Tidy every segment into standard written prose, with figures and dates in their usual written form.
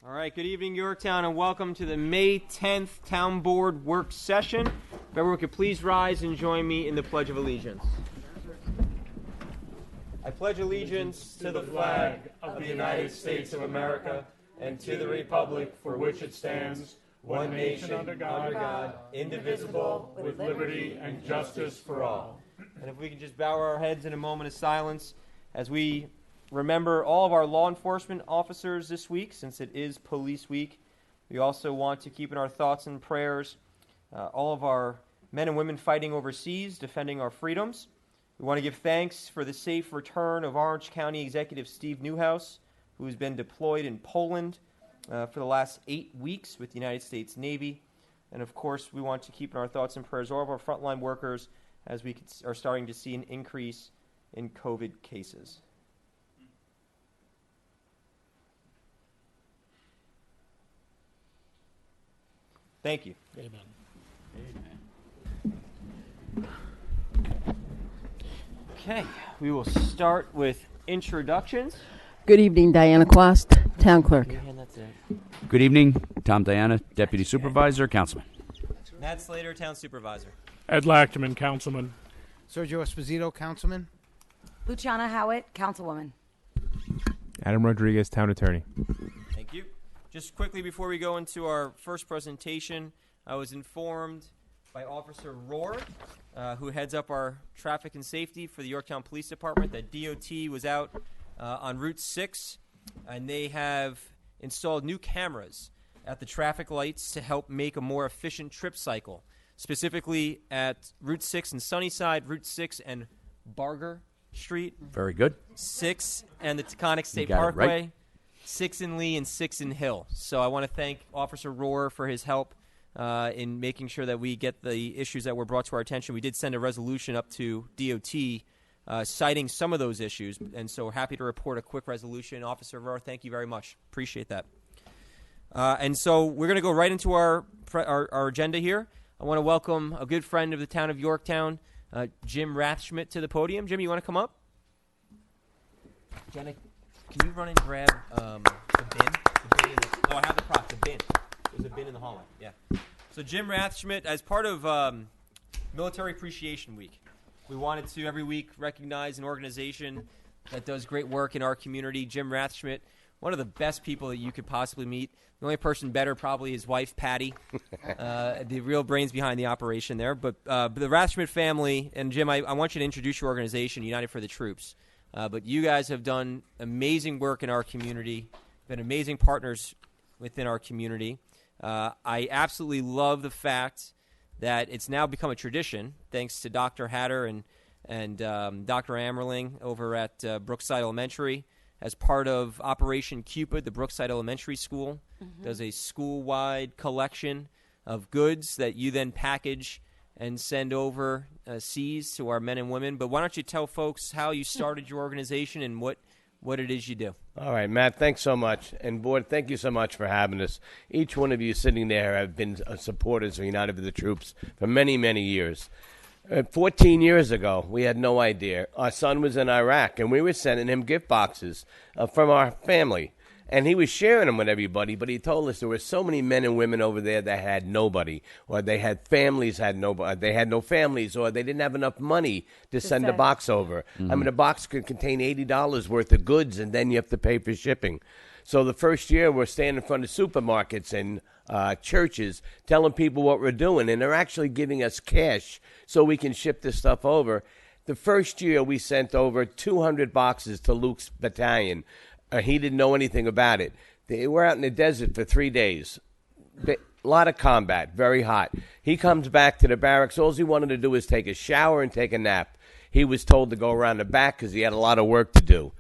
All right, good evening, Yorktown, and welcome to the May 10th Town Board Work Session. If everyone could please rise and join me in the Pledge of Allegiance. I pledge allegiance to the flag of the United States of America and to the republic for which it stands, one nation under God, indivisible, with liberty and justice for all. And if we can just bow our heads in a moment of silence as we remember all of our law enforcement officers this week, since it is Police Week. We also want to keep in our thoughts and prayers all of our men and women fighting overseas, defending our freedoms. We want to give thanks for the safe return of Orange County Executive Steve Newhouse, who has been deployed in Poland for the last 8 weeks with the United States Navy. And of course, we want to keep in our thoughts and prayers all of our frontline workers as we are starting to see an increase in COVID cases. Thank you. Amen. Okay, we will start with introductions. Good evening, Diana Quast, Town Clerk. And that's it. Good evening, Tom Diana, Deputy Supervisor, Councilman. Matt Slater, Town Supervisor. Ed Lachman, Councilman. Sergio Esposito, Councilman. Luciana Howitt, Councilwoman. Adam Rodriguez, Town Attorney. Thank you. Just quickly before we go into our first presentation, I was informed by Officer Rohr, who heads up our traffic and safety for the Yorktown Police Department, that DOT was out on Route 6, and they have installed new cameras at the traffic lights to help make a more efficient trip cycle, specifically at Route 6 in Sunnyside, Route 6 and Barger Street. Very good. 6 and the Taconic State got it Parkway. right. 6 in Lee and 6 in Hill. So I want to thank Officer Rohr for his help in making sure that we get the issues that were brought to our attention. We did send a resolution up to DOT citing some of those issues, and so we're happy to report a quick resolution. Officer Rohr, thank you very much. Appreciate that. And so we're going to go right into our agenda here. I want to welcome a good friend of the town of Yorktown, Jim Rathschmidt, to the podium. Jim, you want to come up? Jenna, can you run and grab the bin? I have the prop, the bin. There's a bin in the hallway, yeah. So Jim Rathschmidt, as part of Military Appreciation Week, we wanted to every week recognize an organization that does great work in our community. Jim Rathschmidt, one of the best people that you could possibly meet. The only person better probably his wife, Patty, the real brains behind the operation there. But the Rathschmidt family, and Jim, I want you to introduce your organization, United for the Troops. But you guys have done amazing work in our community, been amazing partners within our community. I absolutely love the fact that it's now become a tradition, thanks to Dr. Hatter and Dr. Ammerling over at Brookside Elementary. As part of Operation Cupid, the Brookside Elementary School does a school-wide collection of goods that you then package and send over seas to our men and women. But why don't you tell folks how you started your organization and what it is you do? All right, Matt, thanks so much. And, Board, thank you so much for having us. Each one of you sitting there have been supporters of United for the Troops for many, many years. 14 years ago, we had no idea. Our son was in Iraq, and we were sending him gift boxes from our family. And he was sharing them with everybody, but he told us there were so many men and women over there that had nobody, or they had families, they had no families, or they didn't have enough money to send a box over. I mean, a box could contain $80 worth of goods, and then you have to pay for shipping. So the first year, we're standing in front of supermarkets and churches telling people what we're doing, and they're actually giving us cash so we can ship this stuff over. The first year, we sent over 200 boxes to Luke's battalion. He didn't know anything about it. They were out in the desert for 3 days. A lot of combat, very hot. He comes back to the barracks. All he wanted to do was take a shower and take a nap. He was told to go around the back because he had a lot of work to do.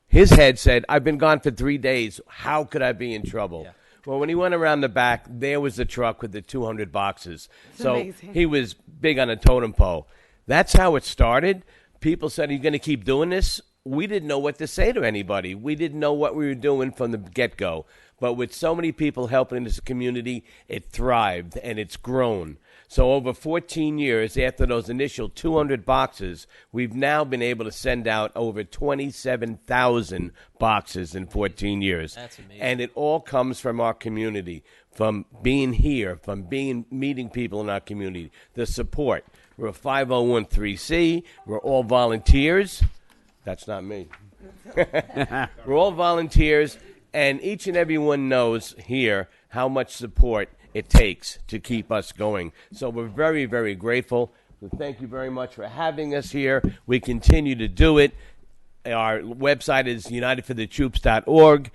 His head said, I've been gone for 3 days. How could I be in trouble? Yeah. Well, when he went around the back, there was the truck with the 200 boxes. So amazing. He was big on a totem pole. That's how it started. People said, are you going to keep doing this? we didn't know what to say to anybody. We didn't know what we were doing from the get-go. But with so many people helping this community, it thrived and it's grown. So over 14 years after those initial 200 boxes, we've now been able to send out over 27,000 boxes in 14 years. That's amazing. And it all comes from our community, from being here, from meeting people in our community, the support. We're a 501c. We're all volunteers. That's not me. We're all volunteers, and each and every one knows here how much support it takes to keep us going. So we're very, very grateful. So thank you very much for having us here. We continue to do it. Our website is unitedforthetroops.org.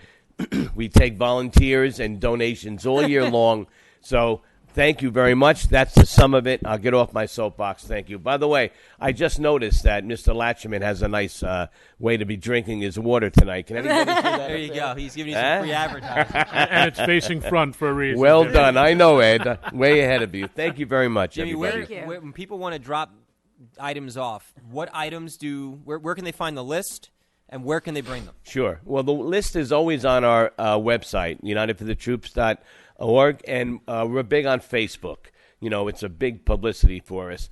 We take volunteers and donations all year long. So thank you very much. That's the sum of it. I'll get off my soapbox. Thank you. By the way, I just noticed that Mr. Latchman has a nice way to be drinking his water tonight. Can anybody see that? There you go. He's giving you some free advertising. And it's facing front for a reason. Well Jimmy. done. I know, Ed. Way ahead of you. Thank you very much, Jimmy, everybody. when people want to drop items off, what items where can they find the list, and where can they bring them? Sure. Well, the list is always on our website, unitedforthetroops.org, and we're big on Facebook. You know, it's a big publicity for us.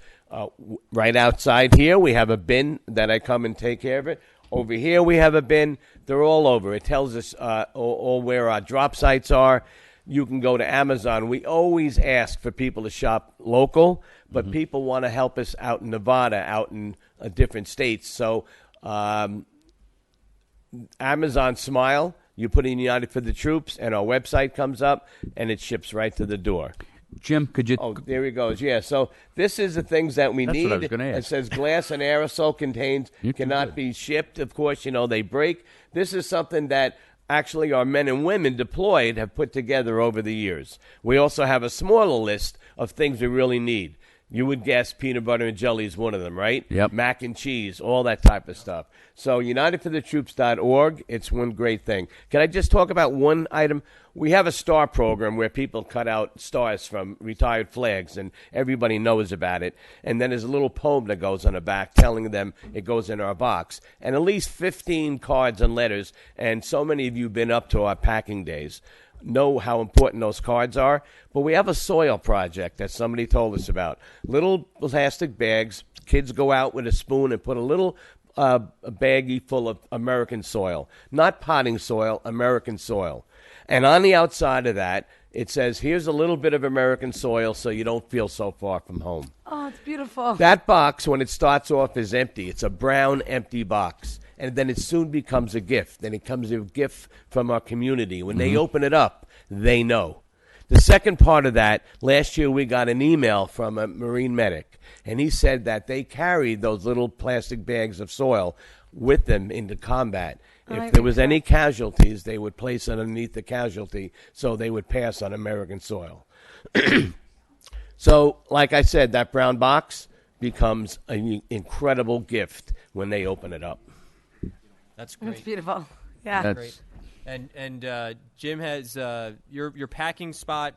Right outside here, we have a bin that I come and take care of it. Over here, we have a bin. They're all over. It tells us all where our drop sites are. You can go to Amazon. We always ask for people to shop local, but people want to help us out in Nevada, out in different states. So Amazon Smile, you put in United for the Troops, and our website comes up, and it ships right to the door. Jim, could you? Oh, there he goes. Yeah, so this is the things that we That's need. what I was gonna ask. It says glass and aerosol contains, cannot be shipped. Of course, you know, they break. This is something that actually our men and women deployed have put together over the years. We also have a smaller list of things we really need. You would guess peanut butter and jelly is one of them, right? Yep. Mac and cheese, all that type of stuff. So unitedforthetroops.org, it's one great thing. Can I just talk about one item? We have a star program where people cut out stars from retired flags, and everybody knows about it. And then there's a little poem that goes on the back telling them it goes in our box. And at least 15 cards and letters, and so many of you have been up to our packing days, know how important those cards are. But we have a soil project that somebody told us about. Little plastic bags. Kids go out with a spoon and put a little a baggie full of American soil. Not potting soil, American soil. And on the outside of that, it says, here's a little bit of American soil so you don't feel so far from home. Oh, it's beautiful. That box, when it starts off, is empty. It's a brown, empty box. And then it soon becomes a gift. And it comes a gift from our community. When they open it up, they know. The second part of that, last year we got an email from a Marine medic. And he said that they carried those little plastic bags of soil with them into combat. If there was any casualties, they would place underneath the casualty so they would pass on American soil. So, like I said, that brown box becomes an incredible gift when they open it up. That's great. It's beautiful. Yeah. That's- Great. And Jim has your packing spot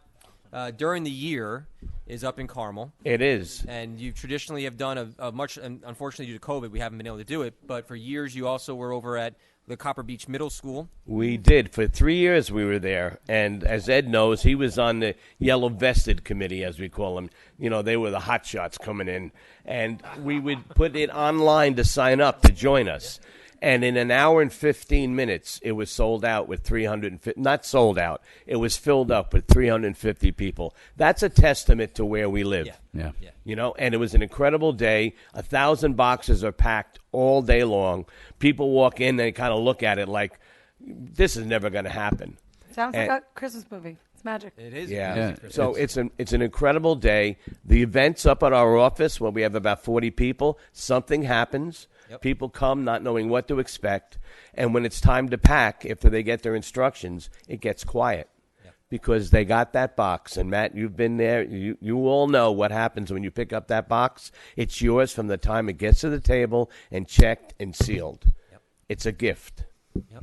during the year is up in Carmel. It is. And you traditionally have done a much, and unfortunately due to COVID, we haven't been able to do it. But for years, you also were over at the Copper Beach Middle School. We did. For 3 years we were there. And as Ed knows, he was on the yellow vested committee, as we call them. You know, they were the hot shots coming in. And we would put it online to sign up to join us. And in an hour and 15 minutes, it was sold out with 350, not sold out, it was filled up with 350 people. That's a testament to where we live. Yeah. You know, and it was an incredible day. 1,000 boxes are packed all day long. People walk in, they kind of look at it like, this is never going to happen. Sounds like a Christmas movie. It's magic. It is. Yeah. So it's an incredible day. The event's up at our office where we have about 40 people. Something happens. Yep. People come not knowing what to expect. And when it's time to pack, after they get their instructions, it gets quiet. Yep. Because they got that box. And, Matt, you've been there. You all know what happens when you pick up that box. It's yours from the time it gets to the table and checked and sealed. Yep. It's a gift.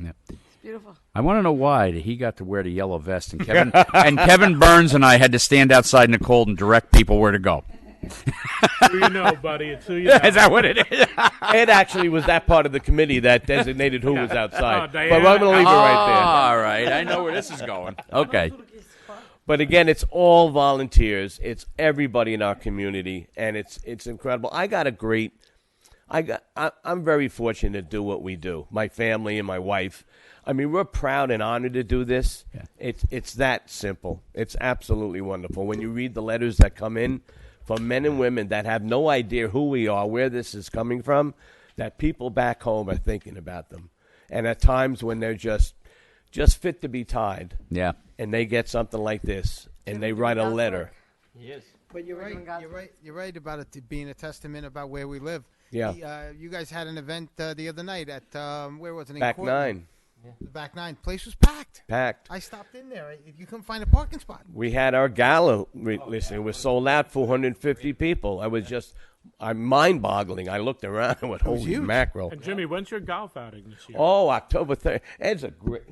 Yeah. Beautiful. I want to know why he got to wear the yellow vest, and Kevin Burns and I had to stand outside in the cold and direct people where to go. Who you know, buddy. It's who you know. Is that what it is? Ed actually was that part of the committee that designated who was outside. Oh, But Diana. I'm going to leave it right All right. I know where this is going. Okay. there. But again, it's all volunteers. It's everybody in our community, and it's incredible. I'm very fortunate to do what we do. My family and my wife. I mean, we're proud and honored to do this. Yeah. It's that simple. It's absolutely wonderful. When you read the letters that come in from men and women that have no idea who we are, where this is coming from, that people back home are thinking about them. And at times when they're just fit to be tied, Yeah. and they get something like this, and they write a letter. Yes. But you're right. doing God's You're right about it being a testament about where we live. Yeah. You guys had an event the other night at where was it? In Back Cortland. 9, The back 9 place was packed. packed. I stopped in there. You couldn't find a parking spot. We had our gala. Listen, it was sold out, 450 people. I'm mind-boggling. I looked around and went, holy huge. mackerel. And Jimmy, when's your golf outing this year? Oh, October 3rd. Ed's a great.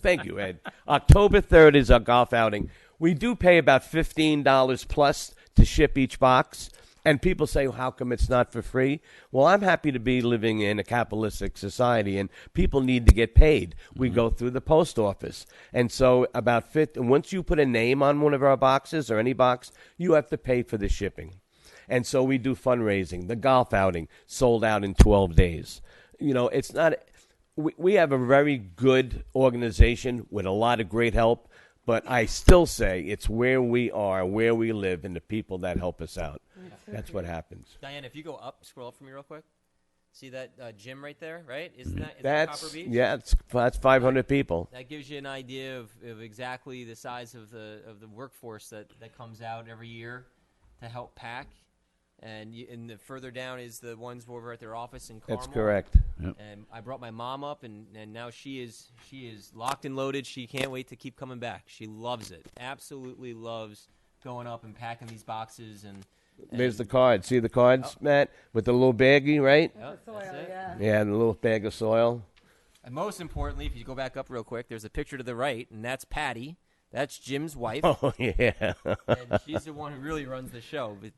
Thank you, Ed. October 3rd is our golf outing. We do pay about $15 plus to ship each box. And people say, well, how come it's not for free? Well, I'm happy to be living in a capitalistic society, and people need to get paid. We go through the post office. And so once you put a name on one of our boxes or any box, you have to pay for the shipping. And so we do fundraising. The golf outing sold out in 12 days. You know, it's not – we have a very good organization with a lot of great help, but I still say it's where we are, where we live, and the people that help us out. That's what happens. Diane, if you go up, scroll up for me real quick. See that gym right there, right? Is that Copper Beach? Yeah, that's 500 people. That gives you an idea of exactly the size of the workforce that comes out every year to help pack. And the further down is the ones over at their office in Carmel. That's correct. And I brought my mom up, and now she is locked and loaded. She can't wait to keep coming back. She loves it. Absolutely loves going up and packing these boxes. And There's the card. See the cards, Matt? With the little baggie, right? Yep, Soil, that's it. yeah. Yeah, the little bag of soil. And most importantly, if you go back up real quick, there's a picture to the right, and that's Patty. That's Jim's wife. Oh, yeah. And she's the one who really runs the show. But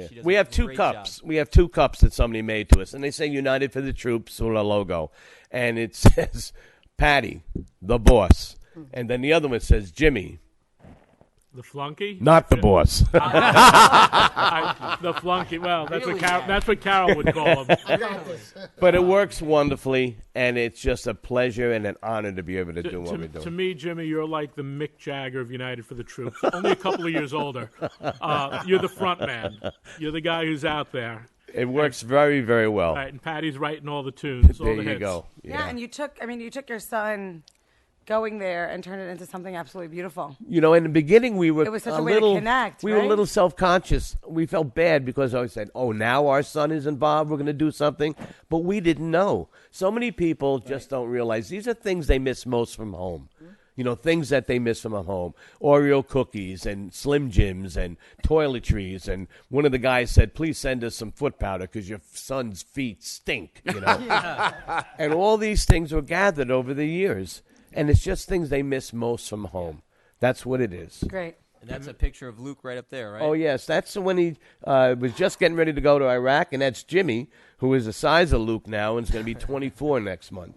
she does We a have two great cups. job. We have two cups that somebody made to us, and they say United for the Troops or the logo. And it says Patty, the boss. And then the other one says Jimmy, The flunky? not the boss. The flunky. Well, that's what Carol would call him. But it works wonderfully, and it's just a pleasure and an honor to be able to do what we're To doing. me, Jimmy, you're like the Mick Jagger of United for the Troops. Only a couple of years older. You're the front man. You're the guy who's out there. It works very, very well. Right, and Patty's writing all the tunes, all There the you hits. go. Yeah, and you took your son going there and turned it into something absolutely beautiful. You know, in the beginning, we were It was such a a way to little connect, We were a right? little self-conscious. We felt bad because I said, "Oh, now our son is involved. We're going to do something," but we didn't know. So many people just don't realize these are things they miss most from home. You know, things that they miss from home: Oreo cookies and Slim Jims and toiletries. And one of the guys said, "Please send us some foot powder because your son's feet stink." You know, and all these things were gathered over the years. And it's just things they miss most from home. That's what it is. Great. And that's a picture of Luke right up there, right? Oh, yes. That's when he was just getting ready to go to Iraq. And that's Jimmy, who is the size of Luke now and is going to be 24 next month.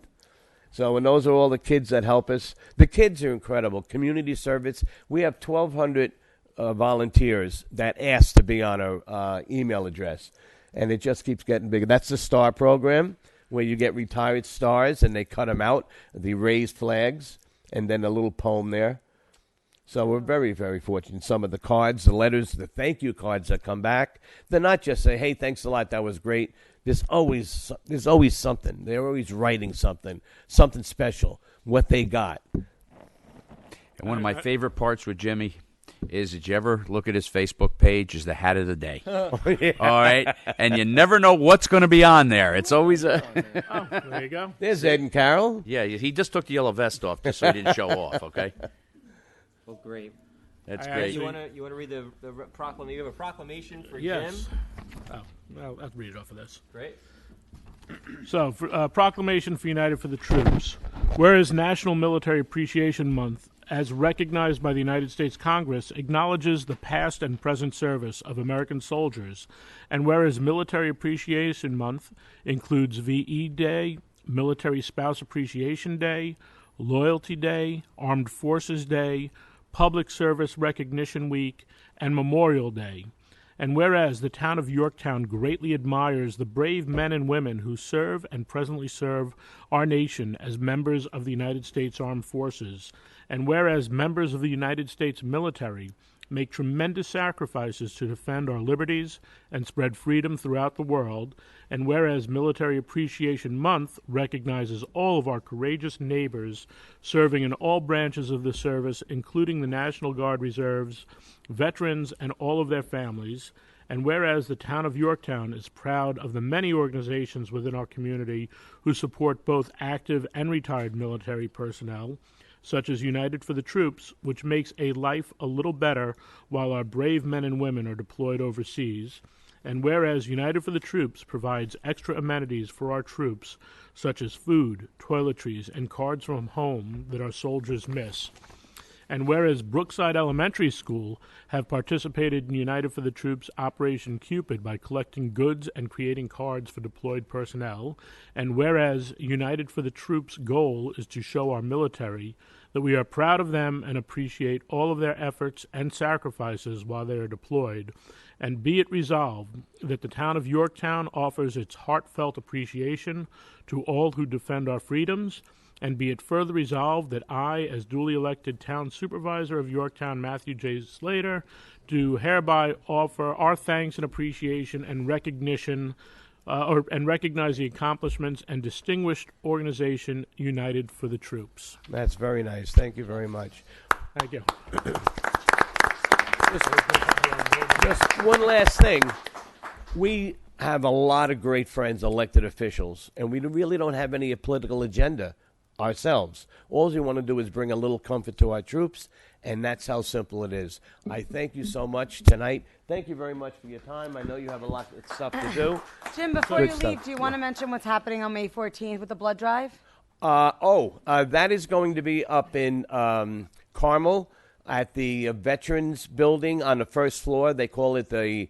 So, and those are all the kids that help us. The kids are incredible. Community service. We have 1,200 volunteers that ask to be on our email address. And it just keeps getting bigger. That's the STAR program, where you get retired stars and they cut them out, the raised flags, and then a little poem there. So we're very, very fortunate. Some of the cards, the letters, the thank you cards that come back, they're not just say, "Hey, thanks a lot, that was great." There's always something. They're always writing something special, what they got. And one of my favorite parts with Jimmy is, did you ever look at his Facebook page, is the hat of the day. Oh, yeah. All right? And you never know what's going to be on there. It's always a... Oh, there you go. There's Ed and Carol. Yeah, he just took the yellow vest off just so he didn't show off, okay? Well, great. That's I great. You want to read the proclamation? You have a proclamation for Yes. Jim? Oh, well, I'll read it off of this. Great. So, proclamation for United for the Troops. Whereas National Military Appreciation Month as recognized by the United States Congress, acknowledges the past and present service of American soldiers, and whereas Military Appreciation Month includes VE Day, Military Spouse Appreciation Day, Loyalty Day, Armed Forces Day, Public Service Recognition Week, and Memorial Day. And whereas the town of Yorktown greatly admires the brave men and women who serve and presently serve our nation as members of the United States Armed Forces, and whereas members of the United States military make tremendous sacrifices to defend our liberties and spread freedom throughout the world, and whereas Military Appreciation Month recognizes all of our courageous neighbors serving in all branches of the service, including the National Guard Reserves, veterans, and all of their families, and whereas the town of Yorktown is proud of the many organizations within our community who support both active and retired military personnel, such as United for the Troops, which makes a life a little better while our brave men and women are deployed overseas, and whereas United for the Troops provides extra amenities for our troops, such as food, toiletries, and cards from home that our soldiers miss, and whereas Brookside Elementary School have participated in United for the Troops Operation Cupid by collecting goods and creating cards for deployed personnel, and whereas United for the Troops' goal is to show our military that we are proud of them and appreciate all of their efforts and sacrifices while they are deployed, and be it resolved that the town of Yorktown offers its heartfelt appreciation to all who defend our freedoms, and be it further resolved that I, as duly elected Town Supervisor of Yorktown, Matthew J. Slater, do hereby offer our thanks and appreciation and recognition, and recognize the accomplishments and distinguished organization United for the Troops. That's very nice. Thank you very much. Thank you. Just one last thing. We have a lot of great friends, elected officials, and we really don't have any political agenda ourselves. All we want to do is bring a little comfort to our troops, and that's how simple it is. I thank you so much tonight. Thank you very much for your time. I know you have a lot of stuff to do. Jim, before Good you stuff. leave, do you want to mention what's happening on May 14th with the blood drive? That is going to be up in Carmel at the Veterans Building on the first floor. They call it the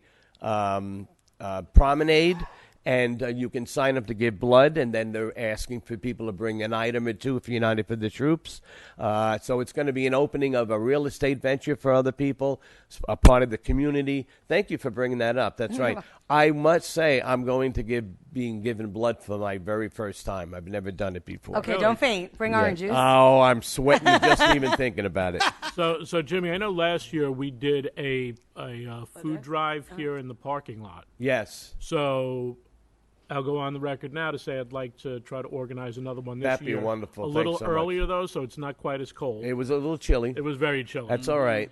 Promenade. And you can sign up to give blood, and then they're asking for people to bring an item or two if you're United for the Troops. So it's going to be an opening of a real estate venture for other people, a part of the community. Thank you for bringing that up. That's right. I must say I'm going to being given blood for my very first time. I've never done it before. Okay, don't faint. Bring orange juice. Oh, I'm sweating just even thinking about it. So Jimmy, I know last year we did a food drive here in the parking lot. Yes. So I'll go on the record now to say I'd like to try to organize another one this That'd be year. wonderful. A Thanks little so much. earlier, though, so it's not quite as cold. It was a little chilly. It was very chilly. That's all right.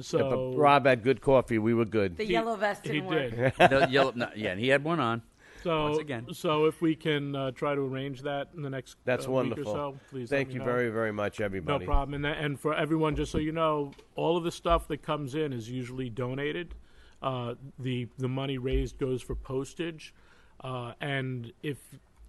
So But Rob had good coffee. We were good. The yellow vest he didn't work. did. The yellow, no, yeah, and he had one on. So Once again. so if we can try to arrange that in the next That's week wonderful. or so, please. Thank let me you know. very, very much, No everybody. problem. And for everyone, just so you know, all of the stuff that comes in is usually donated. The money raised goes for postage. And if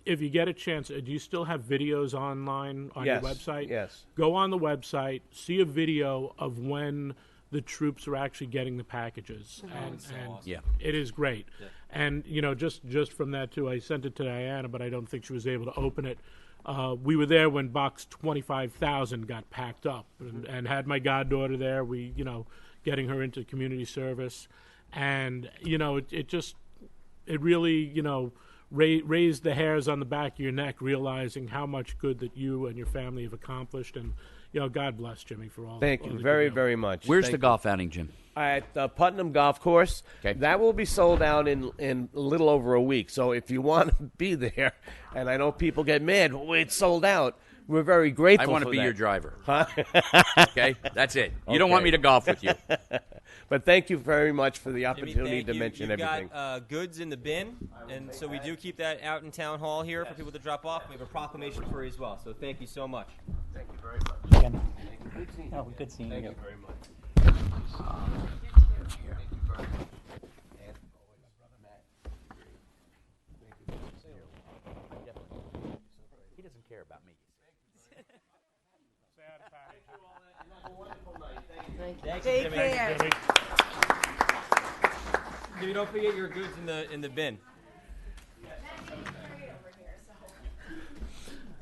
you get a chance, do you still have videos online on Yes, your website? yes. Go on the website, see a video of when the troops are actually getting the packages. And Yeah. it is great. And, just from that, too, I sent it to Diana, but I don't think she was able to open it. We were there when box 25,000 got packed up and had my goddaughter there. We, getting her into community service. And, it really, raised the hairs on the back of your neck, realizing how much good that you and your family have accomplished. And, God bless Jimmy for all. Thank all you that very, do. very much. Where's Thank the you. golf outing, Jim? At the Putnam Golf Course. Okay. That will be sold out in a little over a week. So if you want to be there, and I know people get mad, it's sold out. We're very grateful I want to for be that. your driver. Okay, that's it. You don't want me to golf with you. But thank you very much for the Jimmy, opportunity thank to you. mention You've everything. got goods in the bin, and so we do keep that out in town hall here for people to drop off. We have a proclamation for you as well. So thank you so much. Thank you very much. Again. Oh, good seeing Thank you. you very much. He doesn't care about me. Sad, Patty. Thank you, Take Jimmy. care. Jimmy, don't forget your goods in the bin.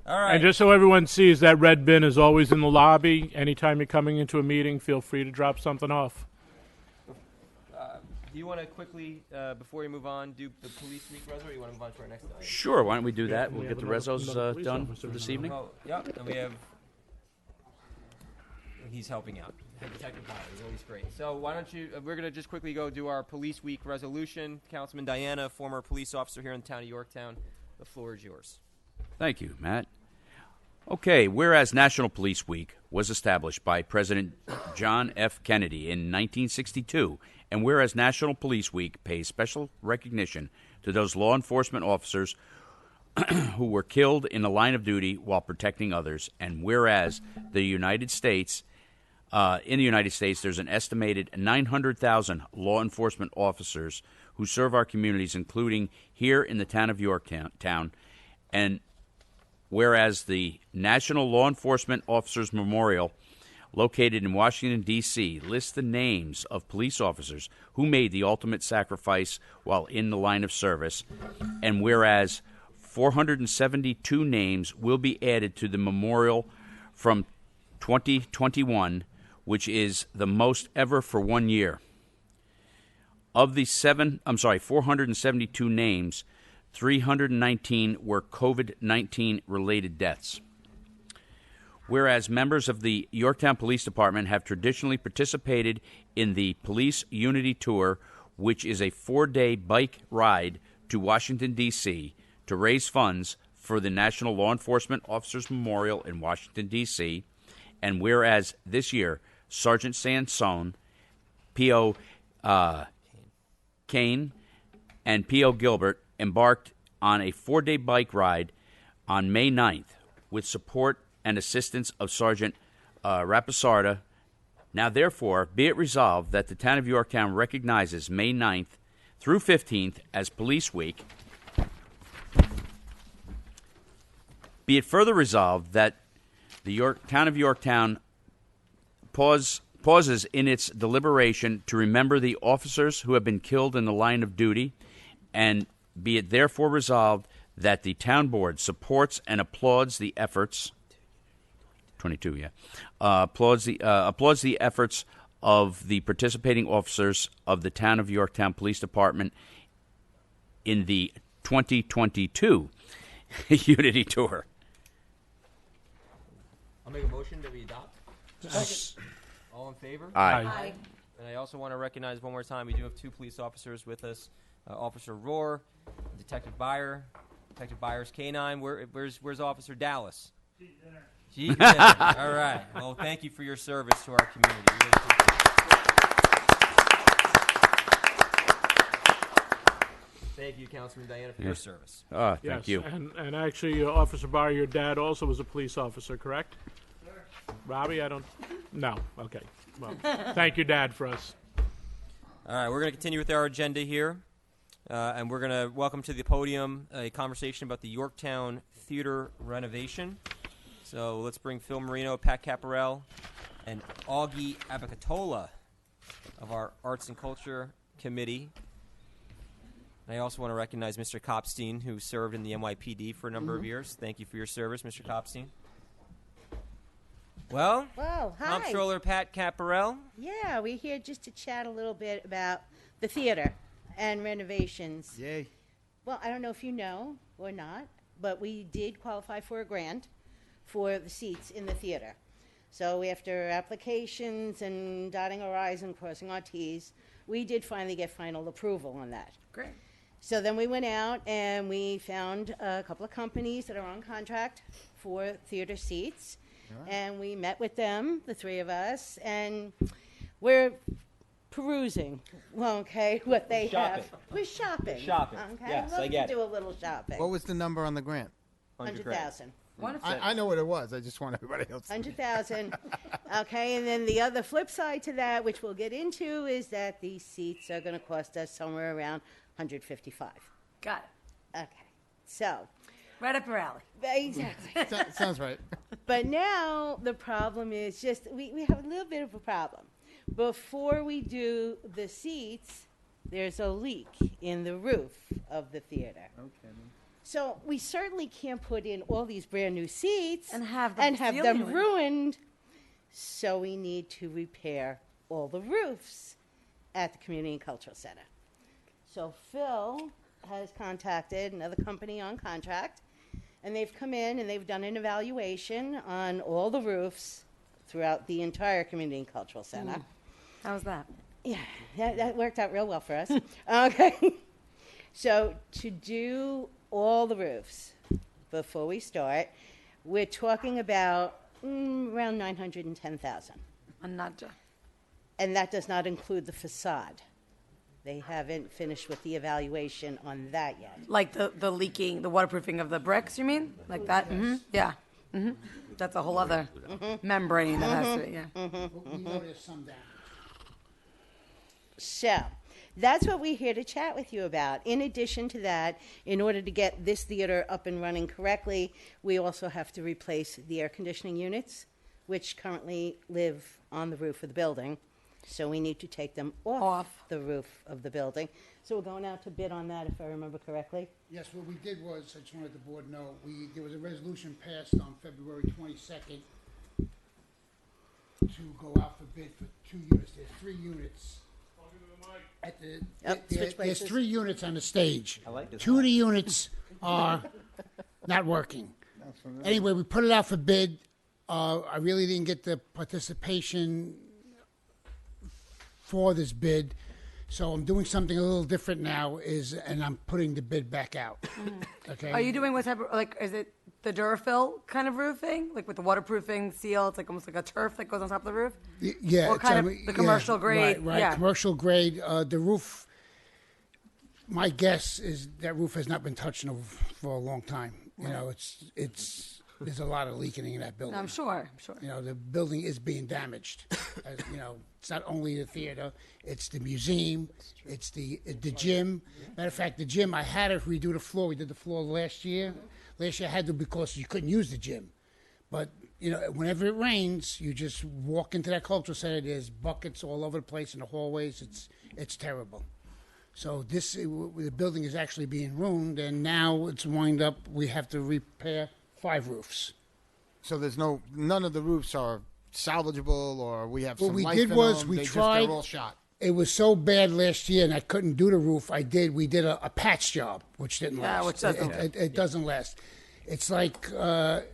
All right. And just so everyone sees, that red bin is always in the lobby. Anytime you're coming into a meeting, feel free to drop something off. Do you want to quickly, before we move on, do the police week reso, or you want to move on to our next item? Sure, why don't we do that? we We'll have get the another rezos police done officer for this in the evening. Oh, yep, and we have. He's helping out. Detective Bauer is always great. So why don't you? We're gonna just quickly go do our police week resolution. Councilman Diana, former police officer here in the town of Yorktown, the floor is yours. Thank you, Matt. Okay, whereas National Police Week was established by President John F. Kennedy in 1962, and whereas National Police Week pays special recognition to those law enforcement officers who were killed in the line of duty while protecting others, and whereas in the United States, there's an estimated 900,000 law enforcement officers who serve our communities, including here in the town of Yorktown, and whereas the National Law Enforcement Officers Memorial, located in Washington, D.C., lists the names of police officers who made the ultimate sacrifice while in the line of service, and whereas 472 names will be added to the memorial from 2021, which is the most ever for 1 year. Of the 472 names, 319 were COVID-19 related deaths. Whereas members of the Yorktown Police Department have traditionally participated in the Police Unity Tour, which is a 4-day bike ride to Washington, D.C., to raise funds for the National Law Enforcement Officers Memorial in Washington, D.C., and whereas this year, Sergeant Sansone, P.O. Kane, and P.O. Gilbert embarked on a 4-day bike ride on May 9th with support and assistance of Sergeant Rapisarda. Now, therefore, be it resolved that the town of Yorktown recognizes May 9th through 15th as Police Week. Be it further resolved that the town of Yorktown pauses in its deliberation to remember the officers who have been killed in the line of duty, and be it therefore resolved that the town board supports and applauds the efforts. 22, yeah. Applauds the efforts of the participating officers of the town of Yorktown Police Department in the 2022 Unity Tour. I'll make a motion that we adopt. Second. All in favor? Aye. And I also want to recognize one more time, we do have 2 police officers with us, Officer Rohr, Detective Byer. Detective Byer's K-9. Where's Officer Dallas? She's dinner. All right. Well, thank you for your service to our community. We really appreciate it. Thank you, Councilman Diana, for your service. Thank you. And actually, Officer Barr, your dad also was a police officer, correct? Sure. Robbie, No. Okay. Well, thank you, Dad, for us. All right, we're going to continue with our agenda here, and we're going to welcome to the podium a conversation about the Yorktown Theater renovation. So let's bring Phil Marino, Pat Caparel, and Augie Abacatola of our Arts and Culture Committee. And I also want to recognize Mr. Kopstein, who served in the NYPD for a number of years. Thank you for your service, Mr. Kopstein. Well, hi. Comptroller Pat Caparel. Yeah, we're here just to chat a little bit about the theater and renovations. Yay. Well, I don't know if you know or not, but we did qualify for a grant for the seats in the theater. So after applications and dotting our I's and crossing our T's, we did finally get final approval on that. Great. So then we went out and we found a couple of companies that are on contract for theater seats. And we met with them, the 3 of us, and we're perusing, what they have. We're shopping. Shopping. Okay, Yes, love I get to do a little shopping. What was the number on the grant? 100,000. I know what it was. I just want everybody else to know. 100,000. Okay, and then the other flip side to that, which we'll get into, is that these seats are going to cost us somewhere around $155. Got it. Okay, so Right up your alley. Exactly. Sounds right. But now the problem is just we have a little bit of a problem. Before we do the seats, there's a leak in the roof of the theater. Okay. So we certainly can't put in all these brand new seats And have them ceiling ruined. So we need to repair all the roofs at the Community and Cultural Center. So Phil has contacted another company on contract, and they've come in and they've done an evaluation on all the roofs throughout the entire Community and Cultural Center. How's that? Yeah, that worked out real well for us. Okay. So to do all the roofs before we start, we're talking about around $910,000. I'm not sure. And that does not include the facade. They haven't finished with the evaluation on that yet. Like the leaking, the waterproofing of the bricks, you mean? Like that? Mm-hmm. Yeah. Mm-hmm. That's a whole other membrane that has to, yeah. We know there's some damage. So that's what we're here to chat with you about. In addition to that, in order to get this theater up and running correctly, we also have to replace the air conditioning units, which currently live on the roof of the building. So we need to take them off the roof of the building. So we're going out to bid on that, if I remember correctly. Yes, what we did was, I just wanted the board to know, there was a resolution passed on February 22nd to go out for bid for 2 units. There's 3 units. At the, Switch there's places. 3 units on the stage. I like this 2 of the units are not working. Anyway, we put it out for bid. I really didn't get the participation for this bid, so I'm doing something a little different now. And I'm putting the bid back out. Okay. Are you doing what type of, like, is it the Durafil kind of roofing? Like with the waterproofing seal, it's like almost like a turf that goes on top of the roof? Yeah, Or it's, kind I of mean, the yeah, commercial grade? Right, Yeah. commercial grade. The roof, my guess is that roof has not been touched for a long time. You know, there's a lot of leaking in that building. I'm sure. You know, the building is being damaged. As, you know, it's not only the theater, it's the museum, it's the gym. Matter of fact, the gym, I had to redo the floor. We did the floor last year. Last year I had to because you couldn't use the gym. But, you know, whenever it rains, you just walk into that cultural center, there's buckets all over the place in the hallways. It's terrible. So the building is actually being ruined, and now it's wind up, we have to repair 5 roofs. So there's none of the roofs are salvageable, or we have What some we life did in was them. we They're tried. all shot. It was so bad last year, and I couldn't do the roof. We did a patch job, which didn't Yeah, last. which doesn't. It doesn't last. It's like the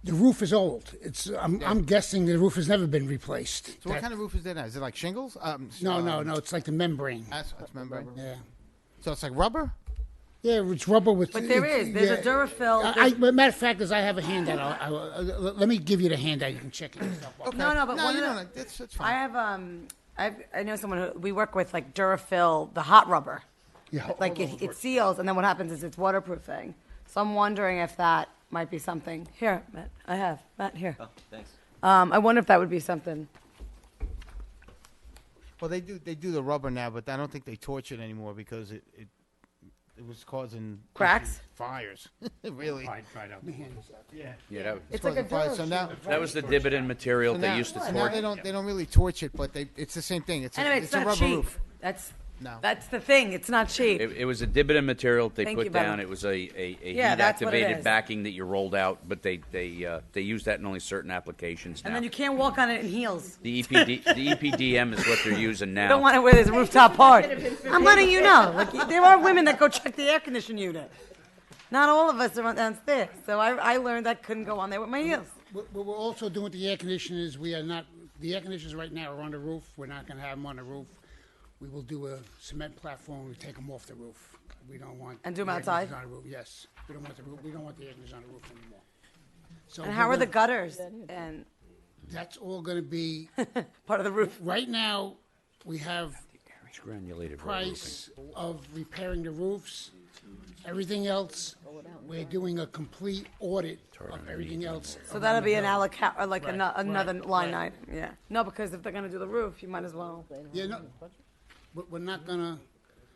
roof is old. I'm guessing the roof has never been replaced. So what kind of roof is that now? Is it like shingles? No. It's like the membrane. That's membrane. Yeah. So it's like rubber? Yeah, it's rubber with. But there's a Durafil. Matter of fact, I have a handout. Let me give you the handout. You can check it yourself. Okay. No, but one you of don't. It's I fine. have I know someone who we work with, like Durafil, the hot rubber. Yeah, Like it seals, and then what happens is it's waterproofing. So I'm wondering if that might be something. Here, Matt, I have Matt here. Oh, thanks. I wonder if that would be something. Well, they do the rubber now, but I don't think they torch it anymore because it was causing Cracks? issues, fires. Really? Yeah, that, It's like a Causing fires. Durafil. So now, that was the dividend material they used to so now torch. they don't really torch it, but it's the same thing. It's Anyway, it's it's a not rubber cheap. roof. No. That's the thing. It's not cheap. It was a dividend material they Thank put you, Bella. down. It was a Yeah, that's what it heat-activated is. backing that you rolled out, but they use that in only certain applications now. And then you can't walk on it in heels. The EPDM is what they're using now. You don't want to wear this rooftop part. I'm letting you know. Like, there are women that go check the air conditioning unit. Not all of us are downstairs. So I learned I couldn't go on there with my heels. What we're also doing with the air conditioners, the air conditioners right now are on the roof. We're not going to have them on the roof. We will do a cement platform. We take them off the roof. We don't want. And do 'em the air outside? conditioners on the roof. Yes, we don't want the roof. We don't want the air conditioners on the roof anymore. So And how are the gonna- gutters? And That's all going to be part of the roof. right now. We have It's granulated price of repairing the roofs. Everything else, we're doing a complete audit of everything else. So that'll be an around alloc or like Right, another right, line right. item. Yeah. No, because if they're going to do the roof, you might as well. the building. Yeah, no, we're not gonna.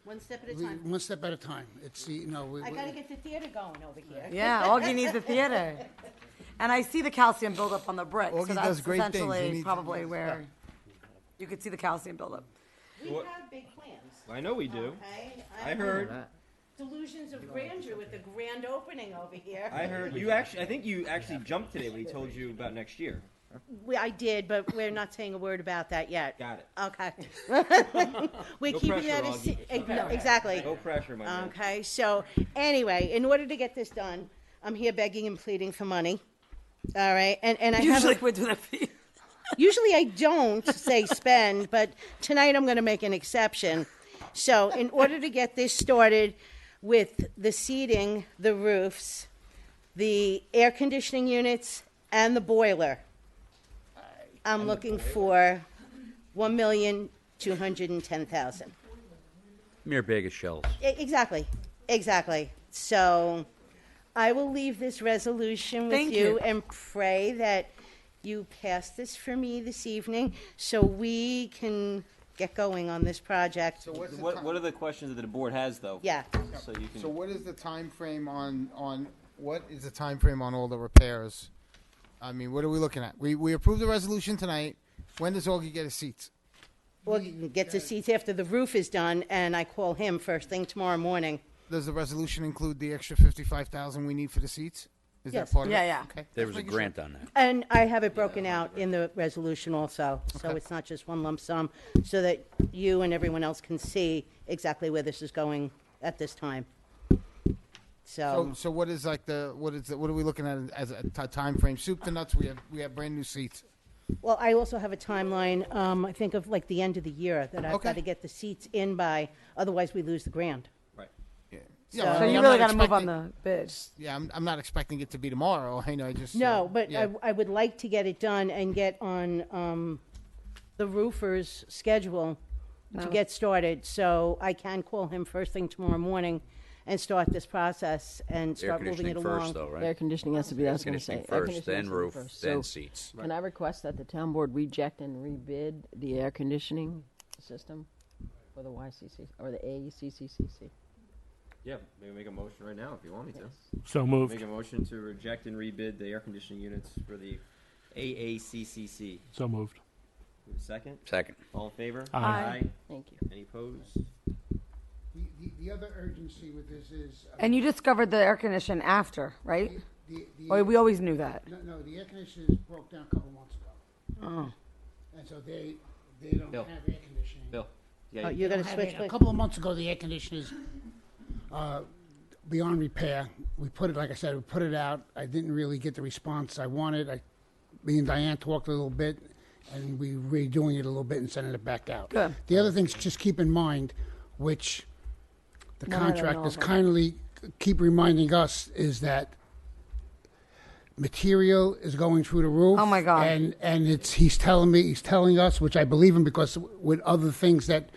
One step at a time. One step at a time. It's I got to get the theater going over here. Yeah, Augie needs a theater. And I see the calcium buildup on the brick, Augie so that's does great things. He essentially needs- probably where you could see the calcium buildup. We What- have big plans. I know we do. Okay? I heard. Delusions of grandeur with the grand opening over here. I heard you actually. I think you actually jumped today when he told you about next year. I did, but we're not saying a word about that yet. Got it. Okay. We're No keeping pressure, that Augie. no, exactly. No pressure, my man. Okay, so anyway, in order to get this done, I'm here begging and pleading for money. All right, and I Usually have we do that for you. usually I don't say spend, but tonight I'm going to make an exception. So in order to get this started with the seating, the roofs, the air conditioning units, and the boiler, I'm looking for $1,210,000. Mere bag of shells. Exactly. So I will leave this resolution with Thank you you. and pray that you pass this for me this evening so we can get going on this project. So what's the What are the questions that the board has, though? Yeah. So you can. So what is the time frame on what is the time frame on all the repairs? I mean, what are we looking at? We approved the resolution tonight. When does Augie get his seats? We'll get to seats after the roof is done, and I call him first thing tomorrow morning. Does the resolution include the extra $55,000 we need for the seats? Is Yes. that part of Yeah, it? yeah. Okay. There was a grant on that. And I have it broken out in the resolution also, so Okay. it's not just one lump sum, so that you and everyone else can see exactly where this is going at this time. So what is like what are we looking at as a time frame? Soup to nuts. We have brand new seats. Well, I also have a timeline, I think of like the end of the year, that I've Okay. got to get the seats in by, otherwise we lose the grant. Right. Yeah. So- I So mean, you I'm really not got to move on expecting- the bid. Yeah, I'm not expecting it to be tomorrow. I know. I just No, but yeah. I would like to get it done and get on the roofer's schedule to No. get started, so I can call him first thing tomorrow morning and start this process and Air start moving it conditioning along. first, though, right? Air conditioning has to be, that's Air going to say. conditioning Air first, conditioning then has to be roof, first. then So, seats. Can I request that the town board reject and rebid the air conditioning system for the YCC, or the ACCCC? Yeah, maybe make a motion right now if you want me to. So moved. Make a motion to reject and rebid the air conditioning units for the AACCC. So moved. Second. Second. All in favor? Aye. Thank you. Any opposed? The other urgency with this is. And you discovered the air condition after, right? Or we always knew that. No, the air conditioners broke down a couple months ago. Oh. And so they don't Bill. have air conditioning. Bill. Yeah. Oh, you're going to Have switch, it. A please? couple of months ago, the air conditioners, beyond repair. We put it, like I said, we put it out. I didn't really get the response I wanted. Me and Diane talked a little bit, and we redoing it a little bit and sending it back out. Good. The other things, just keep in mind, which the No, I don't know contractors about. kindly keep reminding us, is that material is going through the roof. Oh, my God. And he's telling us, which I believe him, because with other things that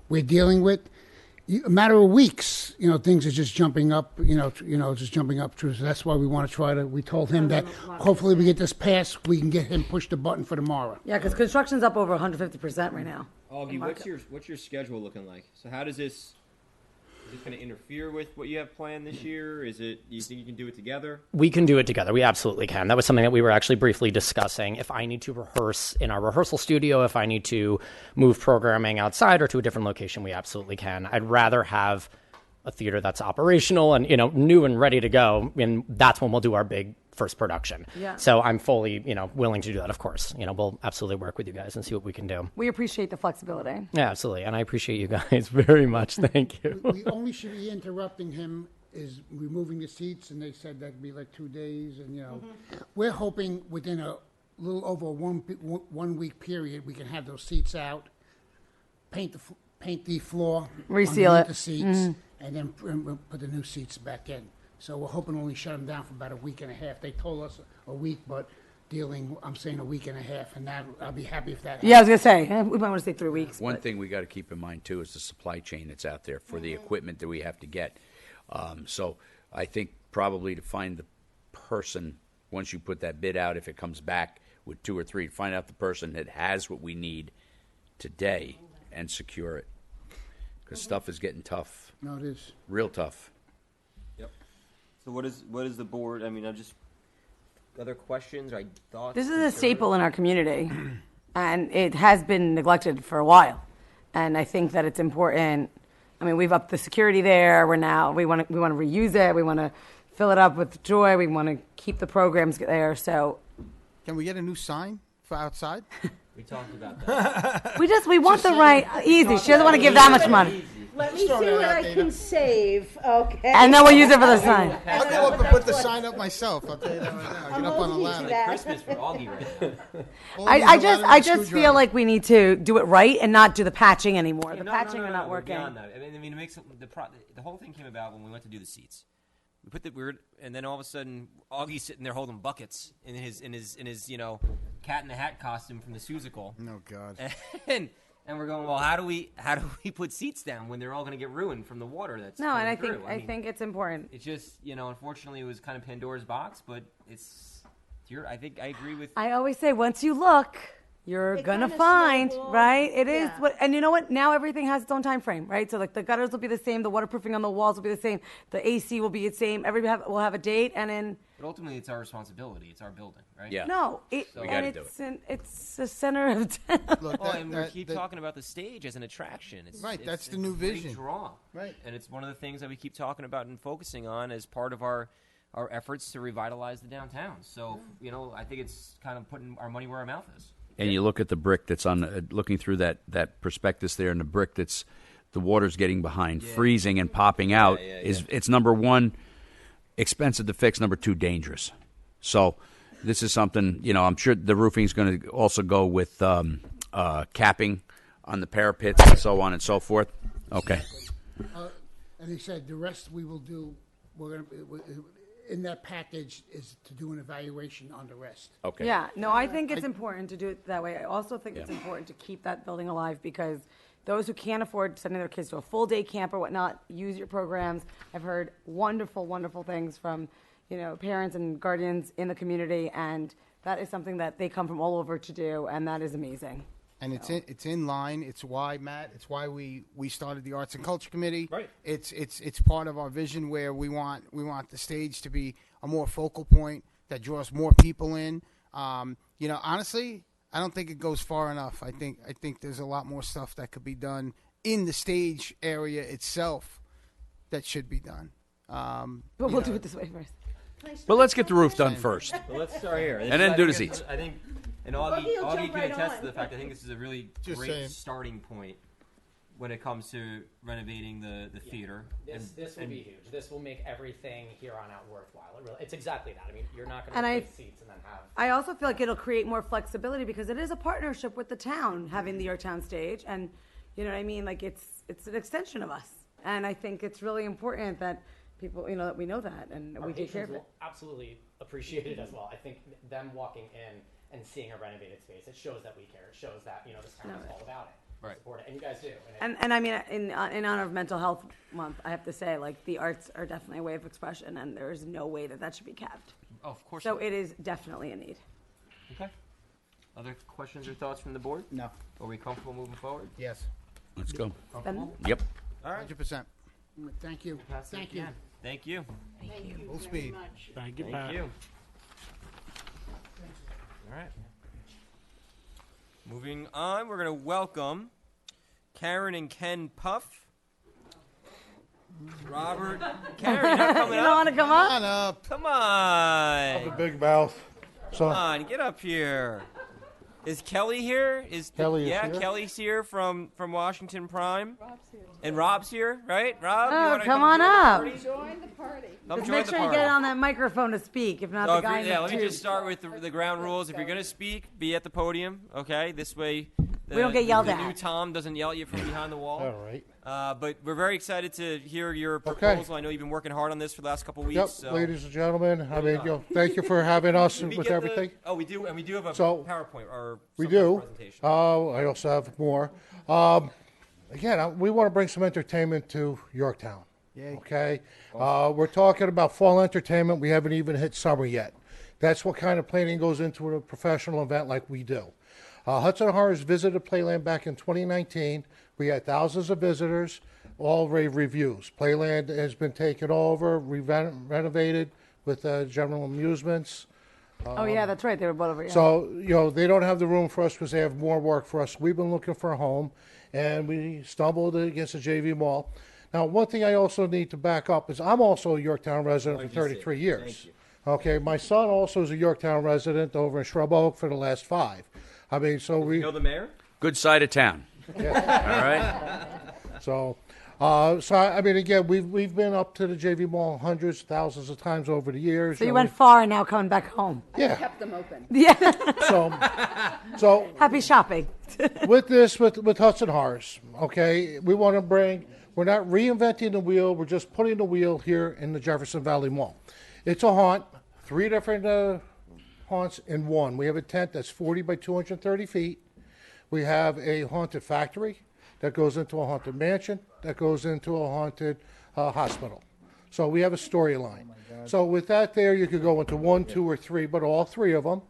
we're dealing with, a matter of weeks, things are just jumping up, just jumping up through. So that's why we want to try to. We told him that hopefully we get this passed, we can get him push the button for tomorrow. Yeah, because construction's up over 150% right now. Augie, what's your schedule looking like? So how does this? Is this going to interfere with what you have planned this year? Is it? Do you think you can do it together? We can do it together. We absolutely can. That was something that we were actually briefly discussing. If I need to rehearse in our rehearsal studio, if I need to move programming outside or to a different location, we absolutely can. I'd rather have a theater that's operational and, new and ready to go, and that's when we'll do our big first production. Yeah. So I'm fully, willing to do that, of course. We'll absolutely work with you guys and see what we can do. We appreciate the flexibility. Yeah, absolutely. And I appreciate you guys very much. Thank you. We only should be interrupting him is removing the seats, and they said that'd be like 2 days, and we're hoping within a little over a 1 week period we can have those seats out, paint the floor, Reseal underneath it. the seats, and then put the new seats back in. So we're hoping to only shut them down for about a week and a half. They told us a week, but I'm saying a week and a half, and that I'll be happy if that happens. Yeah, I was going to say, we might want to say 3 weeks. One but- thing we got to keep in mind too is the supply chain that's out there for the equipment that we have to get. So I think probably to find the person, once you put that bid out, if it comes back with 2 or 3, find out the person that has what we need today and secure it. because stuff is getting tough, No, it is. real tough. Yep. So what is the board? I mean, I'm just other questions or thoughts. This is a concerns? staple in our community, and it has been neglected for a while. And I think that it's important. I mean, we've upped the security there. We want to reuse it. We want to fill it up with joy. We want to keep the programs there. So Can we get a new sign for outside? We talked about that. we want the right easy. She doesn't want to give that much money, Let me see what I can save, okay? and then we'll use it for the sign. I'll go up and put the sign up myself. I'll tell you that right now. I'm Get up on the holding you to ladder. that. Christmas for Augie right now. I just feel like we need to do it right and not do the patching anymore. The No, patching no, are no, not we're working. beyond that. I mean, it makes the whole thing came about when we went to do the seats. We put the weird, and then all of a sudden, Augie's sitting there holding buckets in his Cat in the Hat costume from the Seussical. Oh God. And we're going, well, how do we put seats down when they're all going to get ruined from the water that's No, and coming through? I think it's important. It's just, unfortunately, it was kind of Pandora's box, but I think I agree with. I always say, once you look, you're It gonna kinda find, snowballs. right? It is Yeah. what, and you know what? Now everything has its own time frame, right? So like the gutters will be the same, the waterproofing on the walls will be the same, the AC will be the same. Everybody will have a date, and then But ultimately, it's our responsibility. It's our building, right? Yeah. no, We and gotta do it's the center of town. Look, Oh, and we keep talking about the stage as an attraction. Right, that's the it's new a big vision. draw. Right. And it's one of the things that we keep talking about and focusing on as part of our efforts to revitalize the downtown. So, I think it's kind of putting our money where our mouth is. And you look at the brick that's on, looking through that prospectus there, and the brick that's, the water's getting behind, freezing and popping out, it's number one, expensive to fix, number two, dangerous. So this is something, I'm sure the roofing is going to also go with capping on the parapets and so on and so forth. Okay. And he said the rest we will do. We're gonna in that package is to do an evaluation on the rest. Okay. Yeah, no, I think it's important to do it that way. I also think it's important to keep that building alive because those who can't afford sending their kids to a full day camp or whatnot, use your programs. I've heard wonderful, wonderful things from, parents and guardians in the community, and that is something that they come from all over to do, and that is amazing. And it's in line. It's why, Matt. It's why we started the Arts and Culture Committee. Right. It's part of our vision where we want the stage to be a more focal point that draws more people in. Honestly, I don't think it goes far enough. I think there's a lot more stuff that could be done in the stage area itself that should be done. But we'll do it this way first. But let's get the roof done first. Well, let's start here. And then do the seats. I think, and Augie will Augie jump can right attest on. to the fact I think this is a really Just great saying. starting point when it comes to renovating the theater. This will be huge. This will make everything here on out worthwhile. It's exactly that. I mean, you're not going And to I- replace seats and then have. I also feel like it'll create more flexibility because it is a partnership with the town having the Yorktown stage, and you know what I mean. Like it's an extension of us, and I think it's really important that people, that we know that and Our we take care of patrons it. will absolutely appreciate it as well. I think them walking in and seeing a renovated space, it shows that we care. It shows that this town is all about it. Right. Support it, and you guys do. And And I mean, in honor of Mental Health Month, I have to say, like the arts are definitely a way of expression, and there is no way that should be capped. Oh, of course. So it is definitely a need. Okay. Other questions or thoughts from the board? No. Are we comfortable moving forward? Yes. Let's go. Comfortable? Yep. All right. 100%. Thank you. Pass it Thank you. again. Thank you. Full speed. Thank you, Thank Pat. you. All right. Moving on, we're going to welcome Karen and Ken Puff. Robert, Karen, you're not coming You don't up? want to come Come up? on up. Come on. Big mouth. So Come on, get up here. Is Kelly here? Kelly is yeah, here. Kelly's here from Washington Prime. And Rob's here, right? Rob, you Oh, wanna come join on the up. party? Join the party. Come Just join make the sure you party. get on that microphone to speak. If not, So the if guy you're- in yeah, the let me tube. just start with the ground rules. If you're going to speak, be at the podium, okay? This way We don't get yelled the at. new Tom doesn't yell at you from behind the wall. all right. But we're very excited to hear your Okay. proposal. I know you've been working hard on this for the last couple of weeks. Yep, so. ladies and gentlemen. I mean, thank you for having us Did we with get everything. we do, and we do have a So, PowerPoint or We some sort of do. presentation. I also have more. Again, we want to bring some entertainment to Yorktown. Yay. Okay, we're talking about fall entertainment. We haven't even hit summer yet. That's what kind of planning goes into a professional event like we do. Hudson Horrors visited Playland back in 2019. We had thousands of visitors. all rave reviews. Playland has been taken over, renovated with General Amusements. Oh yeah, that's right. They were both over. Yeah. So, they don't have the room for us because they have more work for us. We've been looking for a home, and we stumbled against the JV Mall. Now, one thing I also need to back up is I'm also a Yorktown resident for 33 years. Thank you. Okay, my son also is a Yorktown resident over in Shrub Oak for the last 5. I mean, so we... You know the mayor? Good side of town. Yeah. All right. So, I mean, again, we've been up to the JV Mall hundreds, thousands of times over the years. So you went far and now coming back home. Yeah. Kept them open. Yeah. So Happy shopping. with Hudson Horse, okay, we're not reinventing the wheel. We're just putting the wheel here in the Jefferson Valley Mall. It's a haunt, 3 different haunts in one. We have a tent that's 40 by 230 feet. We have a haunted factory that goes into a haunted mansion, that goes into a haunted hospital. So we have a storyline. So with that there, you could go into 1, 2, or 3, but all 3 of them.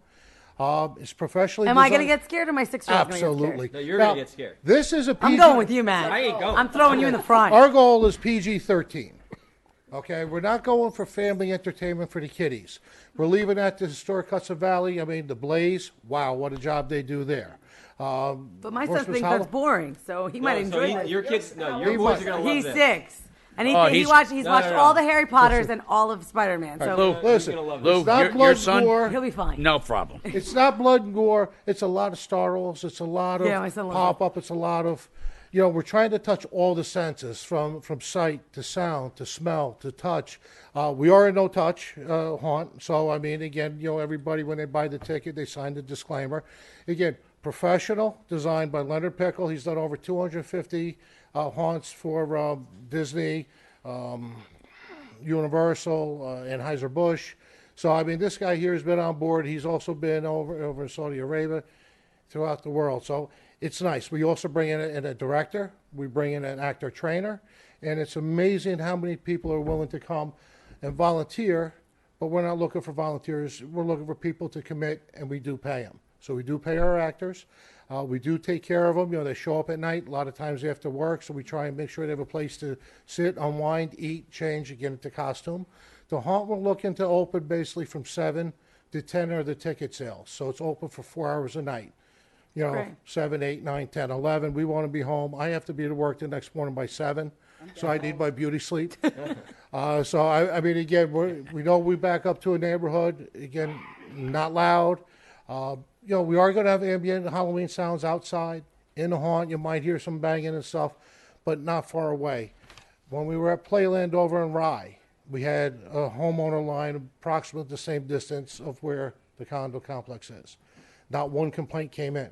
It's professionally Am I designed. going to get scared or my 6-year-old Absolutely. No, you're Now, going to get scared. This is a PG. I'm going with you, Matt. I ain't going. I'm throwing you in the front. Our goal is PG-13. Okay, we're not going for family entertainment for the kiddies. We're leaving that to Historic Hudson Valley. I mean, the Blaze, wow, what a job they do there. But my son Portsmouth thinks Hollow- that's boring, so he might enjoy it. Your kids, your He boys might. are going to love He's this. 6. And he's Oh, watched No, watched no. all the Harry Potters and all of Spider-Man. So Lou, Listen, You're gonna love Lou, it's not your blood and son? gore. he'll be fine. No problem. It's not blood and gore. It's a lot of startles. It's a lot of Yeah, my son loves pop-up. It's a lot of, we're trying to touch all the senses from sight to sound to smell to touch. We are a no-touch haunt. So, I mean, again, everybody, when they buy the ticket, they sign the disclaimer. Again, professional, designed by Leonard Pickle. He's done over 250 haunts for Disney, Universal, Anheuser-Busch. So, I mean, this guy here has been on board. He's also been over in Saudi Arabia, throughout the world. So it's nice. We also bring in a director. We bring in an actor trainer. And it's amazing how many people are willing to come and volunteer. But we're not looking for volunteers. We're looking for people to commit, and we do pay them. So we do pay our actors. We do take care of them. They show up at night. A lot of times they have to work, so we try and make sure they have a place to sit, unwind, eat, change, and get into costume. The haunt we're looking to open basically from 7 to 10 are the ticket sales. So it's open for 4 hours a night. Great. 7, 8, 9, 10, 11. We want to be home. I have to be to work the next morning by 7, so I need my beauty sleep. So, I mean, again, we know we back up to a neighborhood. Again, not loud. We are going to have ambient Halloween sounds outside. In the haunt, you might hear some banging and stuff, but not far away. When we were at Playland over in Rye, we had a homeowner line approximately the same distance of where the condo complex is. Not one complaint came in.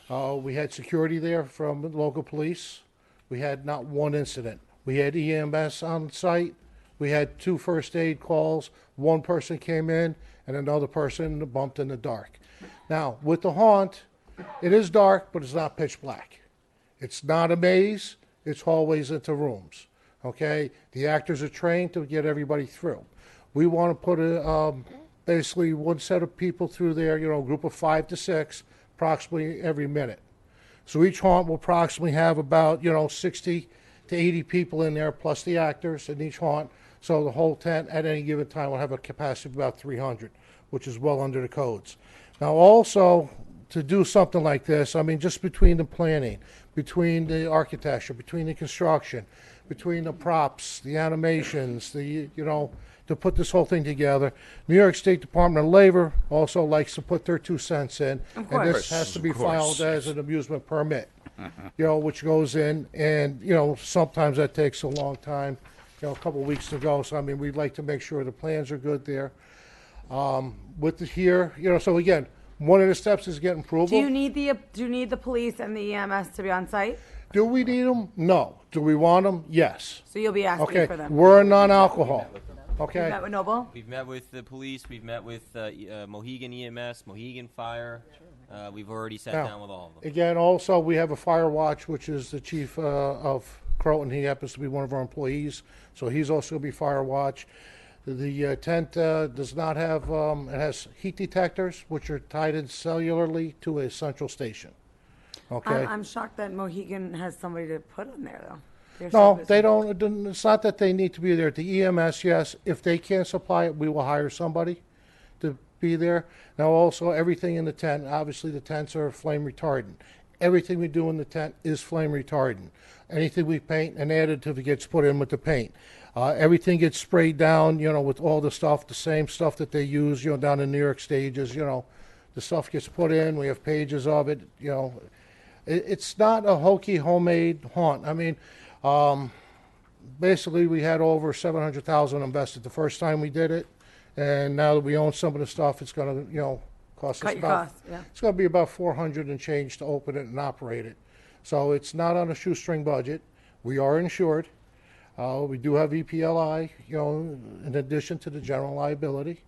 We had security there from the local police. We had not one incident. We had EMS on site. We had 2 first aid calls. 1 person came in, and another person bumped in the dark. Now, with the haunt, it is dark, but it's not pitch black. It's not a maze. It's hallways into rooms. Okay? The actors are trained to get everybody through. We want to put basically 1 set of people through there, a group of 5 to 6, approximately every minute. So each haunt will approximately have about, 60 to 80 people in there, plus the actors in each haunt. So the whole tent at any given time will have a capacity of about 300, which is well under the codes. Now also, to do something like this, I mean, just between the planning, between the architecture, between the construction, between the props, the animations, to put this whole thing together. New York State Department of Labor also likes to put their 2 cents in, and this has to be filed as an amusement permit, which goes in, and sometimes that takes a long time, a couple weeks to go. So I mean, we'd like to make sure the plans are good there. With here, so again, one of the steps is getting approval. Do you need the police and the EMS to be on site? Do we need them? No. Do we want them? Yes. So you'll be asking Okay. for them. We're a non-alcohol. Okay. You met with Noble? We've met with the police. We've met with Mohegan EMS, Mohegan Fire. We've already sat Now, down with all of them. Again, also, we have a fire watch, which is the chief of Croton. He happens to be one of our employees, so he's also going to be fire watch. The tent does not have, it has heat detectors, which are tied in cellularly to a central station. Okay. I'm shocked that Mohegan has somebody to put on there, though. They're No, so busy. they don't. It's not that they need to be there. The EMS, yes. If they can't supply it, we will hire somebody to be there. Now, also, everything in the tent, obviously the tents are flame retardant. Everything we do in the tent is flame retardant. Anything we paint, an additive gets put in with the paint. Everything gets sprayed down, with all the stuff, the same stuff that they use, down in New York stages, the stuff gets put in. We have pages of it, It's not a hokey homemade haunt. I mean, basically we had over $700,000 invested the first time we did it. And now that we own some of the stuff, it's going to, cost us Cut your about, costs, yeah. it's going to be about $400 and change to open it and operate it. So it's not on a shoestring budget. We are insured. We do have EPLI, in addition to the general liability.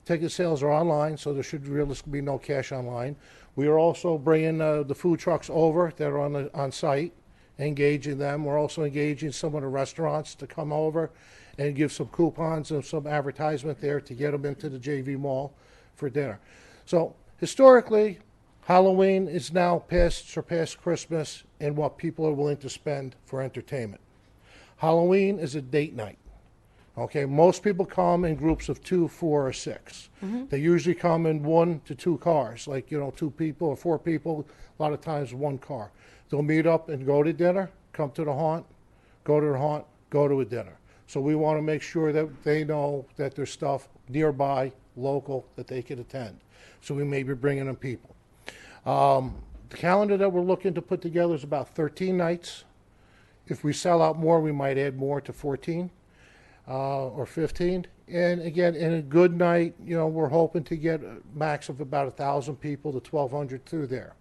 Ticket sales are online, so there should realistically be no cash online. We are also bringing the food trucks over that are on site, engaging them. We're also engaging some of the restaurants to come over and give some coupons and some advertisement there to get them into the JV Mall for dinner. So historically, Halloween is now surpassed Christmas in what people are willing to spend for entertainment. Halloween is a date night. Okay, most people come in groups of 2, 4, or 6. They usually come in 1 to 2 cars, like 2 people or 4 people. A lot of times 1 car. They'll meet up and go to dinner, come to the haunt, go to the haunt, go to a dinner. So we want to make sure that they know that there's stuff nearby, local, that they can attend. So we may be bringing them people. The calendar that we're looking to put together is about 13 nights. If we sell out more, we might add more to 14 or 15. And again, in a good night, we're hoping to get a max of about 1,000 people to 1,200 through there.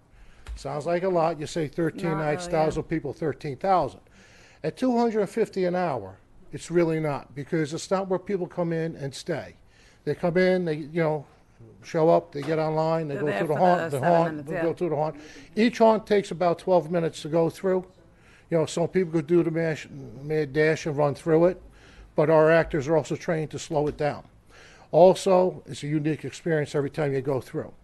Sounds like a lot. You say 13 Not nights, really, yeah. 1,000 people, 13,000. At $250 an hour, it's really not, because it's not where people come in and stay. They come in, they show up, they get online, they They're go there through the for haunt, the the 7 haunt, minutes, they yeah. go through the haunt. Each haunt takes about 12 minutes to go through. Some people could do the mad dash and run through it, but our actors are also trained to slow it down. Also, it's a unique experience every time you go through.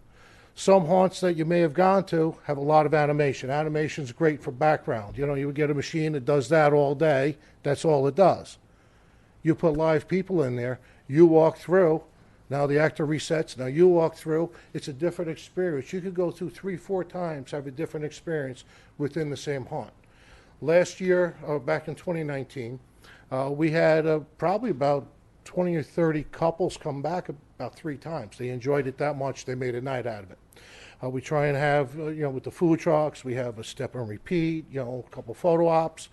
Some haunts that you may have gone to have a lot of animation. Animation's great for background. You would get a machine that does that all day. That's all it does. You put live people in there, you walk through, now the actor resets, now you walk through, it's a different experience. You could go through 3, 4 times, have a different experience within the same haunt. Last year, back in 2019, we had probably about 20 or 30 couples come back about 3 times. They enjoyed it that much, they made a night out of it. We try and have, with the food trucks, we have a step and repeat, a couple photo ops.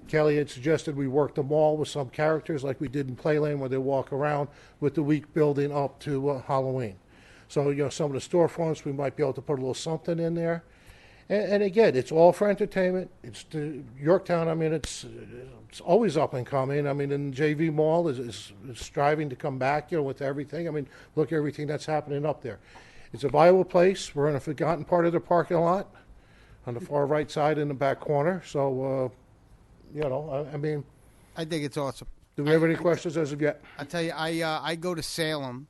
Kelly had suggested we work the mall with some characters like we did in Playland, where they walk around with the week building up to Halloween. So, some of the storefronts, we might be able to put a little something in there. And again, it's all for entertainment. It's Yorktown, it's always up and coming. And JV Mall is striving to come back, with everything. Look at everything that's happening up there. It's a viable place. We're in a forgotten part of the parking lot on the far right side in the back corner. So, I think it's awesome. do we have any questions as of yet? I tell you, I go to Salem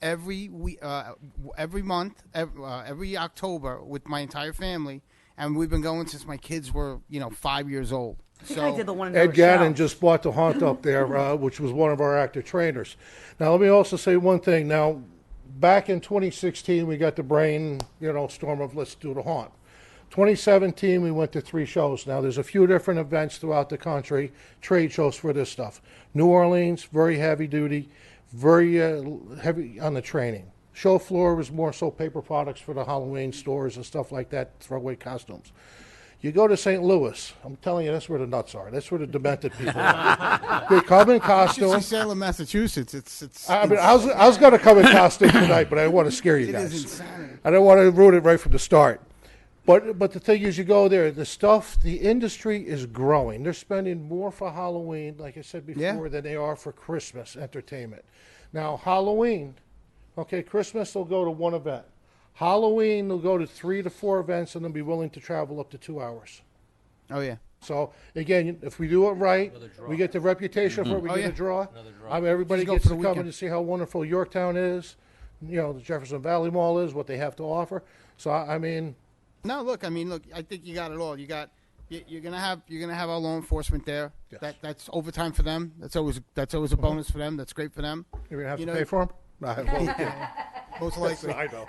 every month, every October with my entire family, and we've been going since my kids were 5 years old. I think I did the one in Ed Gannon Rochelle. just bought the haunt up there, which was one of our actor trainers. Now, let me also say one thing. Now, back in 2016, we got the brain, storm of let's do the haunt. 2017, we went to 3 shows. Now, there's a few different events throughout the country, trade shows for this stuff. New Orleans, very heavy duty, very heavy on the training. Show floor was more so paper products for the Halloween stores and stuff like that, throwaway costumes. You go to St. Louis, I'm telling you, that's where the nuts are. That's where the demented people are. They come in You should costume. see Salem, Massachusetts. It's I was going to come in costume tonight, but I want to scare you It guys. is insanity. I don't want to ruin it right from the start. But the thing is, you go there, the industry is growing. They're spending more for Halloween, like I said before, Yeah. than they are for Christmas entertainment. Now, Halloween, okay, Christmas they'll go to 1 event. Halloween they'll go to 3 to 4 events and they'll be willing to travel up to 2 hours. Oh yeah. So again, if we do it right, we get the reputation for it. We Oh, get yeah. a draw. Everybody Just go gets for to the come in weekend. to see how wonderful Yorktown is. The Jefferson Valley Mall is, what they have to offer. So No, look, I think you got it all. You got You're gonna have our law enforcement there. Yes. That's overtime for them. That's always a bonus for them. That's great for them. You're gonna have to pay for them. No, I won't. Most likely. I know.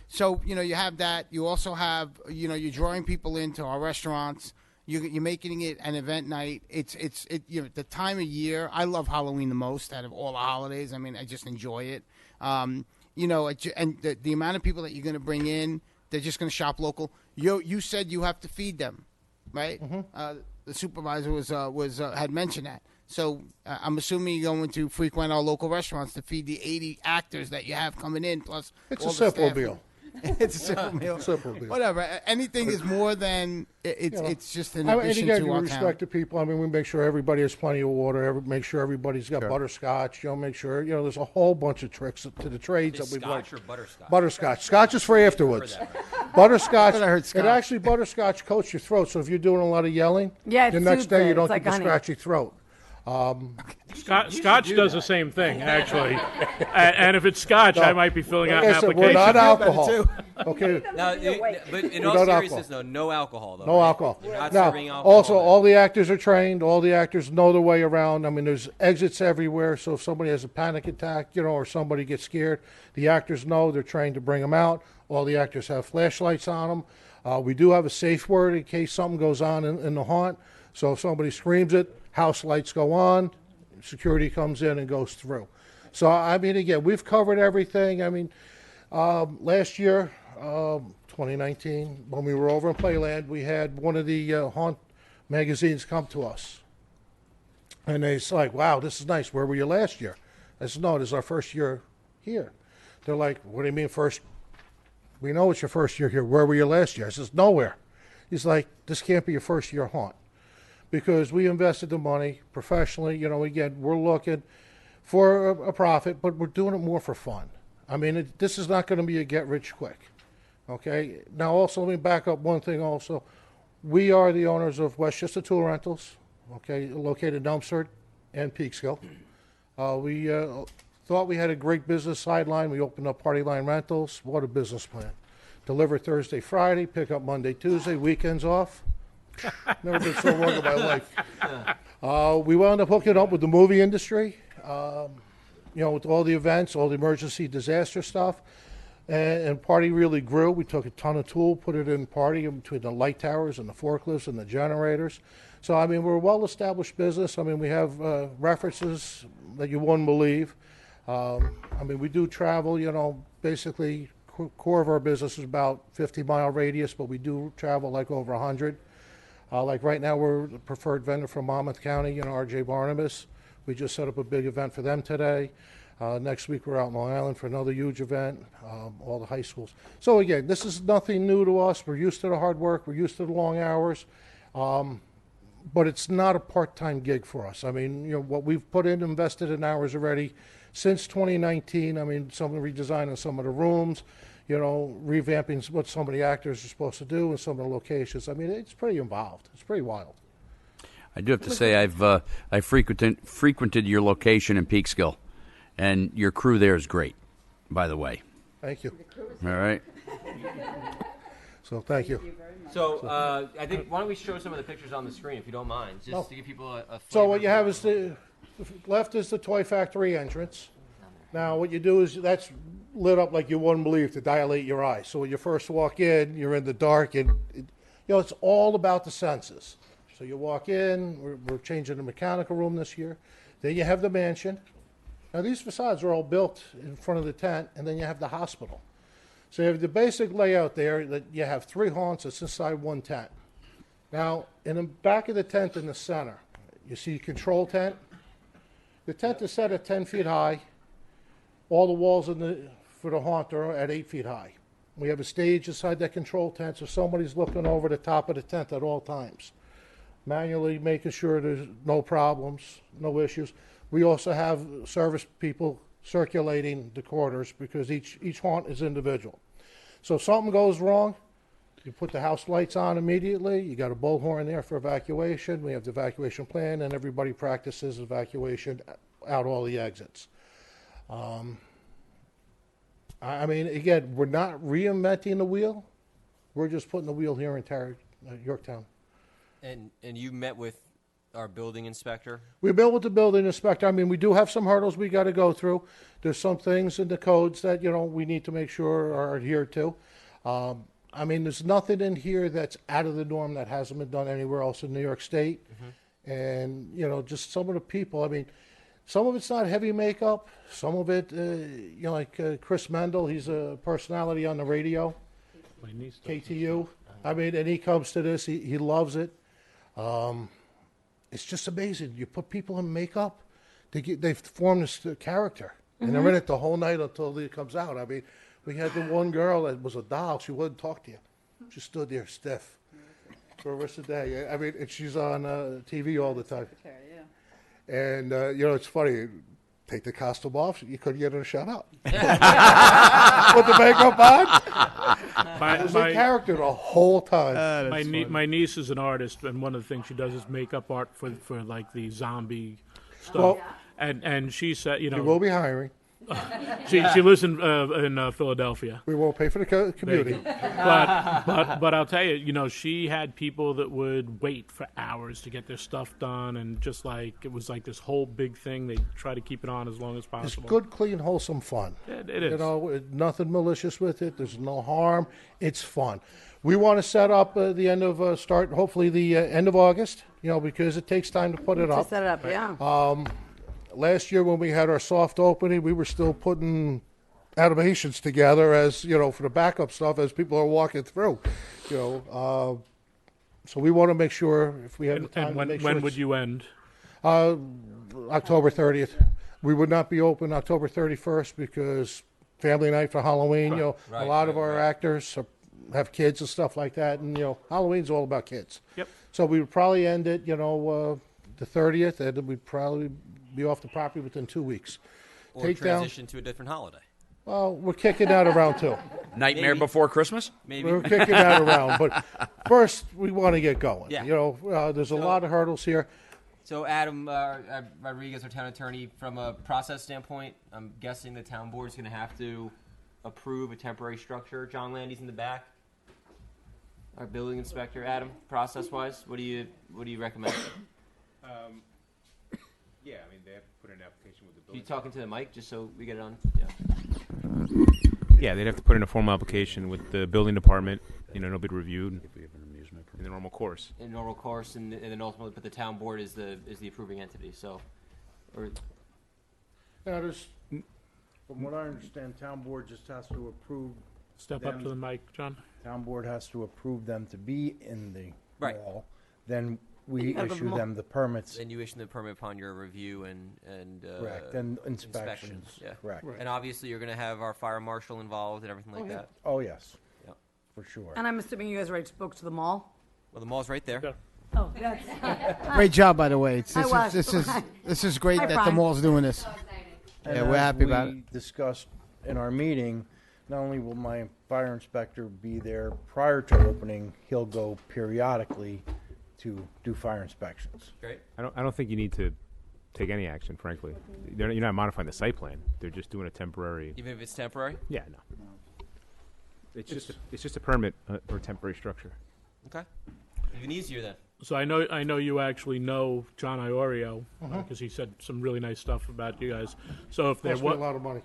So you have that. You also have you're drawing people into our restaurants. You're making it an event night. It's the time of year. I love Halloween the most out of all the holidays. I mean, I just enjoy it. And the amount of people that you're going to bring in, they're just going to shop local. You said you have to feed them, right? Mm-hmm. The supervisor had mentioned that. So I'm assuming you're going to frequent our local restaurants to feed the 80 actors that you have coming in, plus it's all a the simple staff. meal. It's a simple meal. Simple meal. Whatever. Anything is more than it's just an and addition again, to we our respect town. the people. I mean, we make sure everybody has plenty of water. Make sure everybody's got butterscotch. Make sure there's a whole bunch of tricks to the trades Is that we've scotch liked. or butterscotch? Butterscotch. Scotch is free afterwards. Butterscotch. I heard scotch. It actually butterscotch coats your throat. So if you're doing a lot of yelling, Yeah, it the next soothes day it. you don't It's get like the honey. scratchy throat. Scotch does the same thing, actually. And if it's Scotch, I might be filling out an Like I said, application. we're not alcohol. Okay. Now, but in all Without seriousness, alcohol. though, no alcohol, though. No right? alcohol. You're not Now, serving alcohol. also, all the actors are trained. All the actors know their way around. I mean, there's exits everywhere. So if somebody has a panic attack, or somebody gets scared, the actors know. They're trained to bring them out. All the actors have flashlights on them. We do have a safe word in case something goes on in the haunt. So if somebody screams it, house lights go on, security comes in and goes through. So, I mean, again, we've covered everything. I mean, last year, 2019, when we were over in Playland, we had one of the haunt magazines come to us. And it's like, wow, this is nice. Where were you last year? I said, no, this is our first year here. They're like, what do you mean first? We know it's your first year here. Where were you last year? I says, nowhere. He's like, this can't be your first year haunt. Because we invested the money professionally. Again, we're looking for a profit, but we're doing it more for fun. I mean, this is not going to be a get-rich-quick. Okay? Now, also, let me back up one thing also. We are the owners of Westchester Tool Rentals, okay, located in Elmsford and Peekskill. We thought we had a great business sideline. We opened up Party Line Rentals. What a business plan. Deliver Thursday, Friday, pick up Monday, Tuesday, weekends off. Never been so wrong in my life. We wound up hooking up with the movie industry, with all the events, all the emergency disaster stuff. And Party really grew. We took a ton of tool, put it in Party in between the light towers and the forklifts and the generators. So, I mean, we're a well-established business. I mean, we have references that you wouldn't believe. I mean, we do travel, basically core of our business is about 50-mile radius, but we do travel like over 100. Like right now, we're the preferred vendor for Monmouth County, R.J. Barnabas. We just set up a big event for them today. Next week, we're out in Long Island for another huge event, all the high schools. So again, this is nothing new to us. We're used to the hard work. We're used to the long hours. But it's not a part-time gig for us. I mean, what we've put in, invested in hours already since 2019. I mean, some of the redesigning some of the rooms, revamping what some of the actors are supposed to do in some of the locations. I mean, it's pretty involved. It's pretty wild. I do have to say I've frequented your location in Peekskill, and your crew there is great, by the way. Thank you. All right. So thank you. So I think why don't we show some of the pictures on the screen if you don't mind, just to give people a flavor. So what you have is the left is the Toy Factory entrance. Now what you do is that's lit up like you wouldn't believe to dilate your eyes. So when you first walk in, you're in the dark, and it's all about the senses. So you walk in. We're changing the mechanical room this year. Then you have the mansion. Now these facades are all built in front of the tent, and then you have the hospital. So you have the basic layout there that you have 3 haunts that's inside one tent. Now, in the back of the tent in the center, you see control tent. The tent is set at 10 feet high. All the walls for the haunt are at 8 feet high. We have a stage inside that control tent, so somebody's looking over the top of the tent at all times, manually making sure there's no problems, no issues. We also have service people circulating the corridors because each haunt is individual. So if something goes wrong, you put the house lights on immediately. You got a bullhorn there for evacuation. We have the evacuation plan, and everybody practices evacuation out all the exits. I mean, again, we're not reinventing the wheel. We're just putting the wheel here in Yorktown. And you met with our building inspector? We met with the building inspector. I mean, we do have some hurdles we got to go through. There's some things in the codes that, we need to make sure are adhered to. I mean, there's nothing in here that's out of the norm that hasn't been done anywhere else in New York State. And, just some of the people, I mean, some of it's not heavy makeup. Some of it, like Chris Mendel, he's a personality on the radio, My niece does. KTU. I mean, and he comes to this, he loves it. It's just amazing. You put people in makeup, they form this character. And they're in it the whole night until it comes out. I mean, we had the one girl that was a doll. She wouldn't talk to you. She stood there stiff for the rest of the day. I mean, and she's on TV all the time. And, it's funny. Take the costume off, you couldn't get her to shut up. Put the makeup on. It was a character the whole time. My niece is an artist, and one of the things she does is makeup art for like the zombie stuff. Well, and she said, We will be hiring. she lives in Philadelphia. We won't pay for the commuting. But I'll tell you, she had people that would wait for hours to get their stuff done, and just like it was like this whole big thing. They try to keep it on as long as It's possible. good, clean, wholesome fun. It is. Nothing malicious with it. There's no harm. It's fun. We want to set up the end of hopefully the end of August. Because it takes time to put it To up. set it up, yeah. Last year when we had our soft opening, we were still putting animations together as, for the backup stuff as people are walking through, So we want to make sure if we have the time And to make when sure would you end? October 30th. We would not be open October 31st because family night for Halloween, a lot of our actors have kids and stuff like that. And, Halloween's all about kids. Yep. So we would probably end it, the 30th, and we'd probably be off the property within 2 weeks. Or transition to a different holiday? Well, we're kicking that around too. Nightmare Before Christmas? Maybe. We're kicking that around, but first we want to get going. Yeah. There's a lot of hurdles here. So Adam Rodriguez, our town attorney, from a process standpoint, I'm guessing the town board's going to have to approve a temporary structure. John Landy's in the back. Our building inspector, Adam, process-wise, what do you recommend? Yeah, I mean, they have to put in an application with the Are building. you talking to the mic just so we get it on? Yeah, they'd have to put in a formal application with the building department. It'll be reviewed in the normal course. In normal course, and then ultimately, but the town board is the approving entity. So, From what I understand, town board just has to approve. Step up to the mic, John. Town board has to approve them to be in the Right. mall. Then we Yeah, the issue mall- them the permits. then you issue the permit upon your review and Correct. And inspections. Yeah. Correct. And obviously, you're going to have our fire marshal involved and everything like that. Oh, yes. Yep. For sure. And I'm assuming you guys already spoke to the mall? Well, the mall's right there. Yeah. Oh, that's. Great job, by the way. I was. This is great Hi, that the Brian. mall's doing this. And Yeah, we're as happy about we discussed in our meeting, not only will my fire inspector be there prior to opening, he'll go periodically to do fire inspections. Great. I don't think you need to take any action, frankly. You're not modifying the site plan. They're just doing a temporary. Even if it's temporary? Yeah, no. It's just a permit for a temporary structure. Okay. Even easier then. So I know you actually know John Iorio because he said some really nice stuff about you guys. So if there Cost me a was, lot of money.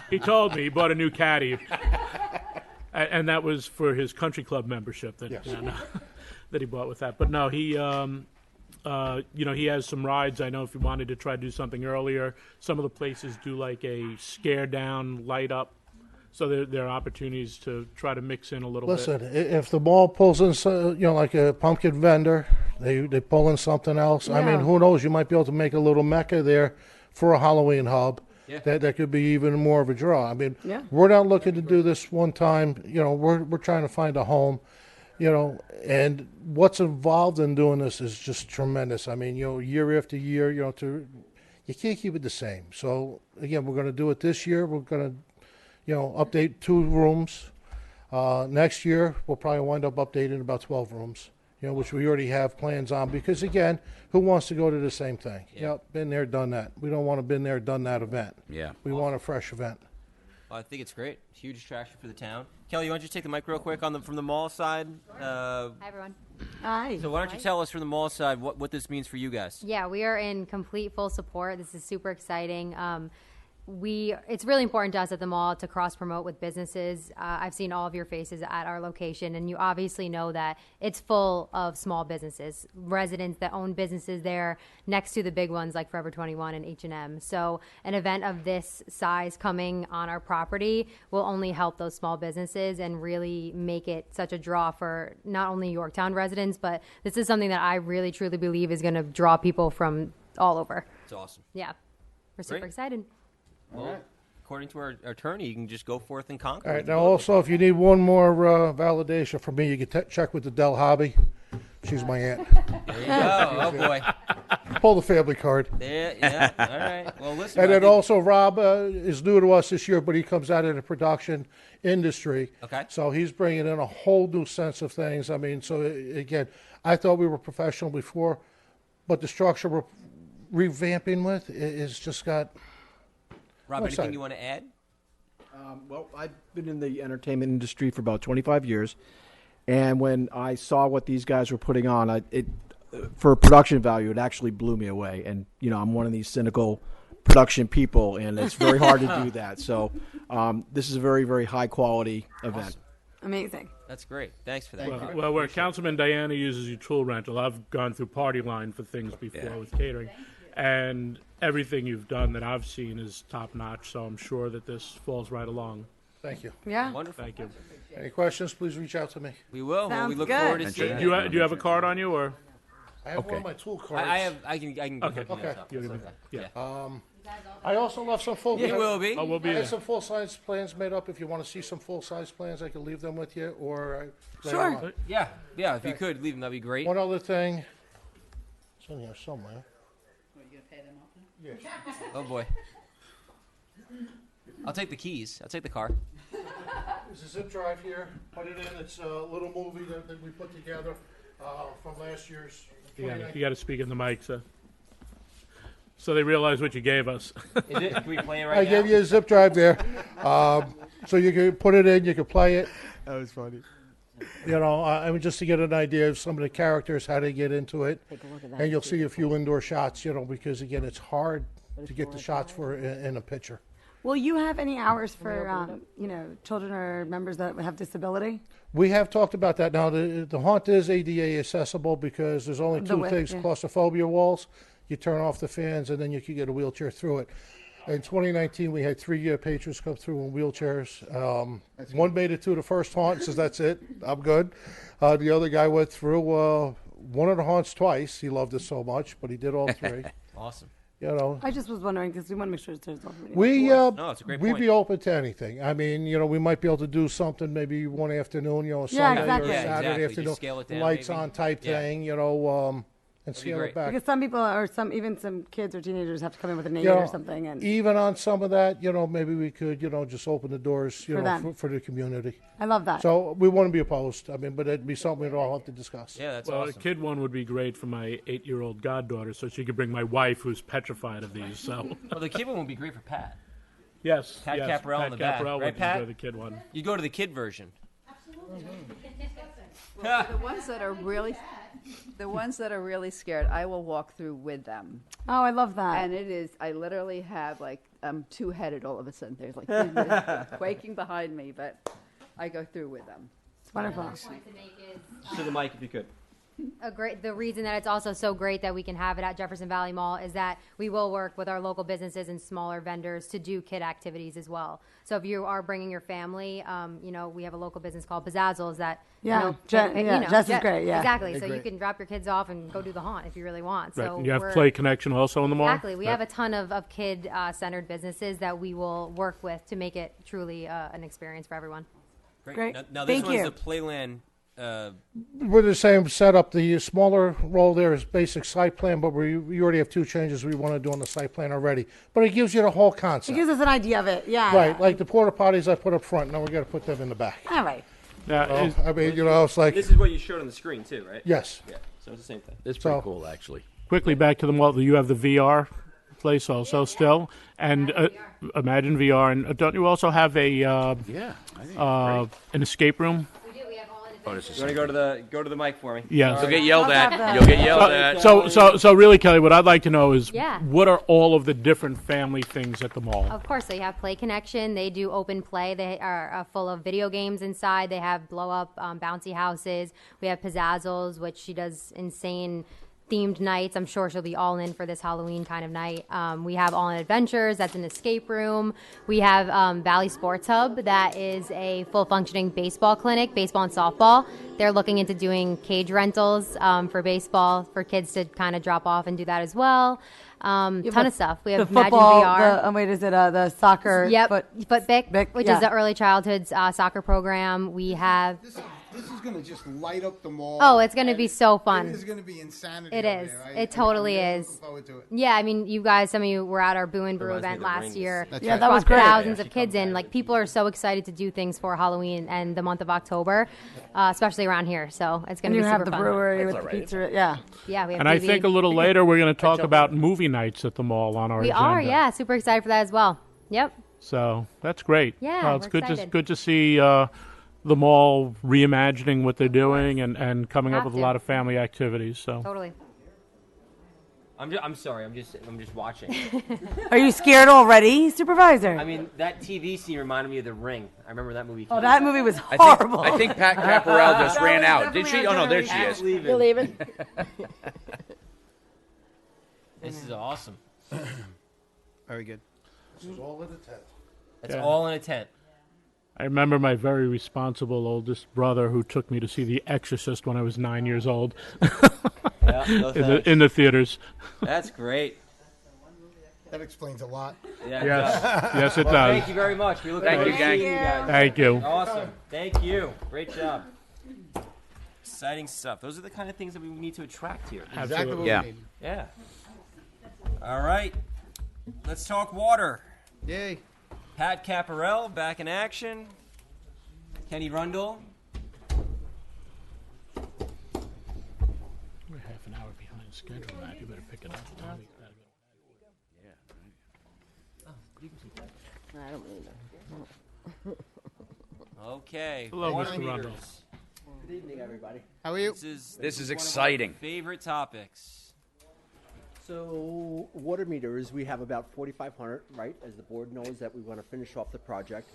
he told me he bought a new caddy, and that was for his country club membership that Yes. that he bought with that. But no, he he has some rides. I know if he wanted to try to do something earlier, some of the places do like a scare down, light up. So there are opportunities to try to mix in a little Listen, bit. if the mall pulls in, like a pumpkin vendor, they pull in something else. I mean, Yeah. who knows? You might be able to make a little mecca there for a Halloween hub. Yeah. That could be even more of a draw. I mean, Yeah. we're not looking to do this one time. We're trying to find a home. And what's involved in doing this is just tremendous. I mean, year after year, you can't keep it the same. So again, we're going to do it this year. We're going to update 2 rooms. Next year, we'll probably wind up updating about 12 rooms, which we already have plans on. Because, again, who wants to go to the same thing? Yeah. Been there, done that. We don't want a been there, done that event. Yeah. We want a fresh event. Well, I think it's great. Huge attraction for the town. Kelly, you want to just take the mic real quick from the mall side? Hi, everyone. Hi. So why don't you tell us from the mall side what this means for you guys? Yeah, we are in complete full support. This is super exciting. It's really important to us at the mall to cross promote with businesses. I've seen all of your faces at our location, and you obviously know that it's full of small businesses, residents that own businesses there next to the big ones like Forever 21 and H&M. So an event of this size coming on our property will only help those small businesses and really make it such a draw for not only Yorktown residents, but this is something that I really truly believe is going to draw people from all over. It's awesome. Yeah, we're super Great. excited. Well, according to our attorney, you can just go forth and conquer. All right. Now, also, if you need one more validation from me, you can check with the Dell Hobby. She's my aunt. There you go. Oh, boy. Pull the family card. Yeah. All right. Well, listen. And I then think- also, Rob is new to us this year, but he comes out of the production industry. Okay. So he's bringing in a whole new sense of things. I mean, so again, I thought we were professional before, but the structure we're revamping with is just got. Rob, I'm anything excited. you want to add? Well, I've been in the entertainment industry for about 25 years, and when I saw what these guys were putting on, for production value, it actually blew me away. And I'm one of these cynical production people, and it's very hard to do that. So this is a very, very high quality event. Amazing. That's great. Thanks for that. Well, where Councilman Diana uses your tool rental, I've gone through Party Line for things before with catering, and everything you've done that I've seen is top notch. So I'm sure that this falls right along. Thank you. Yeah. Wonderful. Thank you. Any questions? Please reach out to me. We will. Well, we Sounds look good. forward to Do seeing you, it. do you have a card on you, or? I have one of my tool cards. I can Okay. hook you up. You're gonna- Yeah. I also love some full. You will be. Oh, we'll be I there. have some full size plans made up. If you want to see some full size plans, I can leave them with you, or later Sure. on. Yeah. If you could leave them, that'd be great. One other thing. It's in here somewhere. Oh boy. I'll take the keys. I'll take the car. There's a zip drive here. Put it in. It's a little movie that we put together from last year's. You got to speak in the mic, so they realize what you gave us. Is it? Can we play it right I now? gave you a zip drive there, so you can put it in. You can play it. That was funny. I mean, just to get an idea of some of the characters, how they get into it, Take a look at that. and you'll see a few indoor shots. Because again, it's hard to get the shots for in a picture. Will you have any hours for, children or members that have disability? We have talked about that. Now, the haunt is ADA accessible because there's only The two width, things: yeah. claustrophobia walls. You turn off the fans, and then you can get a wheelchair through it. In 2019, we had 3 patrons come through in wheelchairs. One made it to the first haunt and says, "That's it, I'm good." The other guy went through one of the haunts twice. He loved it so much, but he did all 3. Awesome. I just was wondering because we want to make sure there's nothing. No, it's a great we'd point. be open to anything. I mean, we might be able to do something maybe one afternoon, Yeah, Sunday exactly. or Yeah, Saturday exactly. afternoon, Just scale it down, lights maybe. on type Yeah. thing, and scale great. it back. Because some people or even some kids or teenagers have to come in with an aid You know, or something, and even on some of that, maybe we could, just open the doors, For them. for the community. I love that. So we wouldn't be opposed. I mean, but it'd be something we'd all have to discuss. Yeah, that's Well, awesome. a kid one would be great for my 8-year-old goddaughter, so she could bring my wife, who's petrified of these. So Well, the kid one would be great for Pat. yes, Pat yes, Caparella Pat in the back. Caparella Right, would Pat? enjoy the kid one. You go to the kid version. Well, the ones that are really scared, I will walk through with them. Oh, I love that. And it is, I literally have I'm two-headed all of a sudden. There's like quaking behind me, but I go through with them. It's wonderful. To the mic, if you could. The reason that it's also so great that we can have it at Jefferson Valley Mall is that we will work with our local businesses and smaller vendors to do kid activities as well. So if you are bringing your family, we have a local business called Pizzazzles that, Yeah, Jess is great, yeah. Exactly. They're So you great. can drop your kids off and go do the haunt if you really want. Right. So And you have we're- Play Connection also in the mall. Exactly. We Right. have a ton of kid-centered businesses that we will work with to make it truly an experience for everyone. Great. Now this Thank one's you. the Playland. We're the same setup. The smaller role there is basic site plan, but we already have 2 changes we want to do on the site plan already. But it gives you the whole It concept. gives us an idea of it. Yeah. Right, like the porta potties I put up front, now we got to put them in the back. All right. Now, I mean, it's like, This is what you showed on the screen too, right? yes. Yeah. So it's the same thing. It's pretty cool, actually. quickly back to the mall. You have the VR place also still, and Imagine VR. And don't you also have a I think an escape room? Oh, this is You want to go to the mic for me? Yes. You'll get yelled at. You'll get yelled at. So really, Kelly, what I'd like to know is Yeah. what are all of the different family things at the mall? Of course, they have Play Connection. They do open play. They are full of video games inside. They have blow up bouncy houses. We have Pizzazzles, which she does insane themed nights. I'm sure she'll be all in for this Halloween kind of night. We have All in Adventures. That's an escape room. We have Valley Sports Hub. That is a full functioning baseball clinic, baseball and softball. They're looking into doing cage rentals for baseball for kids to kind of drop off and do that as well. Ton of stuff. We have the football, Imagine VR. wait, is it the soccer? Yep, FootBic, which yeah. is the early childhood's soccer program. We have. This is going to just light up the mall. Oh, it's going to be so fun. It is going to be insanity. It over is. there. It totally I'm really is. looking forward to it. Yeah, I mean, you guys, some of you were at our Boo and Brew Reminds me event of the last rings. year. That's Yeah, right. that was Brought great. thousands of kids in. Like, people are so excited to do things for Halloween and the month of October, especially around here. So it's going And to you be have super the fun. brewery with the pizza. Yeah. Yeah, we have And I TV. think a little later we're going to talk about movie nights at the mall on our We agenda. are, yeah, super excited for that as well. Yep. So that's great. Yeah, Well, it's we're good excited. good to see the mall reimagining what they're doing and coming up Have with a to. lot of family activities. So Totally. I'm sorry. I'm just watching. Are you scared already, Supervisor? I mean, that TV scene reminded me of The Ring. I remember that movie. Oh, that movie was I horrible. think, I think Pat Caparel just That ran was out. Did definitely she? our Oh no, there she generation. is. Leaving. You're leaving? This is awesome. Very good. This is all in the tent. It's Yeah. all in a tent. I remember my very responsible oldest brother who took me to see The Exorcist when I was 9 years old Yeah, no thanks. in the theaters. That's great. That explains a lot. Yeah, it Yes, does. yes, it Well, does. Thank you very much. We look Thank forward you, to gang. seeing you guys. Thank you. Awesome. Thank you. Great job. Exciting stuff. Those are the kind of things that we need to attract here. Exactly what Yeah. we need. Yeah. All right. Let's talk water. Yay. Pat Caparel back in action. Kenny Rundle. We're half an hour behind schedule, Matt. You better pick it up. Tommy. I don't mean that. Okay. Hello, water Mr. Rundle. meters. Good evening, everybody. How are you? This is This is one of our exciting. favorite topics. So, water meters, we have about 4,500, right? As the board knows that we want to finish off the project.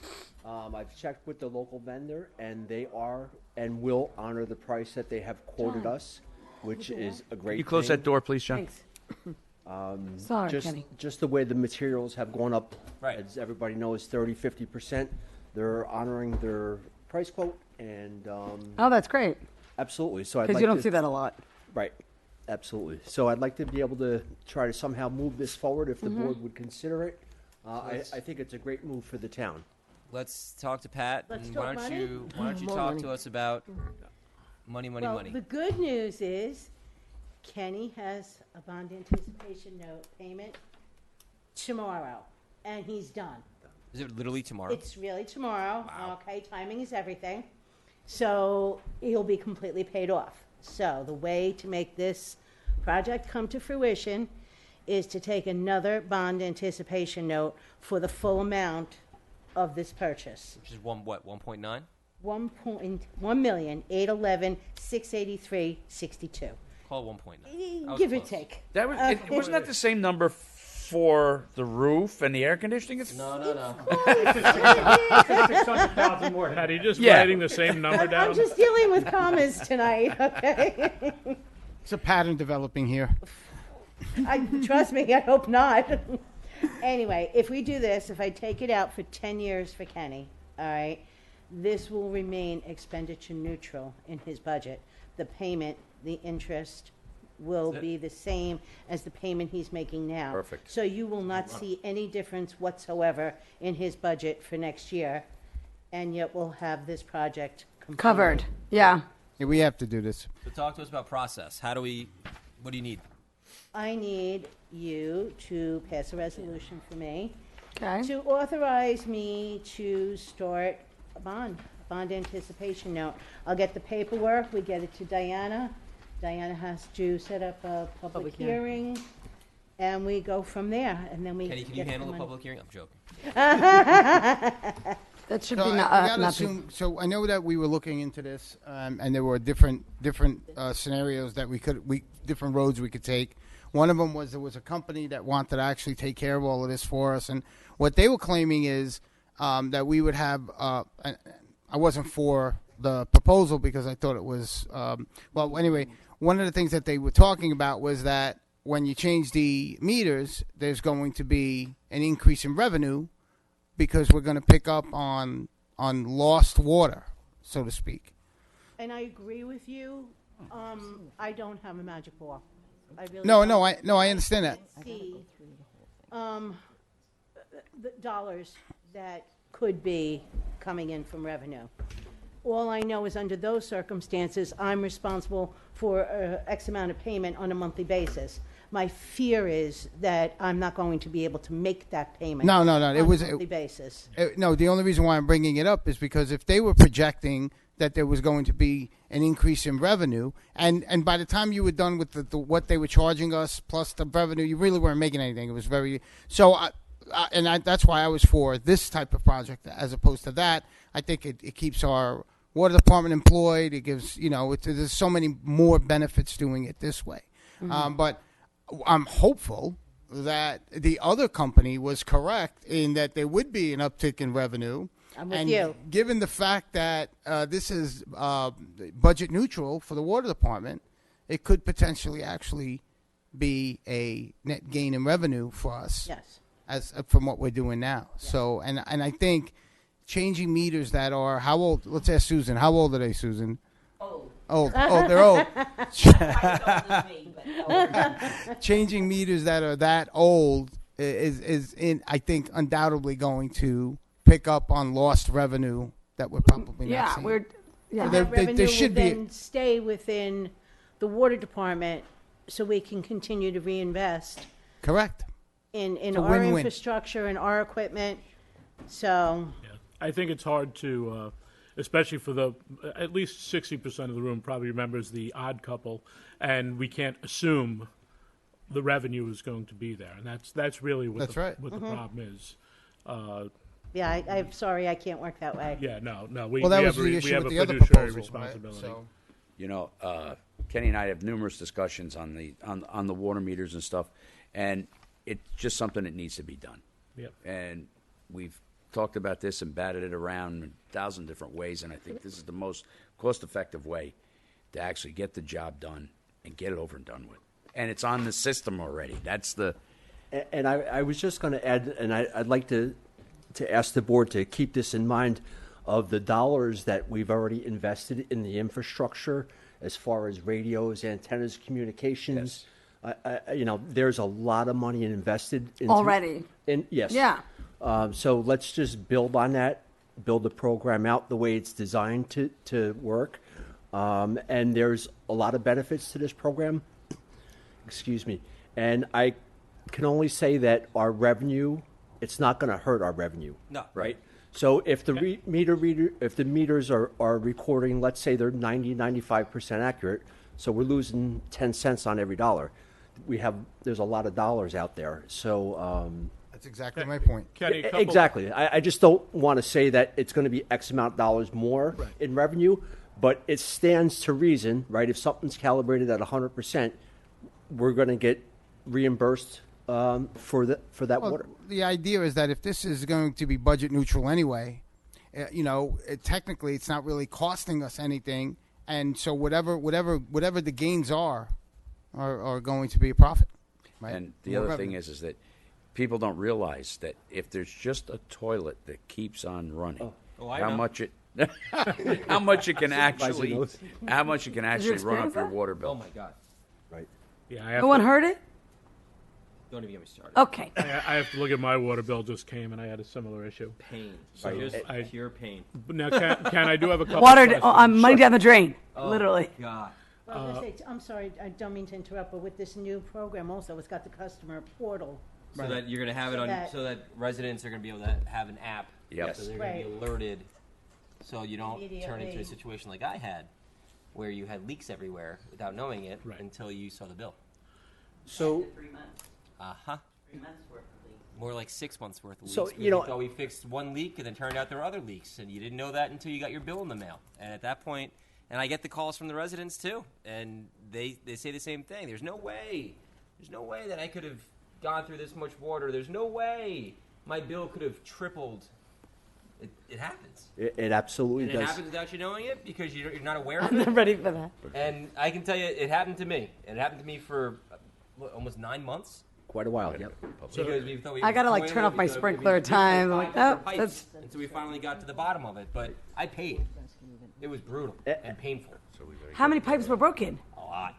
I've checked with the local vendor, and they are and will honor the price that they have quoted us, which is a great Can you close thing. that door, please, John? Thanks. Sorry, just, Kenny. just the way the materials have gone up, Right. as everybody knows, 30-50%. They're honoring their price quote, and Oh, that's great. absolutely. So I'd Because like you don't to, see that a lot. right, absolutely. So I'd like to be able to try to somehow move this forward if the Mm-hmm. board would consider it. I think it's a great move for the town. Let's talk to Pat. Let's and talk why don't money? you More talk money. to us about money, Well, money. the good news is Kenny has a bond anticipation note payment tomorrow, and he's done. Is it literally tomorrow? It's really tomorrow. Okay, timing is everything. So he'll be completely paid off. So the way to make this project come to fruition is to take another bond anticipation note for the full amount of this purchase. Which is 1.9? 1,811,683.62. Call it 1.9. I was Give or close. take. That was, wasn't that the same number for the roof and the air conditioning? It's No. $600,000 more. Had he just Yeah. writing the same number down? I'm just dealing with commas tonight, okay? It's a pattern developing here. Trust me, I hope not. Anyway, if we do this, if I take it out for 10 years for Kenny, all right, this will remain expenditure neutral in his budget. The payment, the interest will That's it. be the same as the payment he's making now. Perfect. So you will not see any difference whatsoever in his budget for next year, and yet we'll have this project completed. Covered. Yeah. Yeah, we have to do this. So talk to us about process. What do you need? I need you to pass a resolution for me Okay. to authorize me to start a bond anticipation note. I'll get the paperwork, we get it to Diana. Diana has to set up a public Public hearing. hearing, and we go from there, and then we Kenny, can you get the handle the money. public hearing? I'm joking. That should So be I not. gotta not be- assume, so I know that we were looking into this, and there were different scenarios that different roads we could take. One of them was there was a company that wanted to actually take care of all of this for us, and what they were claiming is that we would have. I wasn't for the proposal because I thought it was well. Anyway, one of the things that they were talking about was that when you change the meters, there's going to be an increase in revenue because we're going to pick up on lost water, so to speak. And I agree with you. I don't have a magic ball. I really No, don't. I understand that. See, the dollars that could be coming in from revenue. All I know is under those circumstances, I'm responsible for X amount of payment on a monthly basis. My fear is that I'm not going to be able to make that payment. No. On It was a monthly basis. No, the only reason why I'm bringing it up is because if they were projecting that there was going to be an increase in revenue, and by the time you were done with what they were charging us plus the revenue, you really weren't making anything. It was very so. That's why I was for this type of project as opposed to that. I think it keeps our water department employed. It gives there's so many more benefits doing it this way. Mm-hmm. But I'm hopeful that the other company was correct in that there would be an uptick in revenue. I'm with and you. Given the fact that this is budget neutral for the water department, it could potentially actually be a net gain in revenue for us. Yes. As from what we're doing now. Yeah. So and I think changing meters that are how old? Let's ask Susan. How old are they, Susan? Old. Oh, they're old. Changing meters that are that old is I think undoubtedly going to pick up on lost revenue that we're probably not seeing. And There- that there revenue should will be- then stay within the water department so we can continue to reinvest Correct. in It's a our win-win. infrastructure and our equipment. So, I think it's hard to, especially for the at least 60% of the room probably remembers the Odd Couple, and we can't assume the revenue is going to be there, and that's really what That's right. what Mhm. the problem is. yeah, I'm sorry, I can't work that way. Yeah, no, we, Well, that we was have, the we issue have with a the other fiduciary proposal, right? responsibility. So- You know, Kenny and I have numerous discussions on the water meters and stuff, and it's just something that needs to be done. Yep. And we've talked about this and batted it around in 1,000 different ways, and I think this is the most cost-effective way to actually get the job done and get it over and done with. And it's on the system already. That's the. And I was just going to add, and I'd like to ask the board to keep this in mind of the dollars that we've already invested in the infrastructure as far as radios, antennas, communications. There's a lot of money invested into, Already. Yes. Yeah. So let's just build on that, build the program out the way it's designed to work. And there's a lot of benefits to this program. Excuse me. And I can only say that our revenue, it's not going to hurt our revenue. No. Right? So if the if the meters are recording, let's say they're 95% accurate, so we're losing 10 cents on every dollar. There's a lot of dollars out there. So That's exactly my point. Kenny, a couple- exactly. I just don't want to say that it's going to be X amount of dollars more in revenue, but it stands to reason, right? If something's calibrated at 100%, we're going to get reimbursed for that water. The idea is that if this is going to be budget neutral anyway, technically it's not really costing us anything, and so whatever the gains are going to be a profit. Right? And the More other revenue. thing is that people don't realize that if there's just a toilet that keeps on running, Oh, I how know. much it how much it can actually knows. run up experience your that? water bill. Oh my God! Right. Yeah, I have No one to, heard it? Don't even get me started. Okay. I have to look at my water bill. Just came, and I had a similar issue. Pain. So Just I- pure pain. But now, Ken, I do have a couple. Water, questions. money down the drain, Oh, literally. God. Well, I was gonna say, I'm sorry, I don't mean to interrupt, but with this new program also, it's got the customer portal. So that you're gonna have it So on, that- so that residents are gonna be able to have an app. Yep. So they're gonna be Right. alerted, so you don't turn into Immediately. a situation like I had, where you had leaks everywhere without knowing it Right. until you saw the bill. So More like 6 months worth of leaks. So, because you know- we thought we fixed one leak, and then turned out there were other leaks, and you didn't know that until you got your bill in the mail. And at that point, and I get the calls from the residents too, and they say the same thing. There's no way that I could have gone through this much water. There's no way my bill could have tripled. It happens. It absolutely And does. it happens without you knowing it because you're not aware of I'm it. not ready for that. And I can tell you, it happened to me. And it happened to me for almost 9 months. Quite a while, yep. Because we thought we I gotta, like, toilet, turn off we my thought sprinkler we at times. I'm like, five different oh, pipes. that's- And so we finally got to the bottom of it. But I paid. It was brutal and painful. How many pipes were broken? A lot.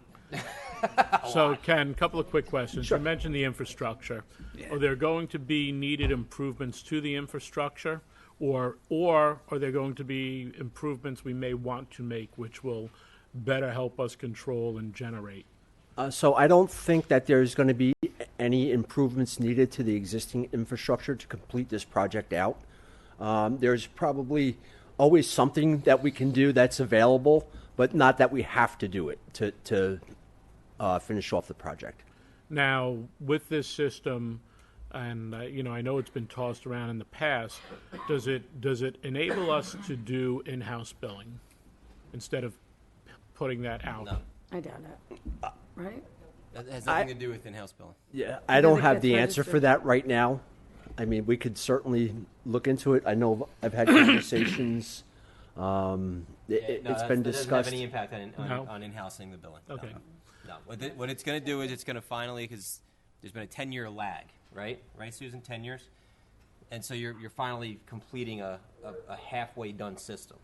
So, Ken, a couple of quick questions. Sure. You mentioned the infrastructure. Are there going to be needed improvements to the infrastructure, or are there going to be improvements we may want to make which will better help us control and generate? So I don't think that there's going to be any improvements needed to the existing infrastructure to complete this project out. There's probably always something that we can do that's available, but not that we have to do it to finish off the project. Now, with this system, and I know it's been tossed around in the past, does it enable us to do in-house billing instead of putting that out? No. I doubt it. Right? That has nothing to do with in-house billing. Yeah, I don't it have gets the answer for registered. that right now. I mean, we could certainly look into it. I know I've had conversations. It's been That doesn't have discussed. any impact No? on in-housing the billing. Okay. No. What it's going to do is it's going to finally, because there's been a 10-year lag, right? Right, Susan? 10 years? And so you're finally completing a halfway done system.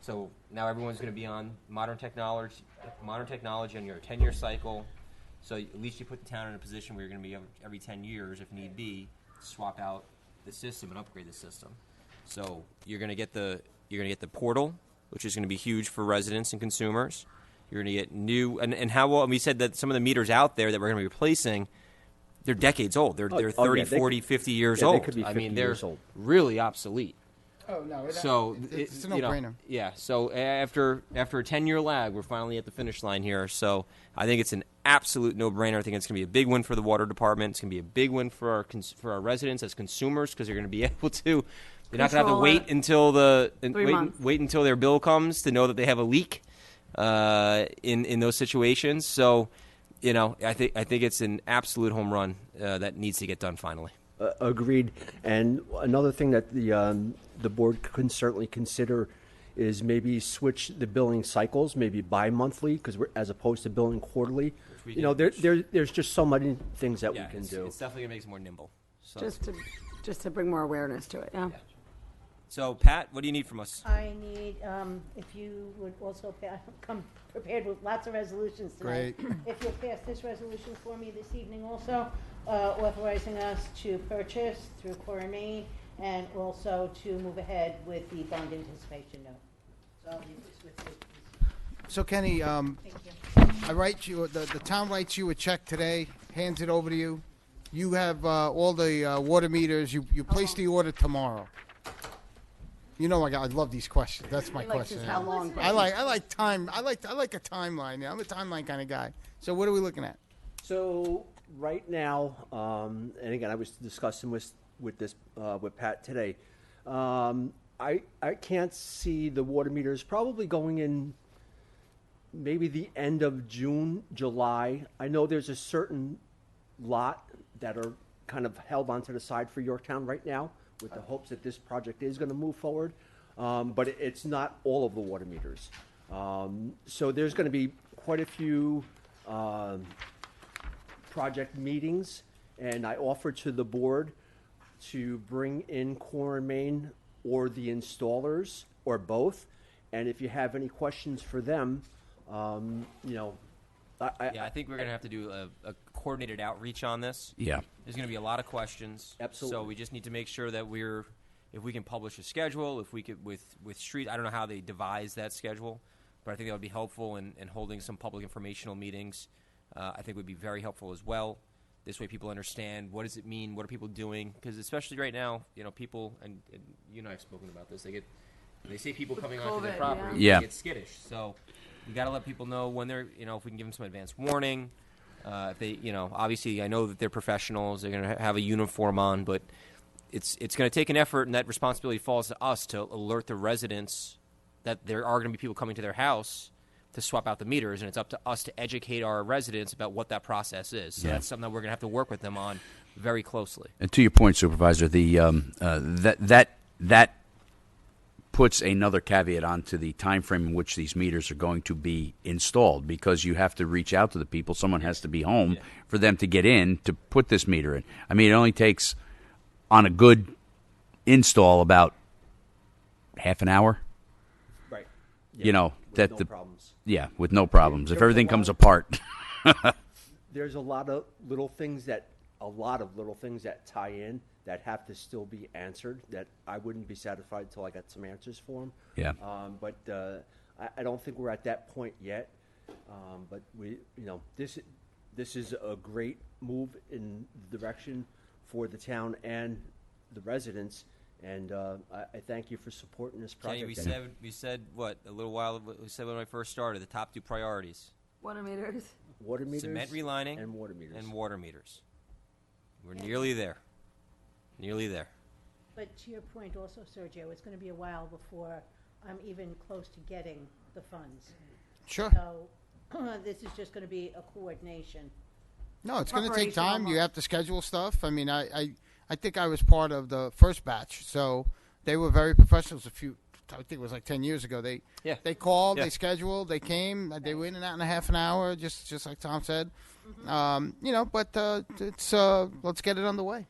So now everyone's going to be on modern technology on your 10-year cycle. So at least you put the town in a position where you're going to be every 10 years, if need be, swap out the system and upgrade the system. So you're going to get the portal, which is going to be huge for residents and consumers. You're going to get new and how well. And we said that some of the meters out there that we're going to be replacing, they're decades old. They're 30, yeah, 40, 50 years yeah, old. they could be 50 they're years old. really obsolete. Oh no! So it's a you know, no-brainer. yeah. So after a 10-year lag, we're finally at the finish line here. So I think it's an absolute no-brainer. I think it's going to be a big win for the water department. It's going to be a big win for our residents as consumers because they're going to be able to. They're not going to have to Control wait it. until wait until their bill comes to know that they have a leak in those situations. So I think it's an absolute home run that needs to get done finally. Agreed. And another thing that the board can certainly consider is maybe switch the billing cycles, maybe bi-monthly, because we're as opposed to billing quarterly. we You know, can- there's just so many things that Yeah, we can it's do. definitely going to make us more nimble. So. Just to bring more awareness to it. Yeah. So, Pat, what do you need from us? I need, if you would also come prepared with lots of resolutions tonight. Great. If you'll pass this resolution for me this evening also, authorizing us to purchase through Core Maine and also to move ahead with the bond anticipation note. So I'll leave this with you, please. So Kenny, Thank you. I write you. The town writes you a check today, hands it over to you. You have all the water meters. You place the order tomorrow. You know, I love these questions. That's my He likes question. his how long I like time. I like a timeline. Yeah, I'm a timeline kind of guy. So what are we looking at? So right now, and again, I was discussing with Pat today. I can't see the water meters probably going in maybe the end of June, July. I know there's a certain lot that are kind of held onto the side for Yorktown right now with the hopes that this project is going to move forward. But it's not all of the water meters. So there's going to be quite a few project meetings, and I offered to the board to bring in Core and Maine or the installers or both. And if you have any questions for them, I think we're going to have to do a coordinated outreach on this. Yeah. There's going to be a lot of questions. Absolutely. So we just need to make sure that if we can publish a schedule, if we could, with street, I don't know how they devise that schedule, but I think that would be helpful in holding some public informational meetings. I think would be very helpful as well. This way people understand what does it mean, what are people doing, because especially right now, people, and you and I have spoken about this, they see people coming onto their COVID, property, yeah. they get skittish. So you got to let people know when they're, if we can give them some advance warning, If they, obviously, I know that they're professionals. They're going to have a uniform on, but it's going to take an effort, and that responsibility falls to us to alert the residents that there are going to be people coming to their house to swap out the meters, and it's up to us to educate our residents about what that process is. So that's something that we're going to have to work with them on very closely. And to your point, Supervisor, the that puts another caveat onto the time frame in which these meters are going to be installed, because you have to reach out to the people. Someone has to be home for them to get in to put this meter in. I mean, it only takes, on a good install, about half an hour. Right. That no the problems. Yeah, with no problems. If There's a everything lot comes of- apart. There's a lot of little things that tie in that have to still be answered, that I wouldn't be satisfied until I got some answers for them. Yeah. But I don't think we're at that point yet. But this is a great move in the direction for the town and the residents. And I thank you for supporting this project. Kenny, we said what a little while. We said when I first started, the top 2 priorities: Water meters. Water meters, cement relining, and water meters. We're nearly there. Nearly there. But to your point also, Sergio, it's going to be a while before I'm even close to getting the funds. Sure. So this is just going to be a coordination. No, it's going to take Preparation time. You almost. have to schedule stuff. I mean, I think I was part of the first batch, so they were very professional. I think it was like 10 years ago. They called, they scheduled, they came, they were in and out in a half an hour, just like Tom said. But it's let's get it underway.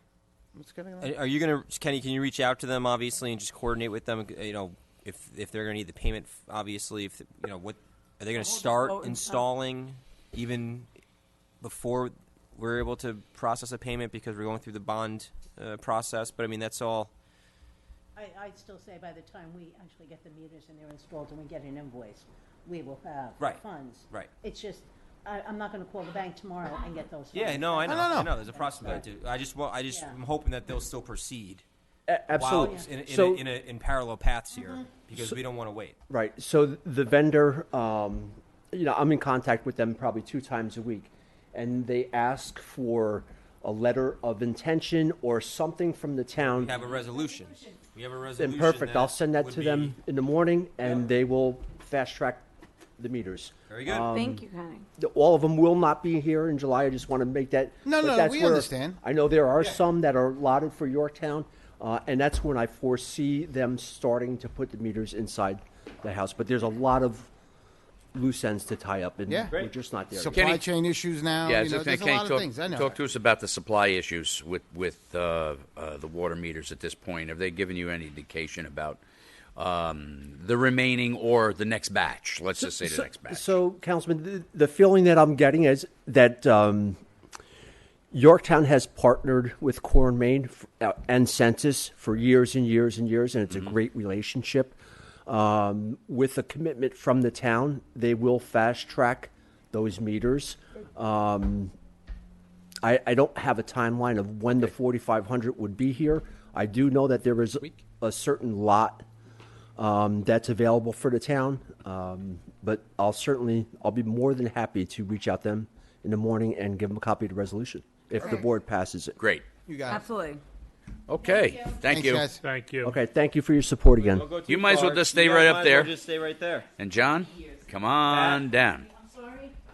Are you going to, Kenny? Can you reach out to them, obviously, and just coordinate with them? If they're going to need the payment, obviously, what are they going to start installing even before we're able to process a payment, because we're going through the bond process? But I mean, that's all. I'd still say by the time we actually get the meters and they're installed and we get an invoice, we will have Right. funds. Right. It's just, I'm not going to call the bank tomorrow and get those funds. Yeah, no, I know. No. I know. There's a process about it too. I just am hoping that they'll still proceed. Absolutely. While in parallel paths here, because we don't want to wait. Right. So the vendor, I'm in contact with them probably 2 times a week, and they ask for a letter of intention or something from the town. We have a resolution. Then perfect. I'll send that to them in the morning, and they will fast track the meters. Very good. Thank you, Kenny. All of them will not be here in July. I just want to make that. No, but no, that's we where understand. I know there are some that are allotted for Yorktown, and that's when I foresee them starting to put the meters inside the house. But there's a lot of loose ends to tie up, and we're just not there. Supply yet. chain issues now. Yeah, there's a lot of things. I know. Talk to us about the supply issues with the water meters at this point. Have they given you any indication about the remaining or the next batch? Let's just say the next batch. So, Councilman, the feeling that I'm getting is that Yorktown has partnered with Core and Main and Census for years and years and years, and it's a great relationship. With a commitment from the town, they will fast track those meters. I don't have a timeline of when the 4,500 would be here. I do know that there is a certain lot that's available for the town, but I'll be more than happy to reach out to them in the morning and give them a copy of the resolution if the board passes it. Great. You got it. Absolutely. Okay. Thank Thanks, you. guys. Thank you. Okay, thank you for your support again. Don't go too You might as well far. just stay You right guys up might as well there. Just stay right there. And John, come on down.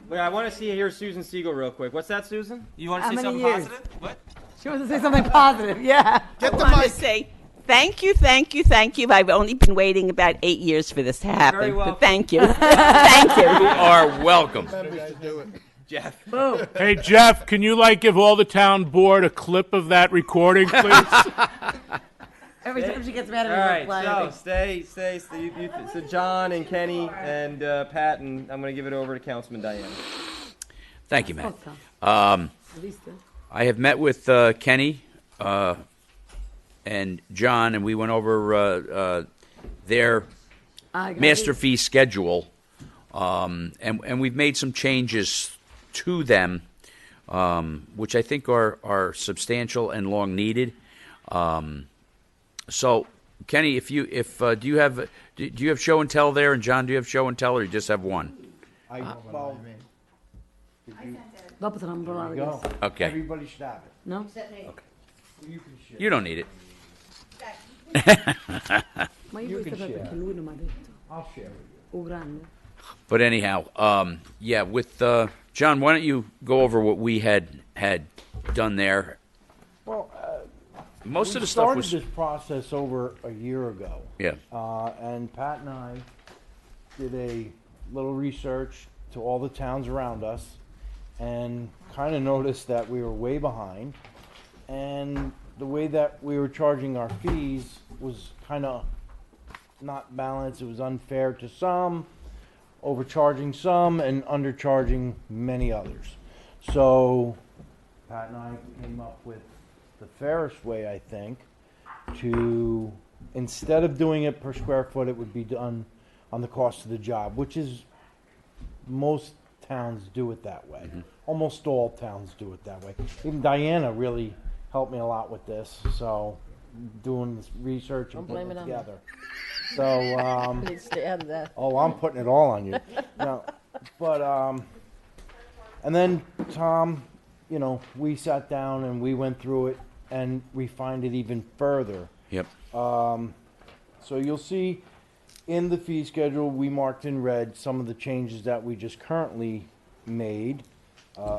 Wait, I want to hear Susan Siegel real quick. What's that, Susan? You want to How say many something years? positive? What? She wants to say something positive. Yeah. Get the I want mic. to say thank you, thank you, thank you. I've only been waiting about 8 years for this to happen. Very welcome. But thank you. Thank You you. are welcome. Jeff. Hey, Jeff, can you give all the town board a clip of that recording, please? Every time she gets mad All at me, right, so stay. So John and Kenny and Pat, and I'm going to give it over to Councilman Diane. Thank you, Matt. At least I have met with Kenny and John, and we went over their master fee schedule, and we've made some changes to them, which I think are substantial and long needed. So, Kenny, do you have show and tell there, and John, do you have show and tell, or you just have one? Dopo te l'hanno provato There you questo. go. Okay. Everybody should have it. No? You can share. You don't need it. Ma io You questo can perché share. lui non mi ha detto. I'll share with you. O grande. But anyhow, yeah, with John, why don't you go over what we had done there? Well, Most we of the stuff started was this process over a year ago. Yeah. And Pat and I did a little research to all the towns around us and kind of noticed that we were way behind. And the way that we were charging our fees was kind of not balanced. It was unfair to some, overcharging some, and undercharging many others. So Pat and I came up with the fairest way, I think, to, instead of doing it per square foot, it would be done on the cost of the job, which is, most towns do it that way. Almost all towns do it that way. Even Diana really helped me a lot with this, so doing this research and Don't blame putting it it on me. together. So, Please stay out of that. oh, I'm putting it all on you. No, but, and then Tom, you know, we sat down and we went through it and refined it even further. Yep. So you'll see in the fee schedule, we marked in red some of the changes that we just currently made.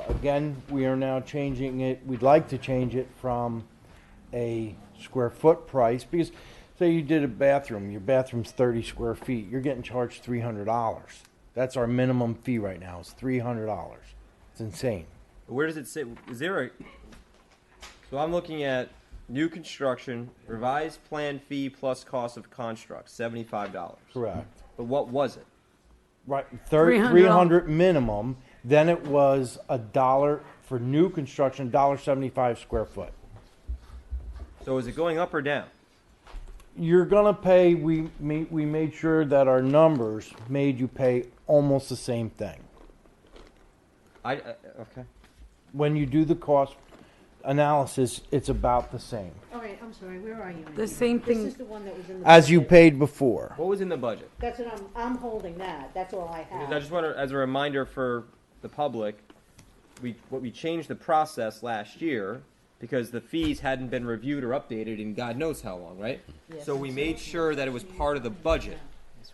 Again, we are now changing it, we'd like to change it from a square foot price, because say you did a bathroom, your bathroom's 30 square feet, you're getting charged $300. That's our minimum fee right now, is $300. It's insane. Where does it say? Is there a? So I'm looking at new construction, revised plan fee plus cost of construct, $75. Correct. But what was it? Right, $300. 300 minimum, then it was $1 for new construction, $1.75 square foot. So is it going up or down? You're gonna pay, we made sure that our numbers made you pay almost the same thing. Okay. When you do the cost analysis, it's about the same, All right, I'm sorry, where are you? The same thing. This is the one that was in the as you budget. paid before. What was in the budget? That's what I'm holding that, that's all I Because have. I just want to, as a reminder for the public, we changed the process last year because the fees hadn't been reviewed or updated in God knows how long, right? Yes. So we made sure that it was part of the budget.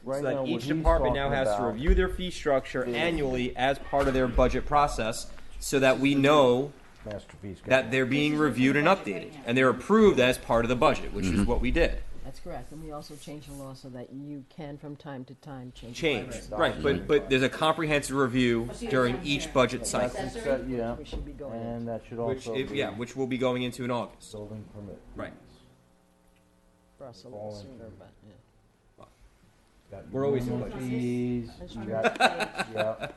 Right So now, that what each he's department now talking has to about review their fee structure annually as part of their budget process so that we know Master fees. that they're being reviewed and updated. And they're approved as part of the budget, which is what we did. That's correct. And we also changed the law so that you can, from time to time, change. Change. it. Right, but there's a comprehensive review during each budget cycle. Yeah, We should be going and that should Which, also be which we'll be going into in August. building permit. Right. for us a little sooner, but, yeah. Got We're always in minimum budget. fees. That's you true. got- yeah,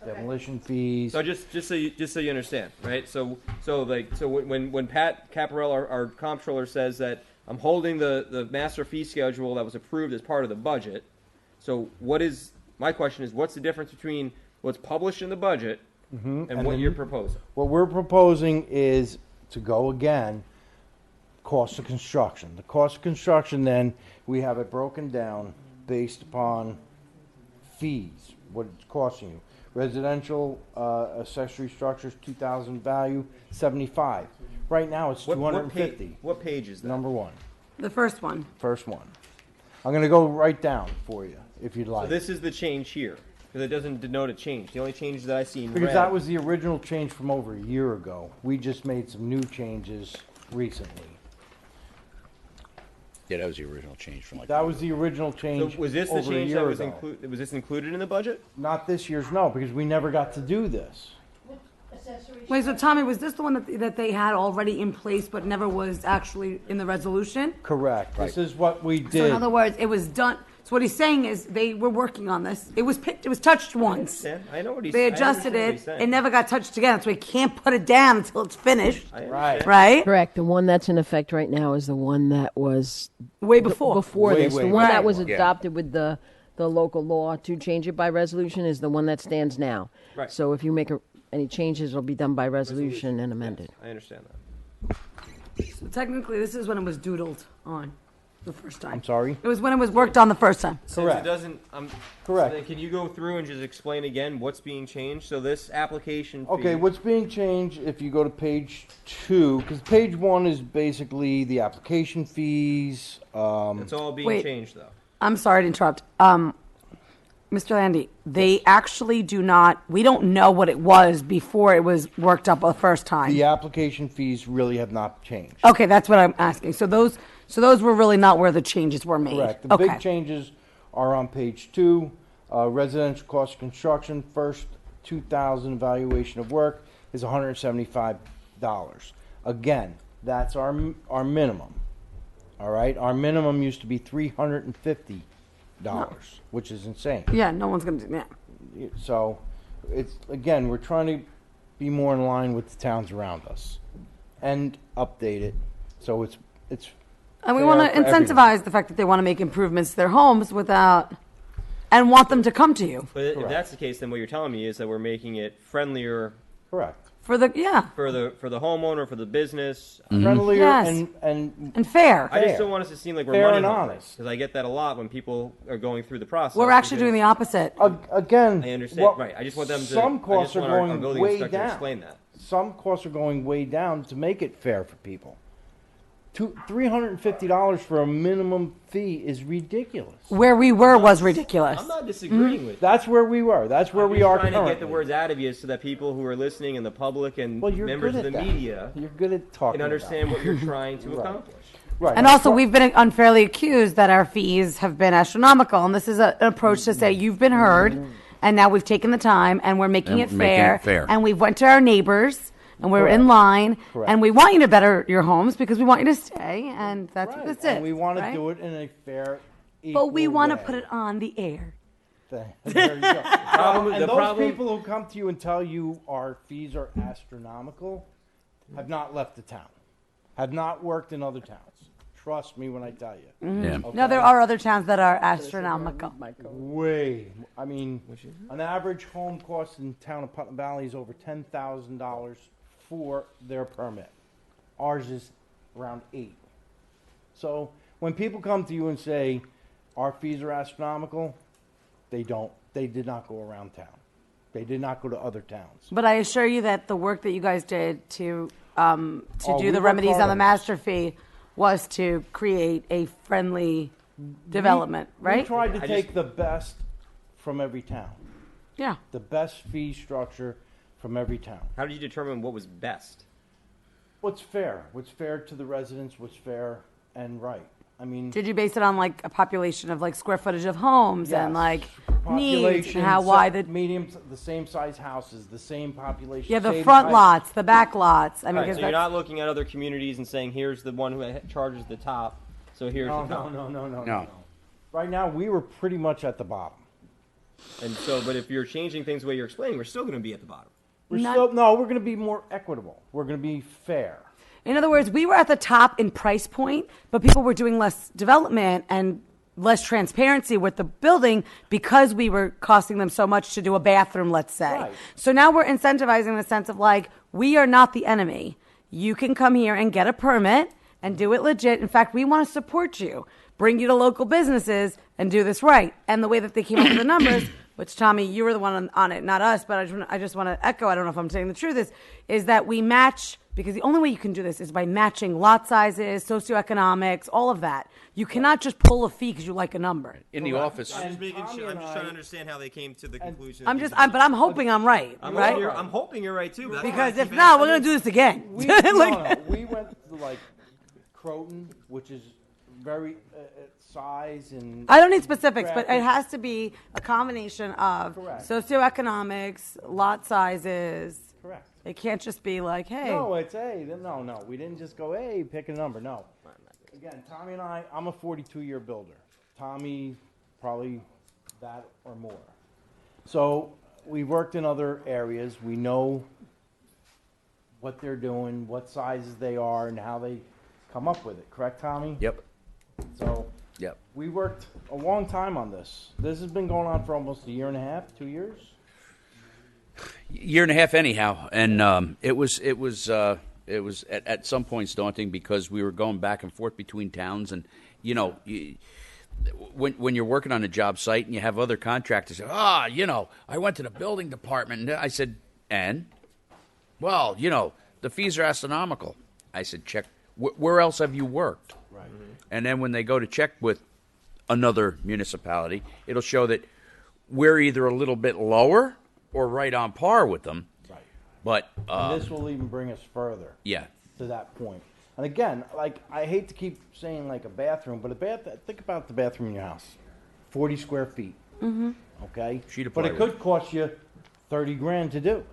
demolition fees. So just so you understand, right? So when Pat Caparella, our comptroller, says that I'm holding the master fee schedule that was approved as part of the budget. So my question is, what's the difference between what's published in the budget and what then you're proposing? What we're proposing is to go again, cost of construction. The cost of construction, then, we have it broken down based upon fees, what it's costing you. Residential accessory structures, 2,000 value, 75. Right now, it's 250. What page is that? Number one, The first one. first one. I'm gonna go right down for you, if you'd So like. this is the change here, because it doesn't denote a change. The only change that I see in Because red. that was the original change from over a year ago. We just made some new changes recently. Yeah, that was the original change from like. That was the original So change was this the over a change year that was ago. included? Was this included in the budget? Not this year's, no, because we never got to do this. Wait, so Tommy, was this the one that they had already in place but never was actually in the resolution? Correct. This is what we So in did. other words, it was done. So what he's saying is they were working on this. It was picked. It was touched once. I know what he's They I understand adjusted what it. he's saying. It never got touched again. So we can't put it down until it's finished. Right. Right? Correct. The one that's in effect right now is the one that was Way before. before Way, this. way The one that back. was Yeah. adopted with the local law to change it by resolution is the one that stands now. Right. So if you make any changes, it'll be done by resolution and amended. I understand that. So technically, this is when it was doodled on. the first time. I'm sorry? It was when it was worked on the first time. Since Correct. it doesn't, Correct. so then can you go through and just explain again what's being changed? So this application fee. Okay, what's being changed if you go to page 2, because page 1 is basically the application fees. It's all being Wait. changed though. I'm sorry to interrupt. Mr. Landy, they actually do not, we don't know what it was before it was worked up the first time. The application fees really have not changed. Okay, that's what I'm asking. So those were really not where the changes were made. Correct. The Okay. big changes are on page 2. Residential cost of construction, first 2,000 evaluation of work is $175. Again, that's our minimum. All right? Our minimum used to be $350, which is insane. Yeah, no one's going to do that. So, it's again, we're trying to be more in line with the towns around us and update it so it's And we fair want to for everyone. incentivize the fact that they want to make improvements to their homes and want them to come to you. But if that's the case, then what you're telling me is that we're making it friendlier. Correct. For the homeowner, for the business. Friendlier Yes. and fair. I just don't want us to seem like we're Fair money and hungry, honest. because I get that a lot when people are going through the process. We're actually doing because- the opposite. Again, I understand. well, Right. I just want them to. Some costs I are just want our going building way inspector to down. explain that. Some costs are going way down to make it fair for people. $350 for a minimum fee is ridiculous. Where we were was ridiculous. I'm not disagreeing Mm-hmm. with you. That's where we were. That's where I'm we just are trying to currently. get the words out of you so that people who are listening and the public and You're members good of the at that. media You're good at talking. can understand about what you're trying to accomplish. Right. And also, we've been unfairly accused that our fees have been astronomical. And this is an approach to say you've been heard, and now we've taken the time, and we're making, And it, making fair, it fair. And we've went to our neighbors, and we're in Correct. line, Correct. and we want you to better your homes because we want you to stay, and that's Right. it. And we want right? to do it in a fair, But we want to way. put it on the air. There you go. problem- And the those problem- people who come to you and tell you our fees are astronomical have not left the town, have not worked in other towns. Trust me when I tell you. Mhm. Yeah. No, there are other towns that are astronomical. Way. I mean, an average home cost in town of Putnam Valley is over $10,000 for their permit. Ours is around $8,000. So when people come to you and say our fees are astronomical, they don't. They did not go around town. They did not go to other towns. But I assure you that the work that you guys did to Oh, do we the worked remedies hard on the on this. master fee was to create a friendly development, right? We tried to take the best from every town. Yeah. The best fee structure from every town. How did you determine what was best? What's fair? What's fair to the residents? What's fair and right? I mean, Did you base it on like a population of like square footage of homes and Yes. like needs population, and how wide the medium, the same size houses, the same population. yeah the same front type- lots, the back lots. I mean, Right, because so you're that's- not looking at other communities and saying here's the one who charges the top, so here's No, the top. no. Right now, we were pretty much at the bottom. And so, but if you're changing things the way you're explaining, we're still going to be at the bottom. We're going to be more equitable. We're going to be fair. In other words, we were at the top in price point, but people were doing less development and less transparency with the building because we were costing them so much to do a bathroom, let's say. Right. So now we're incentivizing in the sense of like, we are not the enemy. You can come here and get a permit and do it legit. In fact, we want to support you, bring you to local businesses and do this right. And the way that they came up with the numbers, which Tommy, you were the one on it, not us, but I just want to echo, I don't know if I'm saying the truth, is that we match, because the only way you can do this is by matching lot sizes, socioeconomics, all of that. You cannot just pull a fee because you like a number. In the office. I'm just trying to understand how they came to the conclusion. I'm hoping I'm right, right? I'm hoping you're right too. But that's why Because I if keep not, we're asking going to do this again. We, Like- we went to like Croton, which is very size and. I don't need specifics, but it traffic. has to be a combination of Correct. socioeconomics, lot sizes. Correct. It can't just be like, hey. No, it's no. We didn't just go, hey, pick a number. No. Again, Tommy and I'm a 42-year builder. Tommy, probably that or more. So we've worked in other areas. We know what they're doing, what sizes they are, and how they come up with it. Correct, Tommy? Yep. So Yep. we worked a long time on this. This has been going on for almost a year and a half, 2 years. Year and a half anyhow, and it was at some points daunting because we were going back and forth between towns, and when you're working on a job site and you have other contractors, I went to the building department. And I said, and? Well, the fees are astronomical. I said, check. Where else have you worked? Right. And then when they go to check with another municipality, it'll show that we're either a little bit lower or right on par with them. Right. But and this will even bring us further. Yeah. To that point. And again, like, I hate to keep saying like a bathroom, but think about the bathroom in your house. 40 square feet. Mm-hmm. Okay? Sheet of But it plywood. could cost you 30 grand to do.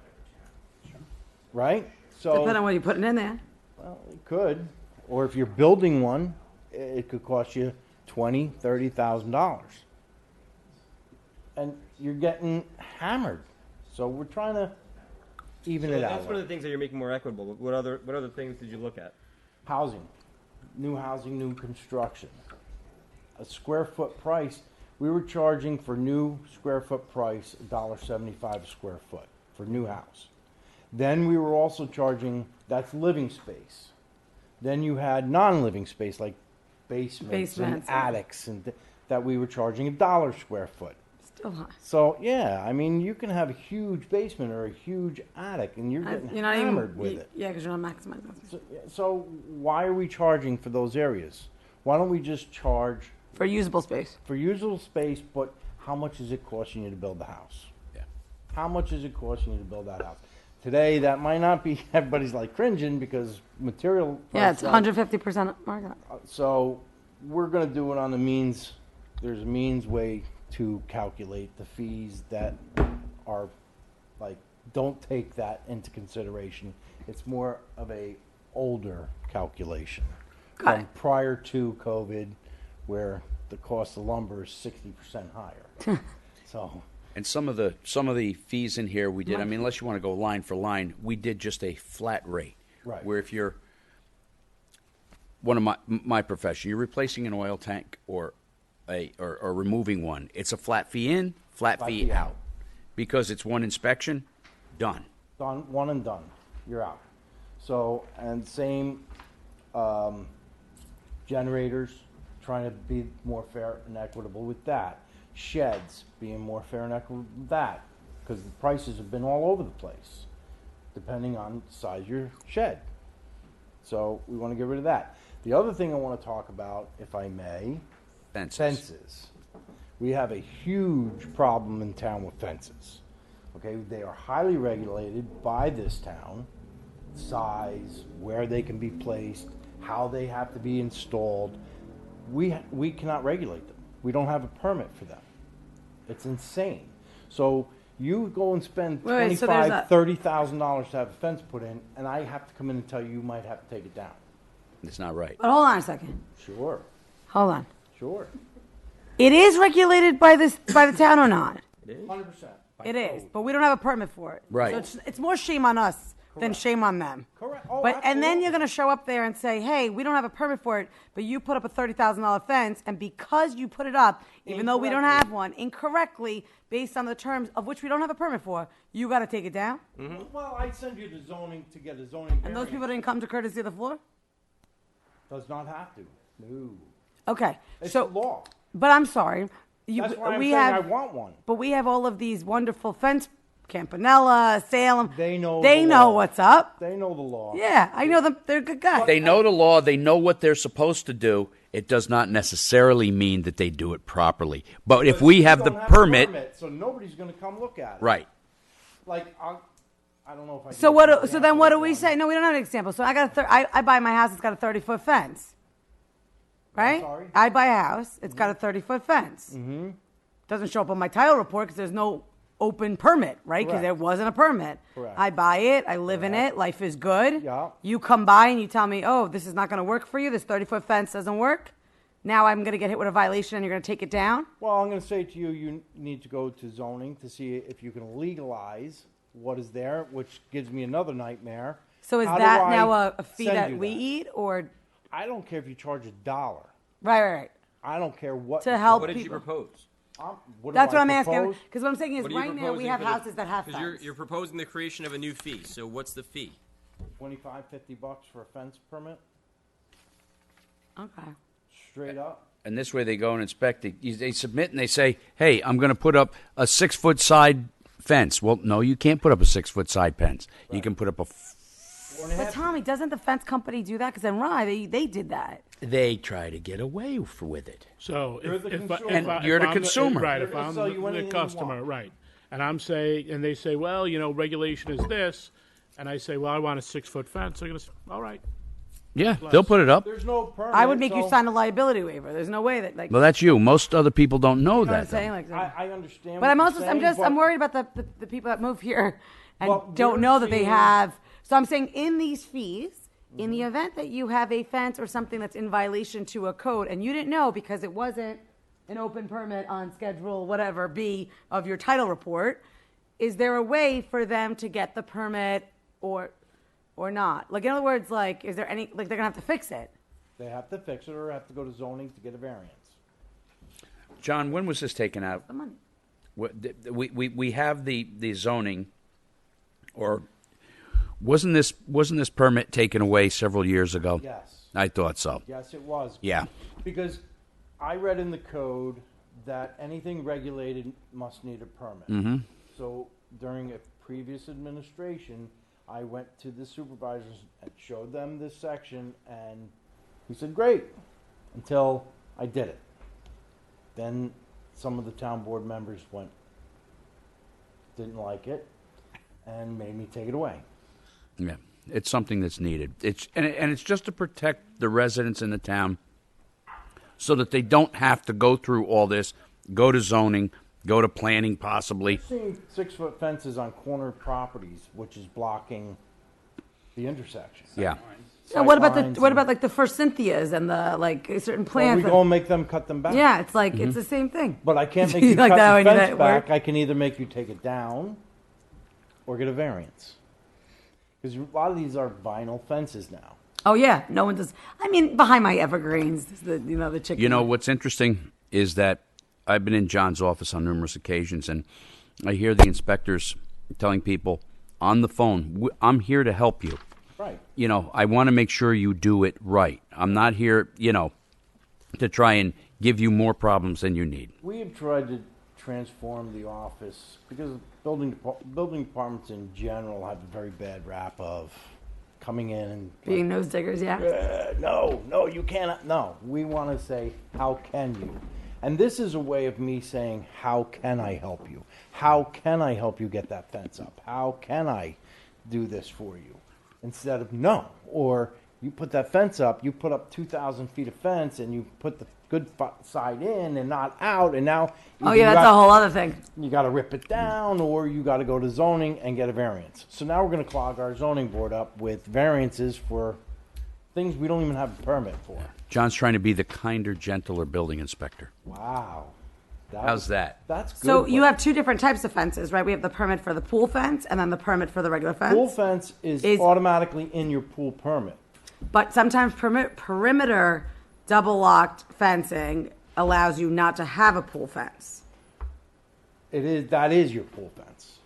Right? So Depending on what you're putting in there. well, it could. Or if you're building one, it could cost you $20,000-$30,000. And you're getting hammered. So we're trying to even So it that's out. one of the things that you're making more equitable. What other things did you look at? Housing, new construction. A square foot price, we were charging for new square foot price $1.75 a square foot for new house. Then we were also charging, that's living space. Then you had non-living space like basements and Basements. attics that we were charging $1 square foot. Still high. So yeah, I mean you can have a huge basement or a huge attic and you're getting You're not hammered even, with it. Yeah, because you're not maximizing. So why are we charging for those areas? Why don't we just charge For usable space. for usable space? But how much is it costing you to build the house? Yeah. How much is it costing you to build that house? Today, that might not be. Everybody's like cringing because material. Yeah, it's price- 150% markup. So we're going to do it on the means. There's a means way to calculate the fees that are like don't take that into consideration. It's more of a older calculation from prior to COVID, where the cost of lumber is 60% higher. So. And some of the fees in here we did. I mean, unless you want to go line for line, we did just a flat rate. Right. Where if you're one of my profession, you're replacing an oil tank or removing one, it's a flat fee in, flat fee out, because it's one inspection, done. Done, one and done. You're out. So, and same generators, trying to be more fair and equitable with that. Sheds, being more fair and equitable with that, because the prices have been all over the place, depending on the size of your shed. So we want to get rid of that. The other thing I want to talk about, if I may, fences. We have a huge problem in town with fences. Okay, they are highly regulated by this town. Size, where they can be placed, how they have to be installed. We cannot regulate them. We don't have a permit for them. It's insane. So you go and spend Wait, so there's $30,000 to have a fence put in, and I have to come in and tell you might have to take it down. It's not right. But hold on a second. Sure. Hold on. Sure. It is regulated by the town or not? It is. 100%. It is, but we don't have a permit for it. Right. So it's more shame on us than shame on them. Correct. Oh, But and then absolutely. you're going to show up there and say, "Hey, we don't have a permit for it, but you put up a $30,000 fence, and because you put it up, even though we don't have one, incorrectly based on the terms of which we don't have a permit for, you got to take it down." Well, I'd send you to zoning to get a zoning And those people didn't come to courtesy of the floor. Does not have to. No. Okay, It's so the law. But I'm sorry, That's why I'm we saying have. I want one. But we have all of these wonderful fence, Campanella, Salem. They know. They the know law. what's up. They know the law. Yeah, I know them. They're good guys. They know the law. They know what they're supposed to do. It does not necessarily mean that they do it properly. But if we have the don't permit, so nobody's going to come look at it. right? Like I don't know if I. So can what? give you So an then, what do example we of say? No, we don't have an example. So I got I buy my house. It's got a 30-foot fence. Right? sorry? I buy a house. It's got a 30-foot fence. Mm-hmm. Doesn't show up on my title report because there's no open permit, right? Because there Correct. wasn't a permit. Correct. I buy it. I live in it. Life is good. Yeah. You come by and you tell me, oh, this is not going to work for you. This 30-foot fence doesn't work. Now I'm going to get hit with a violation and you're going to take it down. Well, I'm going to say to you, you need to go to zoning to see if you can legalize what is there, which gives me another nightmare. So is How do that I now a fee send that you we that? eat or? I don't care if you charge $1. Right. I don't care what. To you help What did you people. propose? What do That's I what I'm asking. propose? Because what I'm saying is What are you right now we proposing have for the- houses that have 'cause fence. you're proposing the creation of a new fee. So what's the fee? $25, $50 for a fence permit. Okay. Straight up. And this way they go and inspect it. They submit and they say, hey, I'm going to put up a 6-foot side fence. Well, no, you can't put up a 6-foot side fence. You can put up a... But Tommy, doesn't the fence company do that? Because in Rye, they did that. They try to get away with it. So You're if, the if, consumer. if I, And you're if the I'm consumer. right? They're If gonna I'm sell you the anything you customer, want. right? And and they say, well, regulation is this, and I say, well, I want a 6-foot fence. They're gonna say, all right. Yeah, they'll put it up. There's no permit. I would make you so- sign a liability waiver. There's no way that like. Well, that's you. Most other people don't know You know what I'm that. saying? though. Like, I understand. but what I'm you're also saying, I'm but- worried about the people that move here and Well, don't we're know that they seeing- have. So I'm saying in these fees, in the event that you have a fence or something that's in violation to a code and you didn't know because it wasn't an open permit on schedule whatever B of your title report, is there a way for them to get the permit or not? Like in other words, like is there any like they're gonna have to fix it? They have to fix it or have to go to zoning to get a variance. John, when was this taken out? The money. We have the zoning, or wasn't this permit taken away several years ago? Yes. I thought so. Yes, it was. Yeah. Because I read in the code that anything regulated must need a permit. Mhm. So during a previous administration, I went to the supervisors and showed them this section, and he said, great, until I did it. Then some of the town board members didn't like it, and made me take it away. Yeah, it's something that's needed. And it's just to protect the residents in the town, so that they don't have to go through all this, go to zoning, go to planning, possibly. I've seen 6-foot fences on corner properties, which is blocking the intersection. Yeah. So what about Sightlines what and- about like the forsythias and the like certain Well, plants? we that- go and make them cut them back. Yeah, it's like it's the same thing. But I can't make you Like cut that the when you fence let it back. work? I can either make you take it down or get a variance. Because a lot of these are vinyl fences now. Oh yeah, no one does. I mean, behind my evergreens, the the chicken. You know, what's interesting is that I've been in John's office on numerous occasions, and I hear the inspectors telling people on the phone, I'm here to help you. Right. You know, I want to make sure you do it right. I'm not here, to try and give you more problems than you need. We have tried to transform the office because building departments in general have a very bad rap of coming in and being nose diggers. Yeah. no, you cannot. No, we want to say, how can you? And this is a way of me saying, how can I help you? How can I help you get that fence up? How can I do this for you? Instead of no, or you put that fence up, you put up 2,000 feet of fence, and you put the good side in and not out, and now Oh yeah, that's a whole other thing. you got to rip it down, or you got to go to zoning and get a variance. So now we're going to clog our zoning board up with variances for things we don't even have a permit for. John's trying to be the kinder, gentler building inspector. Wow. How's that? That's good. So you but have two different types of fences, right? We have the permit for the pool fence and then the permit for the regular fence. Pool fence is automatically in your pool permit. But sometimes perimeter double locked fencing allows you not to have a pool fence. That is your pool fence.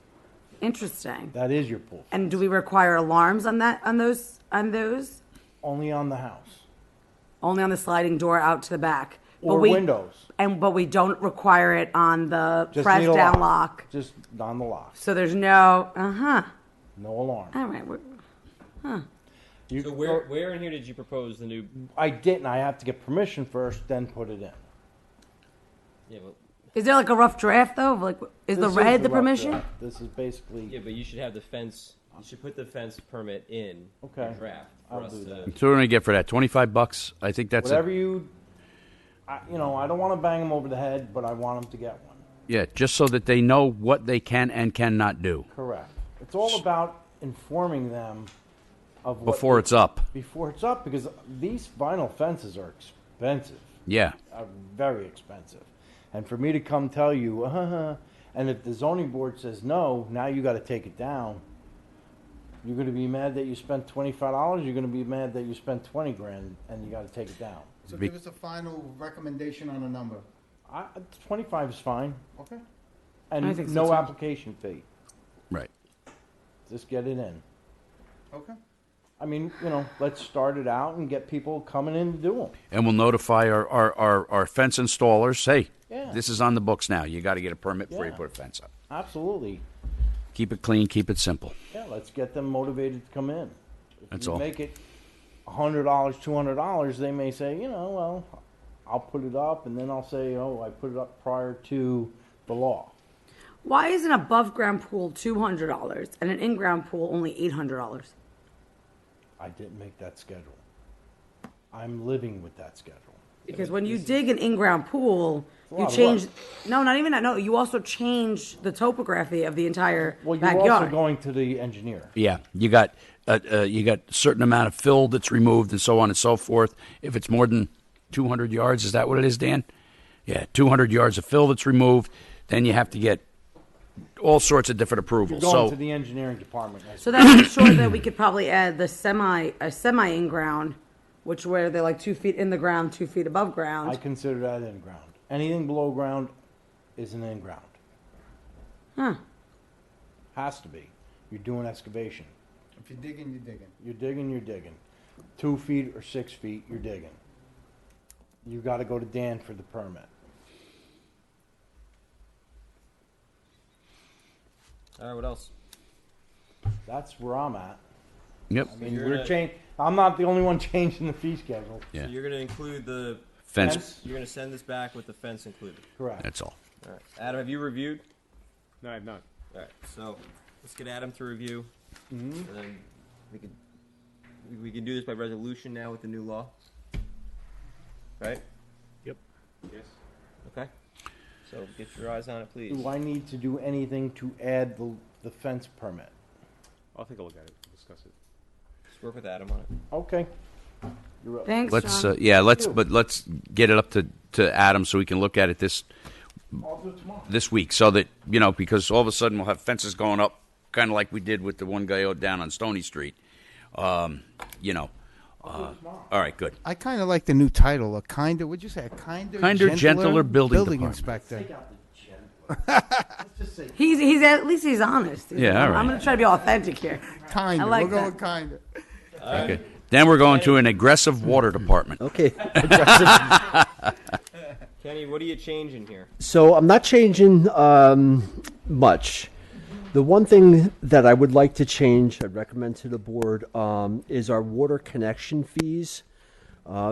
Interesting. That is your pool. And do we require alarms on those? Only on the house. Only on the sliding door out to the back. Or windows. But we don't require it on the Just press need a down lock. Just on the lock. So there's no No alarm. All right. Huh. So where in here did you propose the new? I didn't. I have to get permission first, then put it in. Yeah, but Is there like a rough draft though? Like, is the This red the rough permission? draft. This is basically. yeah, but you should have the fence. You should put the fence permit in Okay. the draft for I'll us do to. that. So what are we going to get for that? $25? I think that's Whatever you. I don't want to bang them over the head, but I want them to get one. Yeah, just so that they know what they can and cannot do. Correct. It's all about informing them of what Before it's up. Before it's up, because these vinyl fences are expensive. Yeah. Are very expensive. And for me to come tell you, and if the zoning board says no, now you got to take it down. You're going to be mad that you spent $25. You're going to be mad that you spent $20,000, and you got to take it down. So give us a final recommendation on a number. 25 is fine. Okay. And I think so, no too. application fee. Right. Just get it in. Okay. I mean, let's start it out and get people coming in to do them. And we'll notify our fence installers, hey, Yeah. this is on the books now. You got to get a permit before you Yeah. put a fence up. Absolutely. Keep it clean, keep it simple. Yeah, let's get them motivated to come in. If That's you all. make it $100, $200, they may say, well, I'll put it up, and then I'll say, oh, I put it up prior to the law. Why is an above ground pool $200 and an in ground pool only $800? I didn't make that schedule. I'm living with that schedule. Because when you dig an in-ground pool, a you lot of change. work. No, not even that. No, you also change the topography of the entire Well, you're backyard. also going to the engineer. Yeah, you got a certain amount of fill that's removed and so on and so forth. If it's more than 200 yards, is that what it is, Dan? Yeah, 200 yards of fill that's removed, then you have to get all sorts of different You're approvals. going So to the engineering department. So that makes sure that we could probably add the semi in ground, which where they're like 2 feet in the ground, 2 feet above ground. I consider that in ground. Anything below ground is an in ground. Huh. Has to be. You're doing excavation. If you're digging, you're digging. You're digging, you're digging. 2 feet or 6 feet, you're digging. You got to go to Dan for the permit. All right, what else? That's where I'm at. Yep. I mean, You're we're gonna- changing. I'm not the only one changing the fee schedule. So you're going to include the Fence. You're going to send this back with the fence included. Correct. That's all. All right. Adam, have you reviewed? No, I have not. All right. So let's get Adam to review, Mhm. and then we can do this by resolution now with the new law. Right? Yep. Yes. Okay. So get your eyes on it, please. Do I need to do anything to add the fence permit? I'll take a look at it. Discuss it. Just work with Adam on it. Okay. You're up. Thanks, Let's John. let's get it up to Adam so we can look at it I'll do it tomorrow. this week, so that because all of a sudden we'll have fences going up, kind of like we did with the one guy down on Stony Street. All right, good. I kind of like the new title, what'd you say, a kinder, Gentler building department. inspector. He's at least he's honest. Yeah, all right. I'm going to try to be authentic here. Kinder, I like we're going that. kinder. Okay. Then we're going to an aggressive water department. Okay. Kenny, what are you changing here? So I'm not changing much. The one thing that I would like to change, I'd recommend to the board, is our water connection fees.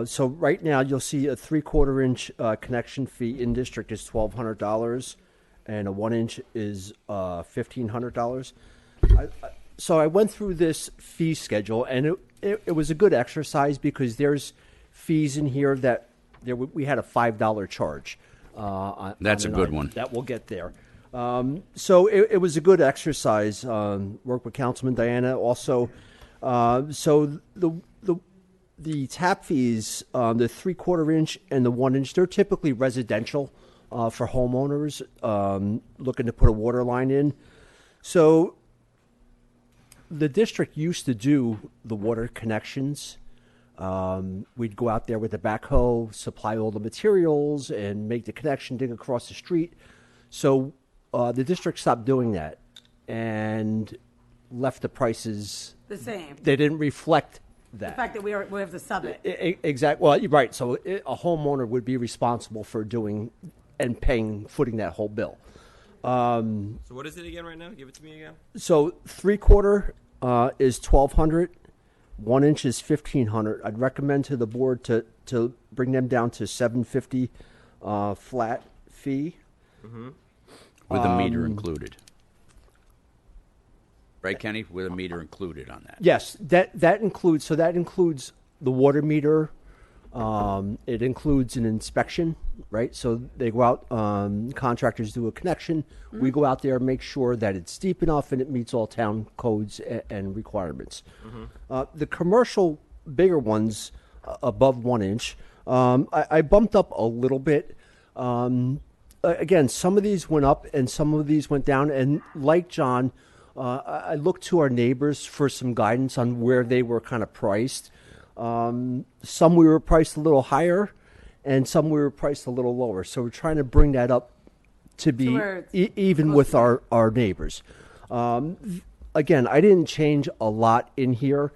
So right now, you'll see a 3/4 inch connection fee in district is $1,200, and a 1 inch is $1,500. So I went through this fee schedule, and it was a good exercise because there's fees in here that we had a $5 charge. That's on a an good item one. that we'll get there. So it was a good exercise. Work with Councilman Diana also. So the tap fees, the 3/4 inch and the 1 inch, they're typically residential for homeowners looking to put a water line in. So the district used to do the water connections. We'd go out there with the backhoe, supply all the materials, and make the connection, dig across the street. So the district stopped doing that and left the prices The same. They didn't reflect The that. fact that we have to sub it. Exactly. Well, you're right. So a homeowner would be responsible for doing and footing that whole bill. So what is it again right now? Give it to me again. So 3/4 is $1,200. 1 inch is $1,500. I'd recommend to the board to bring them down to $750 flat fee. Mm-hmm. With a meter included. Right, Kenny? With a meter included on that. Yes, that includes the water meter. It includes an inspection, right? So they go out, contractors do a connection. We go out there, make sure that it's deep enough and it meets all town codes and requirements. The commercial bigger ones above 1 inch, I bumped up a little bit. Again, some of these went up and some of these went down. And like John, I looked to our neighbors for some guidance on where they were kind of priced. Some we were priced a little higher, and some we were priced a little lower. So we're trying to bring that up to be where even with our neighbors. Again, I didn't change a lot in here.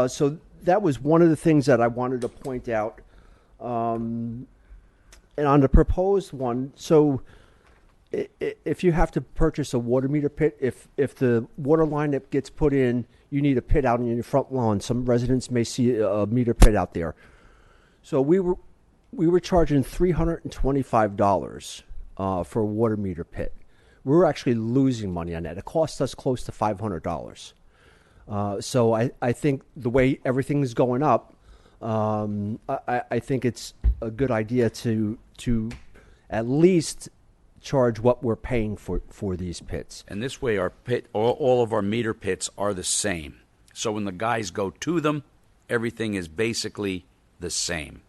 So that was one of the things that I wanted to point out. And on the proposed one, so if you have to purchase a water meter pit, if the water line that gets put in, you need a pit out in your front lawn. Some residents may see a meter pit out there. So we were charging $325 for a water meter pit. We were actually losing money on that. It cost us close to $500. So I think the way everything is going up, I think it's a good idea to at least charge what we're paying for these pits. And this way, our pit, all of our meter pits are the same. So when the guys go to them, everything is basically the same.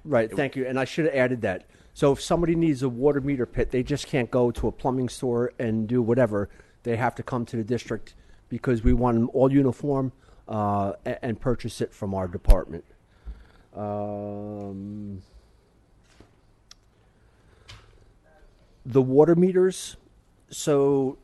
Right. Thank you. And I should have added that. So if somebody needs a water meter pit, they just can't go to a plumbing store and do whatever. They have to come to the district because we want them all uniform and purchase it from our department. The water meters, so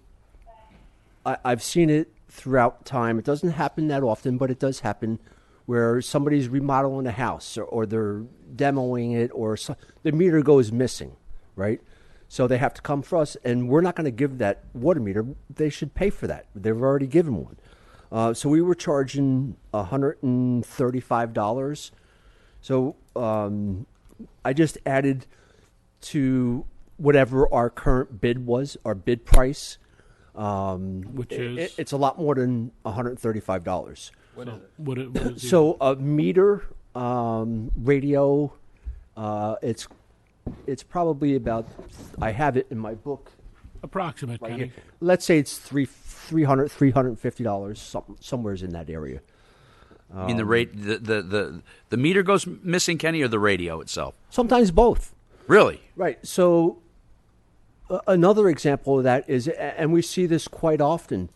I've seen it throughout time. It doesn't happen that often, but it does happen where somebody's remodeling a house or they're demoing it or the meter goes missing, right? So they have to come for us, and we're not going to give that water meter. They should pay for that. They've already given one. So we were charging $135. So I just added to whatever our current bid was, our bid price. Which is? It's a lot more than $135. What is it? What is So a meter, radio, it's probably about, I have it in my book. Approximate, right Kenny. here. Let's say it's $300, $350, somewhere's in that area. I mean, the meter goes missing, Kenny, or the radio itself? Sometimes both. Really? Right. So another example of that is, and we see this quite often,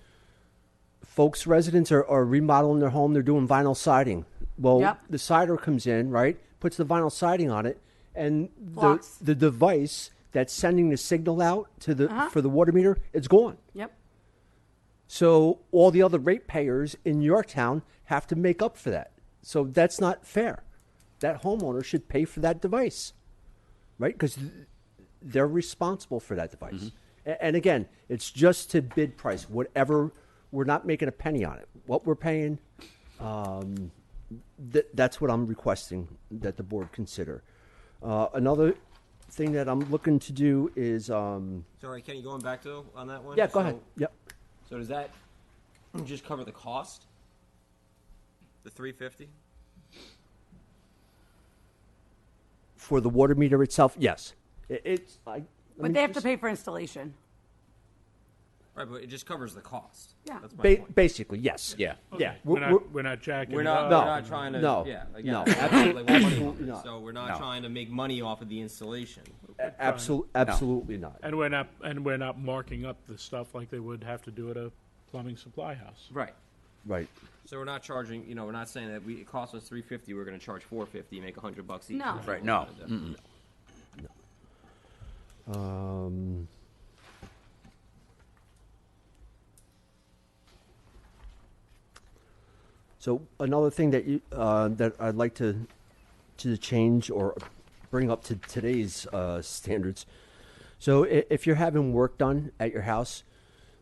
folks, residents are remodeling their home. They're doing vinyl siding. Well, the cider comes in, right, puts the vinyl siding on it, and the device that's sending the signal out to the for the water meter, it's gone. Yep. So all the other ratepayers in Yorktown have to make up for that. So that's not fair. That homeowner should pay for that device, right? Because they're responsible for that device. And again, it's just to bid price. Whatever, we're not making a penny on it. What we're paying, that's what I'm requesting that the board consider. Another thing that I'm looking to do is... Sorry, Kenny, going back to on that one? Yeah, go ahead. Yep. So does that just cover the cost? The $350? For the water meter itself, yes. But they have to pay for installation. Right, but it just covers the cost. Yeah. That's my point. Basically, yes. Yeah. Yeah. We're not jacking We're it not, up. we're not trying to. No. Yeah. Again, No. absolutely. Absolutely not. So we're not trying to make money off of the installation. Absolutely not. And we're not marking up the stuff like they would have to do at a plumbing supply house. Right. Right. So we're not charging. We're not saying that it costs us $350. We're going to charge $450, make $100 each. No. Right. No. So another thing that that I'd like to change or bring up to today's standards. So if you're having work done at your house,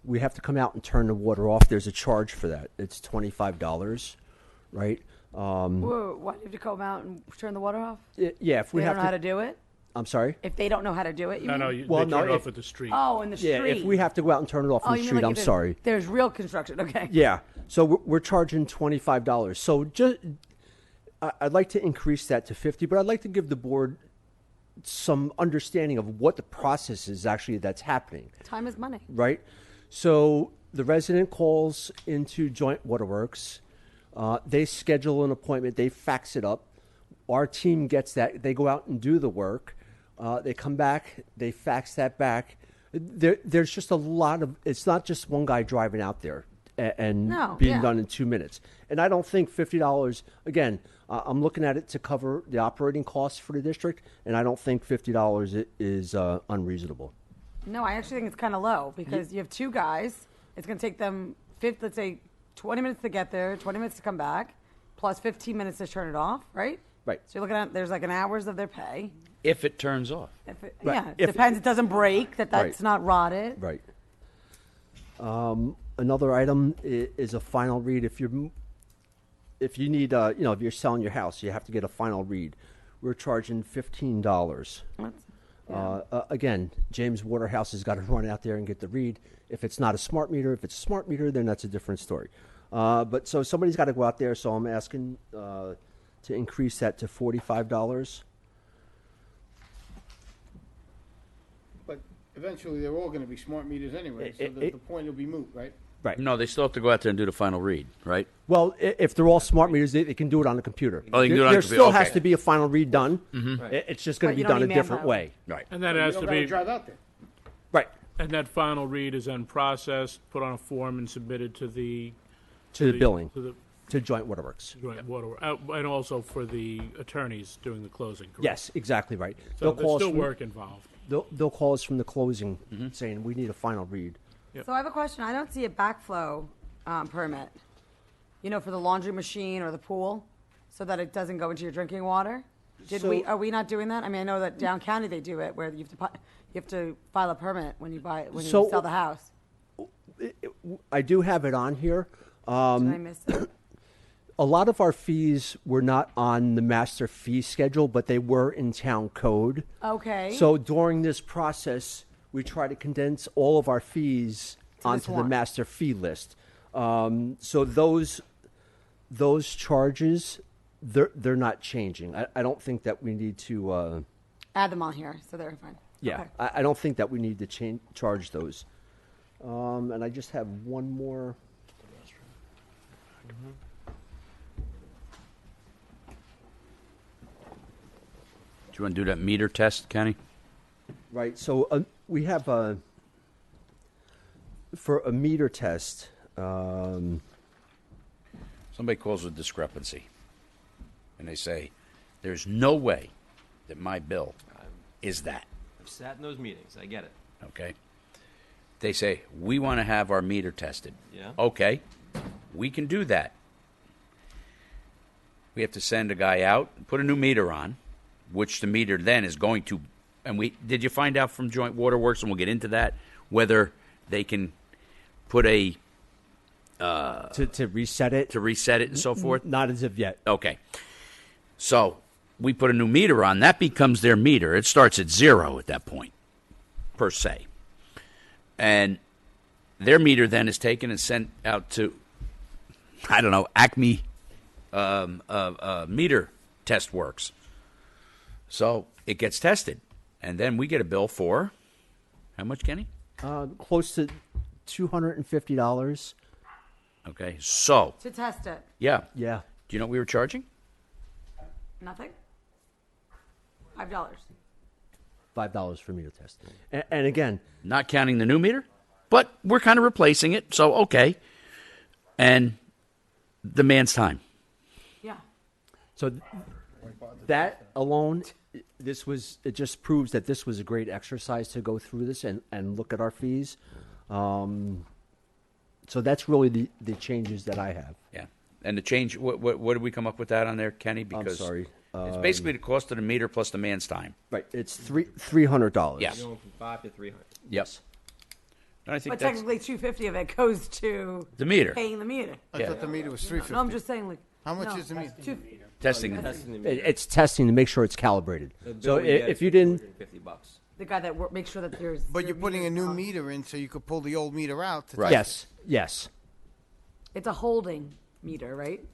we have to come out and turn the water off. There's a charge for that. It's $25, right? Whoa, why do you have to come out and turn the water off? Yeah, if we They have don't know how to do it? I'm sorry? If they don't know how to do it, you mean? They turn it off at the street. Oh, in the street. Yeah, if we have to go out and turn it off Oh, in the you mean street, like I'm if sorry. There's real construction, okay. Yeah, so we're charging $25. So just, I'd like to increase that to $50, but I'd like to give the board some understanding of what the process is actually that's happening. Time is money. Right? So the resident calls into Joint Waterworks. They schedule an appointment. They fax it up. Our team gets that. They go out and do the work. They come back. They fax that back. There's just a lot of. It's not just one guy driving out there and being done in 2 minutes. And I don't think $50. Again, I'm looking at it to cover the operating costs for the district, and I don't think $50 is unreasonable. No, I actually think it's kind of low because you have two guys. It's going to take them, let's say, 20 minutes to get there, 20 minutes to come back. plus 15 minutes to turn it off, right? Right. So you're looking at, there's like an hours of their pay. If it turns off. If it, Right. Yeah, it If- depends. It doesn't break, that's Right. not rotted. Right. Another item is a final read. If you need, if you're selling your house, you have to get a final read. We're charging $15. Again, James Waterhouse has got to run out there and get the read. If it's not a smart meter, if it's a smart meter, then that's a different story. But so somebody's got to go out there. So I'm asking to increase that to $45. But eventually, they're all going to be smart meters anyway, so the point will be moot, right? Right. No, they still have to go out there and do the final read, right? Well, if they're all smart meters, they can do it on the computer. Oh, they can do it on there the computer, still has okay. to be a final read done. Mhm. It's just going But to be you don't done a need different manpower. way. Right. And that You has don't to gotta be drive out there. Right. And that final read is then processed, put on a form, and submitted to the To the billing. to the To Joint Waterworks. joint water, and also for the attorneys doing the closing. Correct? Yes, exactly right. So They'll there's call us still from- work involved. They'll call us from the closing saying we need a final read. So I have a question. I don't see a backflow permit, for the laundry machine or the pool, so that it doesn't go into your drinking water. Are we not doing that? I mean, I know that down county they do it, where you have to file a permit when you you sell the house. I do have it on here. Did I miss it? A lot of our fees were not on the master fee schedule, but they were in town code. Okay. So during this process, we try to condense all of our fees onto the one. master fee list. So those charges, they're not changing. I don't think that we need to. Add them on here, so they're fine. Yeah, Okay. I don't think that we need to charge those. And I just have one more. Do you want to do that meter test, Kenny? Right. So we have for a meter test. Somebody calls a discrepancy, and they say, "There's no way that my bill is that." I've sat in those meetings. I get it. Okay. They say, "We want to have our meter tested." Yeah. Okay, we can do that. We have to send a guy out, put a new meter on, which the meter then is going to. And did you find out from Joint Waterworks, and we'll get into that, whether they can put a to reset it, and so forth? Not as of yet. Okay. So we put a new meter on. That becomes their meter. It starts at 0 at that point, per se. And their meter then is taken and sent out to, I don't know, Acme Meter Test Works. So it gets tested. And then we get a bill for how much, Kenny? Close to $250. Okay. So, To test it. yeah. Yeah. Do you know what we were charging? Nothing? $5. $5 for meter test. And again, not counting the new meter, but we're kind of replacing it. So, okay. And the man's time. Yeah. So that alone, it just proves that this was a great exercise to go through this and look at our fees. So that's really the changes that I have. Yeah. And the change, what did we come up with that on there, Kenny? Because sorry. It's basically the cost of the meter plus the man's time. Right. It's $300. Yes. Going from 5 to 300. Yes. And I think But that's technically, $250 of it goes to the meter. paying the meter. I thought the meter was $350. No, I'm just saying, like, How much no, is the meter? Testing the meter. It's testing to make sure it's calibrated. The bill So we get if is you didn't, $50. The guy that makes sure that there's. But you're putting a new meter in, so you could pull the old meter out. To Right. test yes. It's a holding meter, right?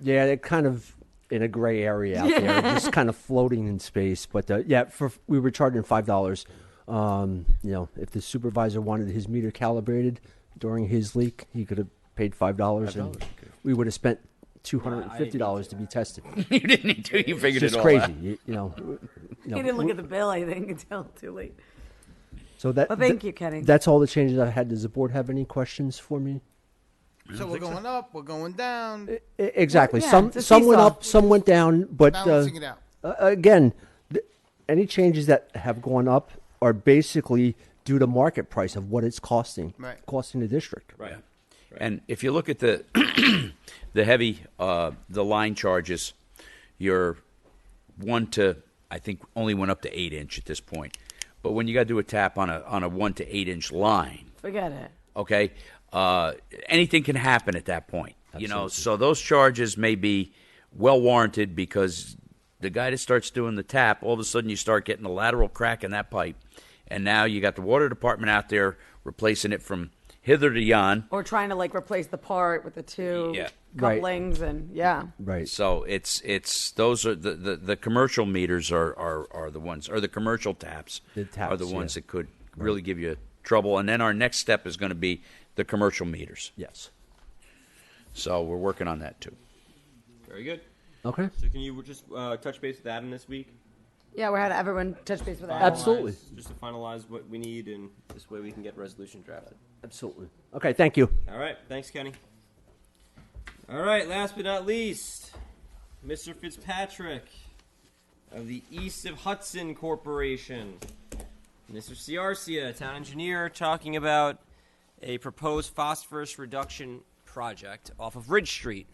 Yeah, they're kind of in a gray area out there, just kind of floating in space. But we were charging $5. If the supervisor wanted his meter calibrated during his leak, he could have paid $5, and we would have spent $250 to be tested. You didn't need to. You figured it's it all crazy. out. You know, He didn't look at the bill, I think, until too late. So that. Well, thank you, Kenny. That's all the changes I had. Does the board have any questions for me? So we're going up, we're going down. Exactly. Well, yeah, Some went seesaw. up, some went down, but Balancing it out. Again, any changes that have gone up are basically due to market price of what it's costing Right. the district. Right. And if you look at the the heavy the line charges, you're I think only went up to 8-inch at this point. But when you got to do a tap on a 1 to 8-inch line, Forget it. okay, anything can happen at that point. You know, so those charges may be well warranted because the guy that starts doing the tap, all of a sudden you start getting a lateral crack in that pipe, and now you got the water department out there replacing it from hither to yon. Or trying to like replace the part with the two couplings and Right. So it's those are the commercial meters are the ones, or the commercial taps, are the ones that could really give you trouble. And then our next step is going to be the commercial meters. Yes. So we're working on that too. Very good. Okay. So can you just touch base with Adam this week? Yeah, we're had everyone touch base with that. Absolutely. Just to finalize what we need, and this way we can get resolution drafted. Absolutely. Okay, thank you. All right. Thanks, Kenny. All right. Last but not least, Mr. Fitzpatrick of the East of Hudson Corporation. Mr. Ciarcia, town engineer, talking about a proposed phosphorus reduction project off of Ridge Street.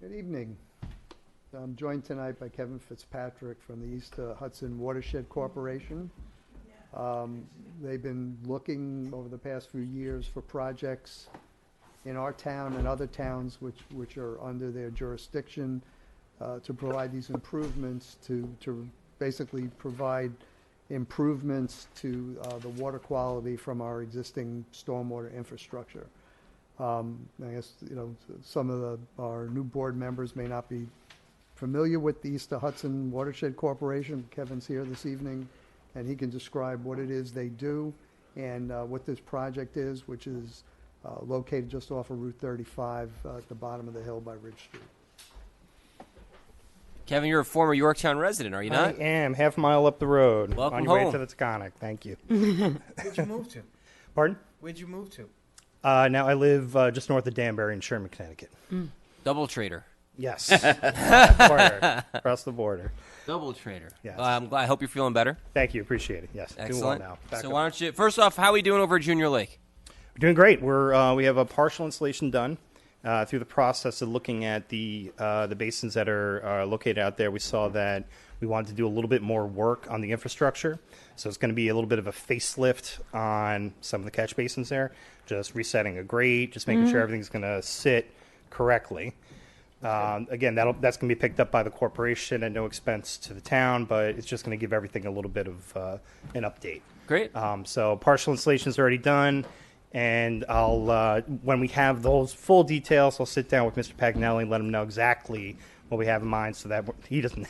Good evening. I'm joined tonight by Kevin Fitzpatrick from the East Hudson Watershed Corporation. They've been looking over the past few years for projects in our town and other towns which are under their jurisdiction to provide these improvements to basically provide improvements to the water quality from our existing stormwater infrastructure. I guess some of our new board members may not be familiar with the East Hudson Watershed Corporation. Kevin's here this evening, and he can describe what it is they do and what this project is, which is located just off of Route 35 at the bottom of the hill by Ridge Street. Kevin, you're a former Yorktown resident, are you not? I am, half a mile up the road. Welcome on your home. way to the Taconic. Thank you. Where'd you move to? Pardon? Where'd you move to? Now I live just north of Danbury in Sherman, Connecticut. Double trader. Yes. Across the border. Double trader. Yes. I hope you're feeling better. Thank you. Appreciate it. Yes. Doing well Excellent. now. Back So up. why don't you, first off, how are we doing over at Junior Lake? We're doing great. We have a partial installation done. Through the process of looking at the basins that are located out there, we saw that we wanted to do a little bit more work on the infrastructure. So it's going to be a little bit of a facelift on some of the catch basins there, just resetting a grate, just making sure everything's going to sit correctly. Again, that's going to be picked up by the corporation at no expense to the town, but it's just going to give everything a little bit of an update. Great. So partial installation is already done. And I'll, when we have those full details, I'll sit down with Mr. Paganelli and let him know exactly what we have in mind, so that he doesn't,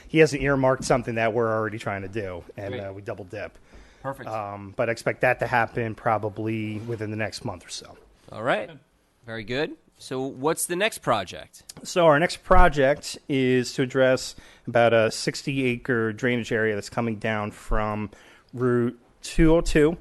he hasn't earmarked something that we're already trying to do, and we double dip. Perfect. But I expect that to happen probably within the next month or so. All right. Very good. So what's the next project? So our next project is to address about a 60-acre drainage area that's coming down from Route 202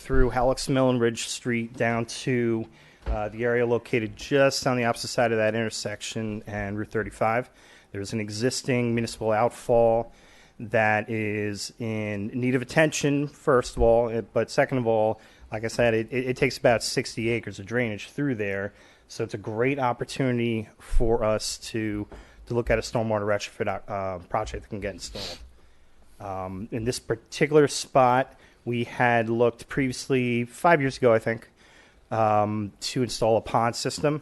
through Halleck's Mill and Ridge Street down to the area located just on the opposite side of that intersection and Route 35. There's an existing municipal outfall that is in need of attention, first of all, but second of all, like I said, it takes about 60 acres of drainage through there, so it's a great opportunity for us to look at a stormwater retrofit project that can get installed. In this particular spot, we had looked previously, 5 years ago, I think, to install a pond system.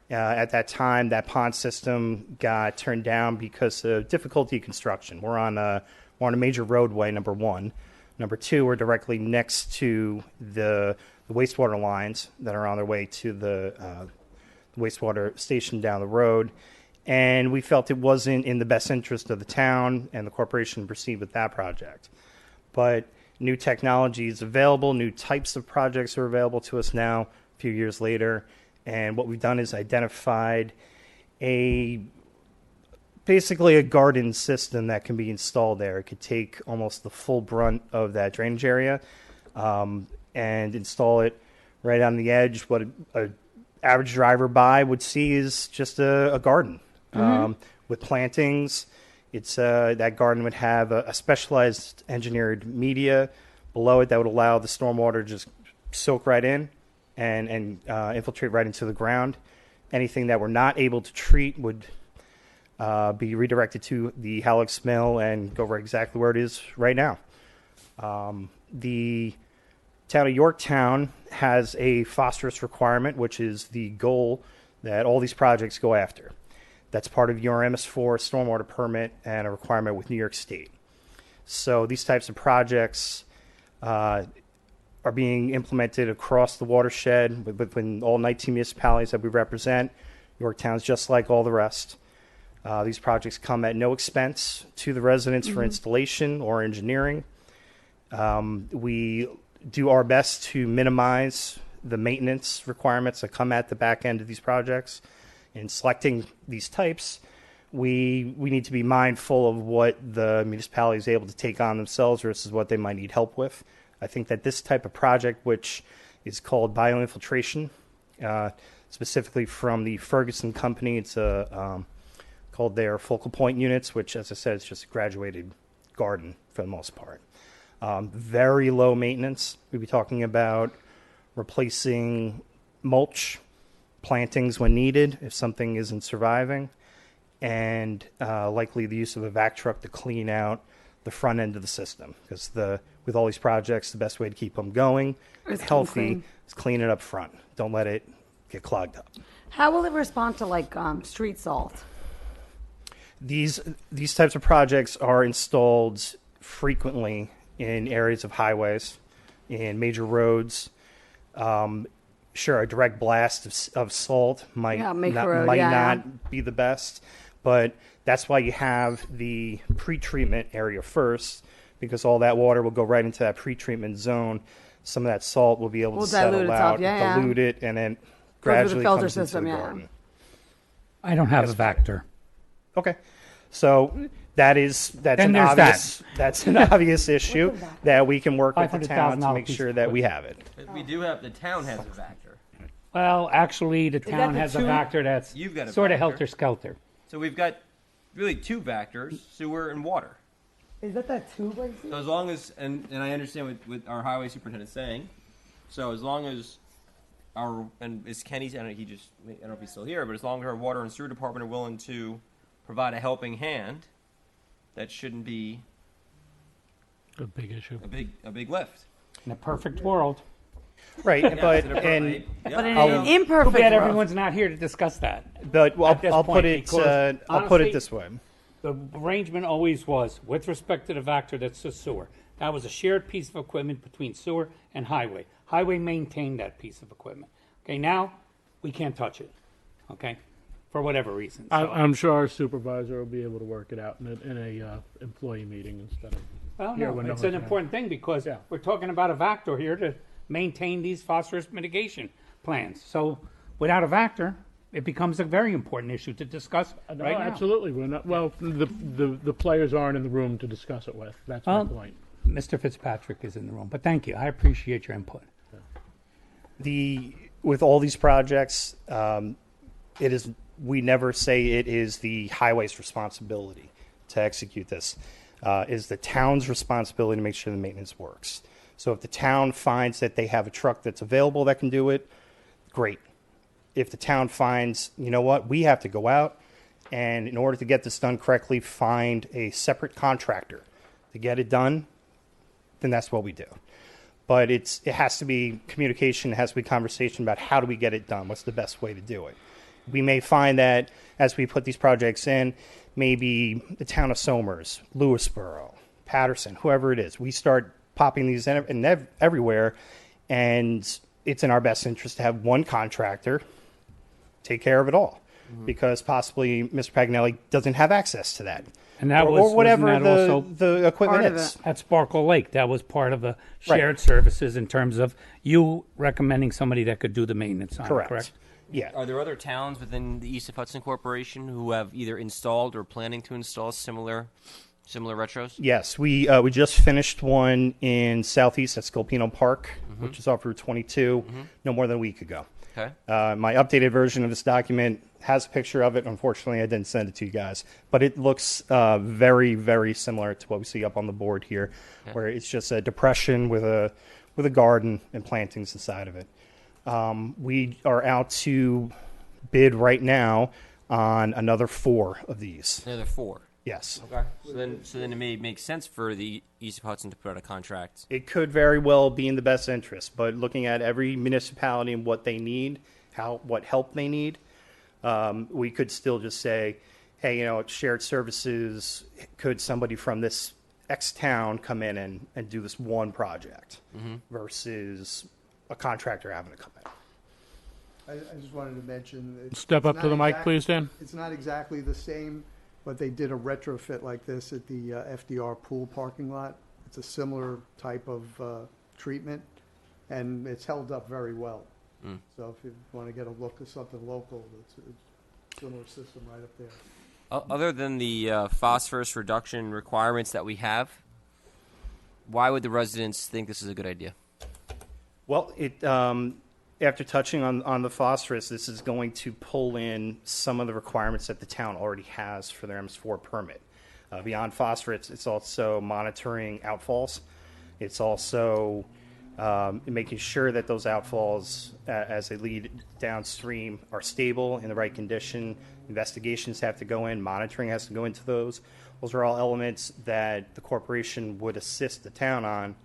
At that time, that pond system got turned down because of difficulty of construction. We're on a major roadway, number one. Number two, we're directly next to the wastewater lines that are on their way to the wastewater station down the road. And we felt it wasn't in the best interest of the town and the corporation to proceed with that project. But new technology is available, new types of projects are available to us now, a few years later. And what we've done is identified basically a garden system that can be installed there. It could take almost the full brunt of that drainage area and install it right on the edge. What an average driver by would see is just a garden with plantings. It's that garden would have a specialized engineered media below it that would allow the stormwater to just soak right in and infiltrate right into the ground. Anything that we're not able to treat would be redirected to the Halleck's Mill and go right exactly where it is right now. The town of Yorktown has a phosphorus requirement, which is the goal that all these projects go after. That's part of your MS4 stormwater permit and a requirement with New York State. So these types of projects are being implemented across the watershed within all 19 municipalities that we represent. Yorktown's just like all the rest. These projects come at no expense to the residents for installation or engineering. We do our best to minimize the maintenance requirements that come at the back end of these projects. In selecting these types, we need to be mindful of what the municipality is able to take on themselves versus what they might need help with. I think that this type of project, which is called bioinfiltration, specifically from the Ferguson company, it's called their focal point units, which, as I said, is just a graduated garden for the most part. Very low maintenance. We'd be talking about replacing mulch, plantings when needed if something isn't surviving, and likely the use of a vac truck to clean out the front end of the system. Because with all these projects, the best way to keep them going and healthy is clean it up front. Don't let it get clogged up. How will it respond to like street salt? These types of projects are installed frequently in areas of highways, in major roads. Sure, a direct blast of salt might not be the best, but that's why you have the pre-treatment area first, because all that water will go right into that pre-treatment zone. Some of that salt will be able to settle out, dilute it, and then gradually comes into the garden. I don't have a Vactor. Okay, so that's an obvious issue that we can work with the town to make sure that we have it. We do have, the town has a Vactor. Well, actually, the town the has a two? Vactor that's You've got a sort of Vactor. helter-skelter. So we've got really two Vactors, sewer and water. Is that tube right So as long as, and I understand what our highway superintendent is saying, so as long as and is Kenny's, I don't know if he's still here, but as long as our water and sewer department are willing to provide a helping hand, that shouldn't be a big issue. A big lift. In a perfect world. Right, but in an imperfect Too bad world. everyone's not here to discuss that. But I'll put it this way. The arrangement always was, with respect to the Vactor, that's the sewer. That was a shared piece of equipment between sewer and highway. Highway maintained that piece of equipment. Okay, now we can't touch it. Okay, for whatever reason. So, I'm sure our supervisor will be able to work it out in a employee meeting instead of. well, here no, when it's no an one's important thing because we're talking about a Vactor here to maintain these phosphorus mitigation plans. So without a Vactor, it becomes a very important issue to discuss No, right now. absolutely. We're not. Well, the players aren't in the room to discuss it with. That's my point. Mr. Fitzpatrick is in the room, but thank you. I appreciate your input. With all these projects, we never say it is the highway's responsibility to execute this. It is the town's responsibility to make sure the maintenance works. So if the town finds that they have a truck that's available that can do it, great. If the town finds, you know what, we have to go out and in order to get this done correctly, find a separate contractor to get it done, then that's what we do. But it has to be communication, it has to be conversation about how do we get it done, what's the best way to do it. We may find that as we put these projects in, maybe the town of Somers, Lewisboro, Patterson, whoever it is, we start popping these in everywhere, and it's in our best interest to have one contractor take care of it all, because possibly Mr. Paganelli doesn't have access to that. And that or whatever the equipment is. At Sparkle Lake, that was part of the shared services in terms of you recommending somebody that could do the maintenance on it, correct? Yeah. Are there other towns within the East of Hudson Corporation who have either installed or planning to install similar retros? Yes, we just finished one in Southeast at Scolpino Park, which is off Route 22, no more than a week ago. Okay. My updated version of this document has a picture of it. Unfortunately, I didn't send it to you guys, but it looks very, very similar to what we see up on the board here, where it's just a depression with a garden and plantings inside of it. We are out to bid right now on another 4 of these. Another 4. Yes. Okay. So then it may make sense for the East of Hudson to put out a contract. It could very well be in the best interest, but looking at every municipality and what they need, what help they need, we could still just say, hey, shared services, could somebody from this X town come in and do this one project versus a contractor having to come in. I just wanted to mention. Step up to the mic, please, Dan. It's not exactly the same, but they did a retrofit like this at the FDR pool parking lot. It's a similar type of treatment, and it's held up very well. So if you want to get a look at something local, it's a similar system right up there. Other than the phosphorus reduction requirements that we have, why would the residents think this is a good idea? Well, after touching on the phosphorus, this is going to pull in some of the requirements that the town already has for their MS4 permit. Beyond phosphorus, it's also monitoring outfalls. It's also making sure that those outfalls, as they lead downstream, are stable, in the right condition. Investigations have to go in, monitoring has to go into those. Those are all elements that the corporation would assist the town on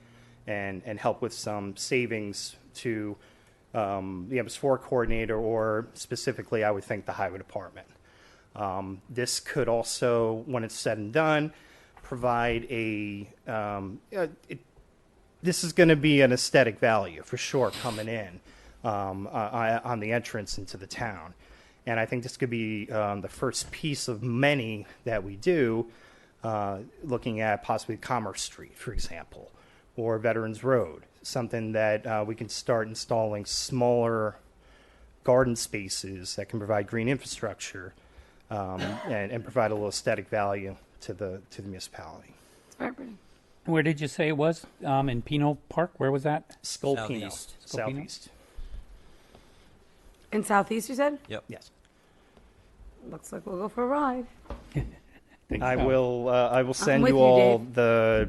and help with some savings to the MS4 coordinator, or specifically, I would think, the highway department. This could also, when it's said and done, provide this is going to be an aesthetic value for sure coming in on the entrance into the town. And I think this could be the first piece of many that we do, looking at possibly Commerce Street, for example, or Veterans Road, something that we can start installing smaller garden spaces that can provide green infrastructure and provide a little aesthetic value to the municipality. It's very pretty. Where did you say it was? In Pino Park? Where was that? Scolpino. Southeast. In Southeast, you said? Yep. Yes. Looks like we'll go for a ride. I will send with you you, all Dave. the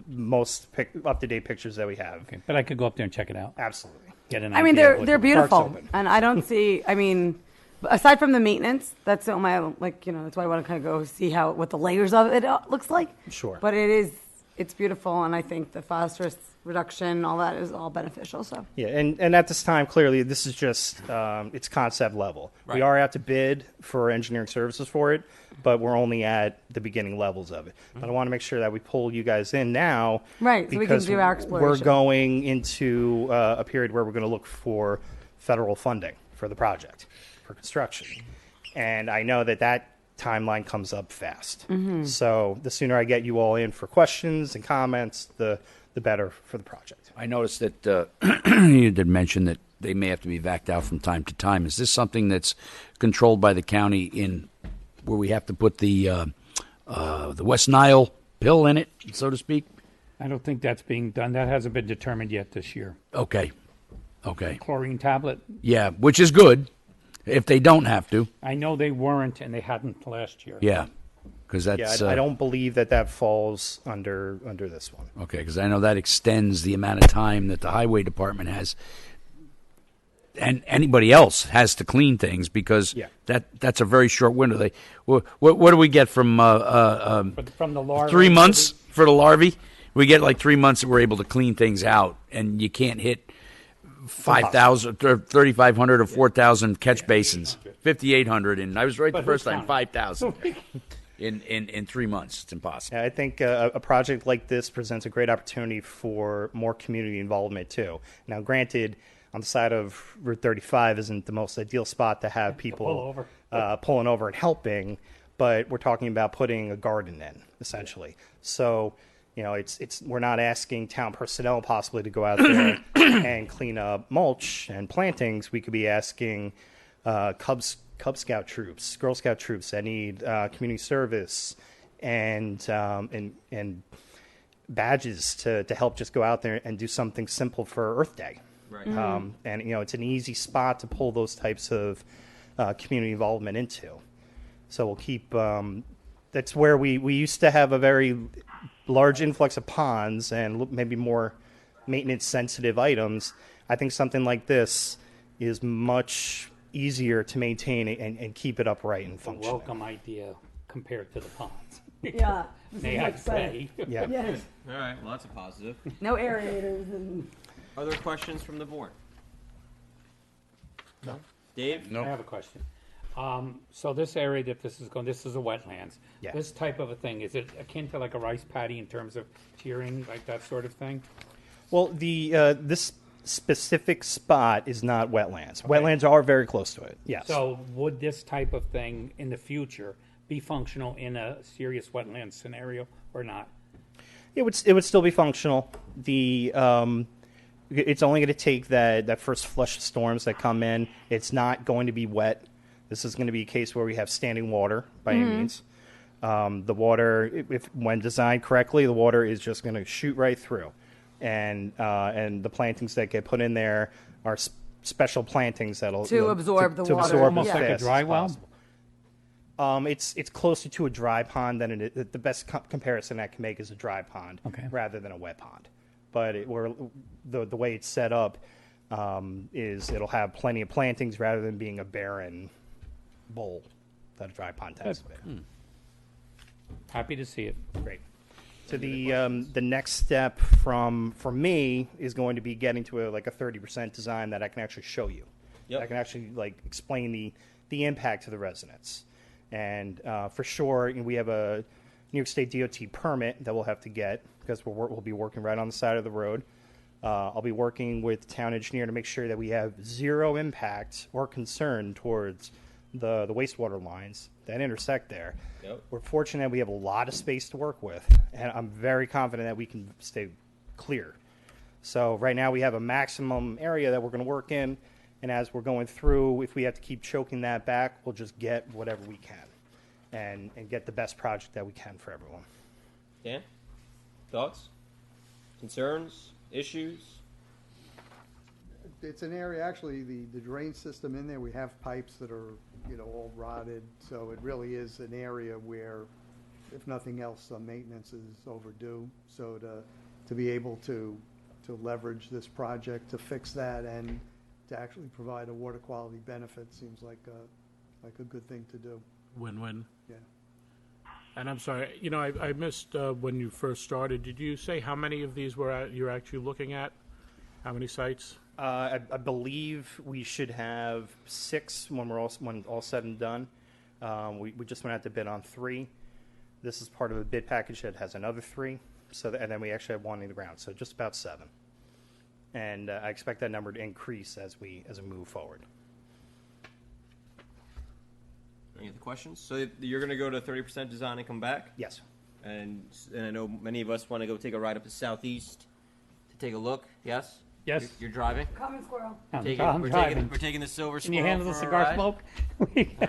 most up-to-date pictures that we have. Okay, but I could go up there and check it out. Absolutely. Get an I mean, idea of what they're the park's beautiful, open. and I don't see. I mean, aside from the maintenance, that's the my that's why I want to kind of go see what the layers of it looks like. Sure. But it's beautiful, and I think the phosphorus reduction, all that is all beneficial. So Yeah, and at this time, clearly, this is just it's concept level. We Right. are out to bid for engineering services for it, but we're only at the beginning levels of it. But I want to make sure that we pull you guys in now, Right, so we can because do our we're exploration. going into a period where we're going to look for federal funding for the project, for construction. And I know that timeline comes up fast. Mhm. So the sooner I get you all in for questions and comments, the better for the project. I noticed that you did mention that they may have to be vacked out from time to time. Is this something that's controlled by the county in where we have to put the West Nile pill in it, so to speak? I don't think that's being done. That hasn't been determined yet this year. Okay. Chlorine tablet. Yeah, which is good if they don't have to. I know they weren't, and they hadn't last year. Yeah, because that's. I don't believe that falls under this one. Okay, because I know that extends the amount of time that the highway department has, and anybody else has to clean things, because that's a very short window. What do we get from the larvae? 3 months for the larvae? We get like 3 months that we're able to clean things out, and you can't hit 5,000 or 3,500 or 4,000 catch basins. 5,800, and I was right the first time. 5,000 in 3 months. It's impossible. Yeah, I think a project like this presents a great opportunity for more community involvement too. Now, granted, on the side of Route 35 isn't the most ideal spot to have people pulling over and helping, but we're talking about putting a garden in, essentially. So, we're not asking town personnel possibly to go out there and clean up mulch and plantings. We could be asking Cub Scout troops, Girl Scout troops that need community service and badges to help just go out there and do something simple for Earth Day. Right. And it's an easy spot to pull those types of community involvement into. So we'll keep. That's where we used to have a very large influx of ponds and maybe more maintenance sensitive items. I think something like this is much easier to maintain and keep it upright and It's a functioning. welcome idea compared to the ponds. Yeah. May I say? Yeah. Yes. All right. Well, that's a positive. No aerators and. Other questions from the board? No. Dave? I have a question. So this area that this is going, this is a wetlands. Yeah. This type of a thing, is it akin to like a rice paddy in terms of tiering, like that sort of thing? Well, this specific spot is not wetlands. Wetlands are very close to it. Yes. So would this type of thing in the future be functional in a serious wetland scenario or not? It would still be functional. It's only going to take that first flush of storms that come in. It's not going to be wet. This is going to be a case where we have standing water by any means. The water, when designed correctly, the water is just going to shoot right through, and the plantings that get put in there are special plantings that'll To absorb the water. absorb Almost as like a fast dry as well? possible. It's closer to a dry pond than it is. The best comparison I can make is a dry pond rather than a wet pond. But the way it's set up is it'll have plenty of plantings rather than being a barren bowl that a dry pond tends to be. Happy to see it. Great. So the next step for me is going to be getting to a 30% design that I can actually show you. Yep. I can actually explain the impact to the residents. And for sure, we have a New York State DOT permit that we'll have to get because we'll be working right on the side of the road. I'll be working with the town engineer to make sure that we have zero impact or concern towards the wastewater lines that intersect there. Yep. We're fortunate that we have a lot of space to work with, and I'm very confident that we can stay clear. So right now we have a maximum area that we're going to work in, and as we're going through, if we have to keep choking that back, we'll just get whatever we can and get the best project that we can for everyone. Dan? Thoughts? Concerns? Issues? It's an area, actually, the drain system in there, we have pipes that are, all rotted, so it really is an area where, if nothing else, maintenance is overdue. So to be able to leverage this project to fix that and to actually provide a water quality benefit seems like a good thing to do. Win-win. Yeah. And I'm sorry, I missed when you first started. Did you say how many of these you're actually looking at? How many sites? I believe we should have 6 when all said and done. We just went out to bid on 3. This is part of a bid package that has another 3. And then we actually have 1 in the ground, so just about 7. And I expect that number to increase as we move forward. Any other questions? So you're going to go to 30% design and come back? Yes. And I know many of us want to go take a ride up to Southeast to take a look. Yes? Yes. You're driving? Common squirrel. I'm We're driving. taking the silver Can you squirrel handle the for a cigar ride? smoke?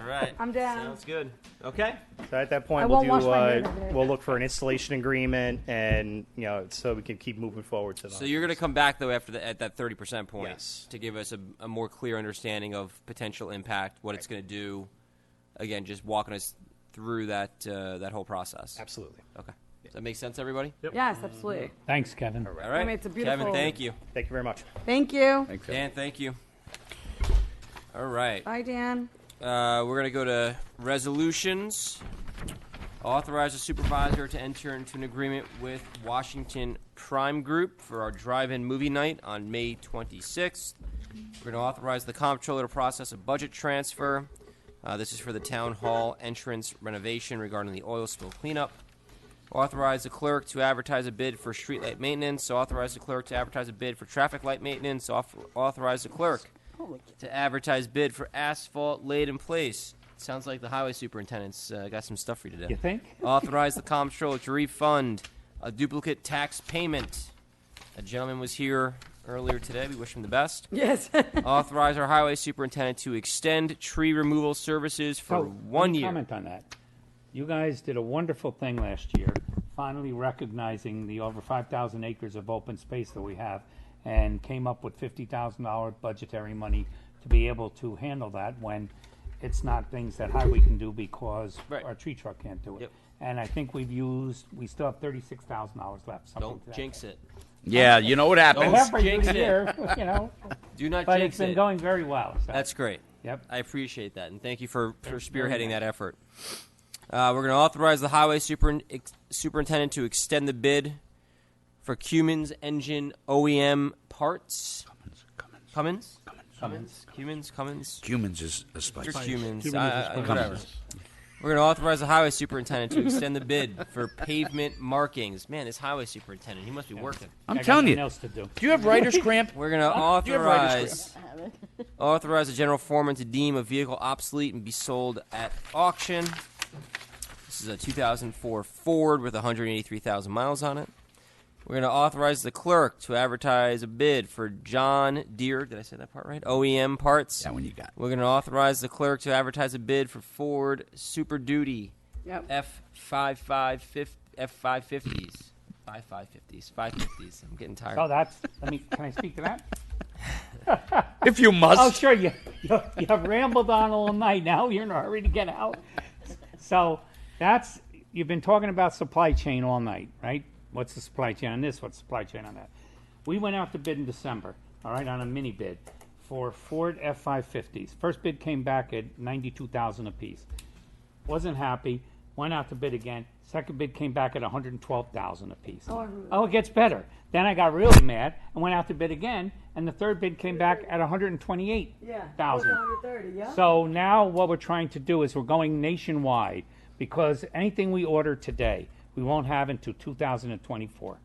All right. I'm down. Sounds good. Okay. So at that I point, won't wash my hair today. we'll look for an installation agreement, and so we can keep moving forward to. So you're going to come back though at that 30% point Yes. to give us a more clear understanding of potential impact, what it's going to do. Again, just walking us through that whole process. Absolutely. Okay. Does that make sense, everybody? Yep. Yes, absolutely. Thanks, Kevin. All right. I mean, it's a beautiful- Kevin, thank you. Thank you very much. Thank you. Thanks. Dan, thank you. All right. Bye, Dan. We're going to go to resolutions. Authorize the supervisor to enter into an agreement with Washington Prime Group for our drive-in movie night on May 26th. We're going to authorize the comptroller to process a budget transfer. This is for the town hall entrance renovation regarding the oil spill cleanup. Authorize the clerk to advertise a bid for streetlight maintenance. Authorize the clerk to advertise a bid for traffic light maintenance. Authorize the clerk to advertise bid for asphalt laid in place. Sounds like the highway superintendent's got some stuff for you today. You think? Authorize the comptroller to refund a duplicate tax payment. A gentleman was here earlier today. We wish him the best. Yes. Authorize our highway superintendent to extend tree removal services for Oh, 1 let me year. comment on that. You guys did a wonderful thing last year, finally recognizing the over 5,000 acres of open space that we have, and came up with $50,000 budgetary money to be able to handle that when it's not things that highway can do because Right. our tree truck can't do it. Yep. and I think we still have $36,000 left. something to Don't that jinx it. Yeah, you know what happens. Every jinx it. year, you know. Do not But jinx it's been it. going very well. So. That's great. Yep. I appreciate that, and thank you for Very spearheading nice. that effort. We're going to authorize the highway superintendent to extend the bid for Cummins engine OEM parts. Cummins? Cummins is a spice. Mr. Cummins. Cummins is spice. Whatever. We're going to authorize the highway superintendent to extend the bid for pavement markings. Man, this highway superintendent, he must be working. I'm I got telling you. nothing else to do. Do you have writer's cramp? We're going to Do you have writer's authorize the general foreman to deem a vehicle obsolete and be sold at auction. This is a 2004 Ford with 183,000 miles on it. We're going to authorize the clerk to advertise a bid for John Deere. Did I say that part right? OEM parts. That one you got. We're going to authorize the clerk to advertise a bid for Ford Super Duty F550s. 550s. I'm getting tired. So can I speak to that? If you must. Oh, sure. You have rambled on all night. Now you're in a hurry to get out. So you've been talking about supply chain all night, right? What's the supply chain on this? What's the supply chain on that? We went out to bid in December, all right, on a mini bid for Ford F550s. First bid came back at $92,000 apiece. Wasn't happy. Went out to bid again. Second bid came back at $112,000 apiece. Oh, it gets better. Then I got really mad and went out to bid again, and the third bid came back at $128,000. Yeah. So now what we're trying to do is we're going nationwide because anything we order today, we won't have until 2024.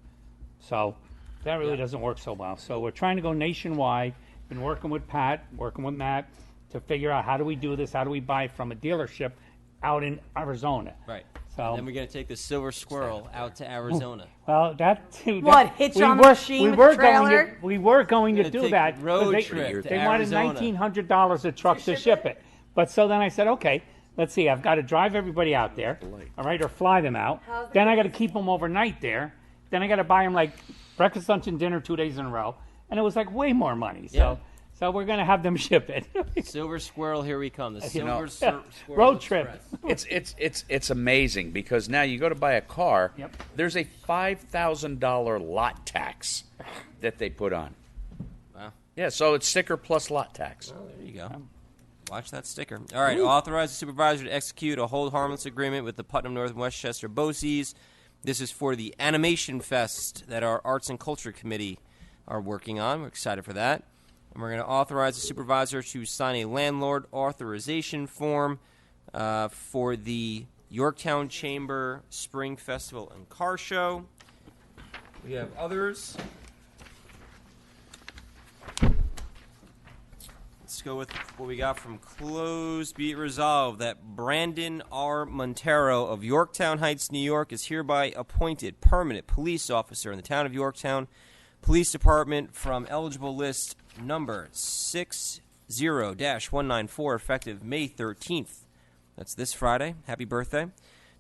So that really doesn't work so well. So we're trying to go nationwide. Been working with Pat, working with Matt to figure out how do we do this? How do we buy from a dealership out in Arizona? Right. So And then we're going to take the Silver Squirrel out to Arizona. well, that too. What, that- hitch we on the were- machine we with were the trailer? we were going to Gonna do take that. 'cause road they, trip to they wanted Arizona. $1,900 a truck to ship it. But so then I said, okay, let's see. I've got to drive everybody out there, all right, or fly them out. Then I got to keep them overnight there. Then I got to buy them like breakfast, lunch, and dinner 2 days in a row, and it was like way more money. So we're going to have them ship it. Silver Squirrel, here we come. The Silver Yeah. Squirrel Road trip. Express. It's amazing because now you go to buy a car. Yep. There's a $5,000 lot tax that they put on. Wow. Yeah, so it's sticker plus lot tax. Oh, there you go. Watch that sticker. All right, authorize the supervisor to execute a hold harmless agreement with the Putnam North and Westchester BOCES. This is for the Animation Fest that our Arts and Culture Committee are working on. We're excited for that. And we're going to authorize the supervisor to sign a landlord authorization form for the Yorktown Chamber Spring Festival and Car Show. We have others. Let's go with what we got from closed. Be it resolved that Brandon R. Montero of Yorktown Heights, New York, is hereby appointed permanent police officer in the town of Yorktown Police Department from eligible list number 60-194, effective May 13th. That's this Friday. Happy birthday.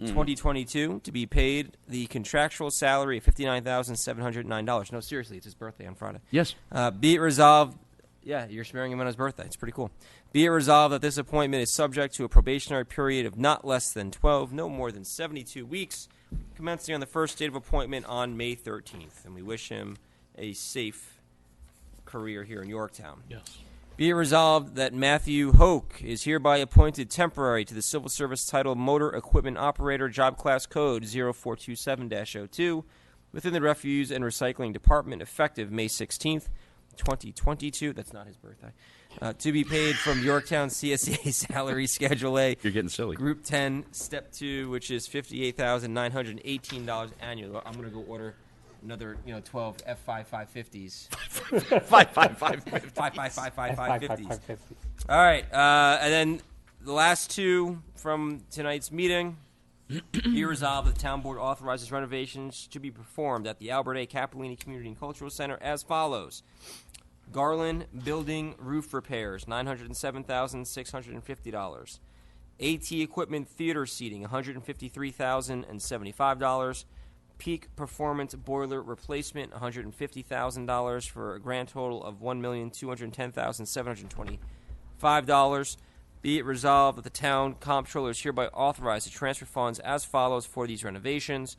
2022, to be paid the contractual salary of $59,709. No, seriously, it's his birthday on Friday. Yes. Be it resolved. Yeah, you're smearing him on his birthday. It's pretty cool. Be it resolved that this appointment is subject to a probationary period of not less than 12, no more than 72 weeks, commencing on the first date of appointment on May 13th. And we wish him a safe career here in Yorktown. Yes. Be it resolved that Matthew Hoke is hereby appointed temporary to the Civil Service title Motor Equipment Operator, Job Class Code 0427-02, within the Refuse and Recycling Department, effective May 16th, 2022. That's not his birthday. To be paid from Yorktown CSA Salary Schedule A. You're getting silly. Group 10, Step 2, which is $58,918 annually. I'm going to go order another, 12 F5550s. 55550s. All right, and then the last two from tonight's meeting. Be resolved that the town board authorizes renovations to be performed at the Albert A. Capellini Community and Cultural Center as follows. Garland Building Roof Repairs, $907,650. AT Equipment Theater Seating, $153,075. Peak Performance Boiler Replacement, $150,000 for a grand total of $1,210,725. Be it resolved that the town comptroller is hereby authorized to transfer funds as follows for these renovations: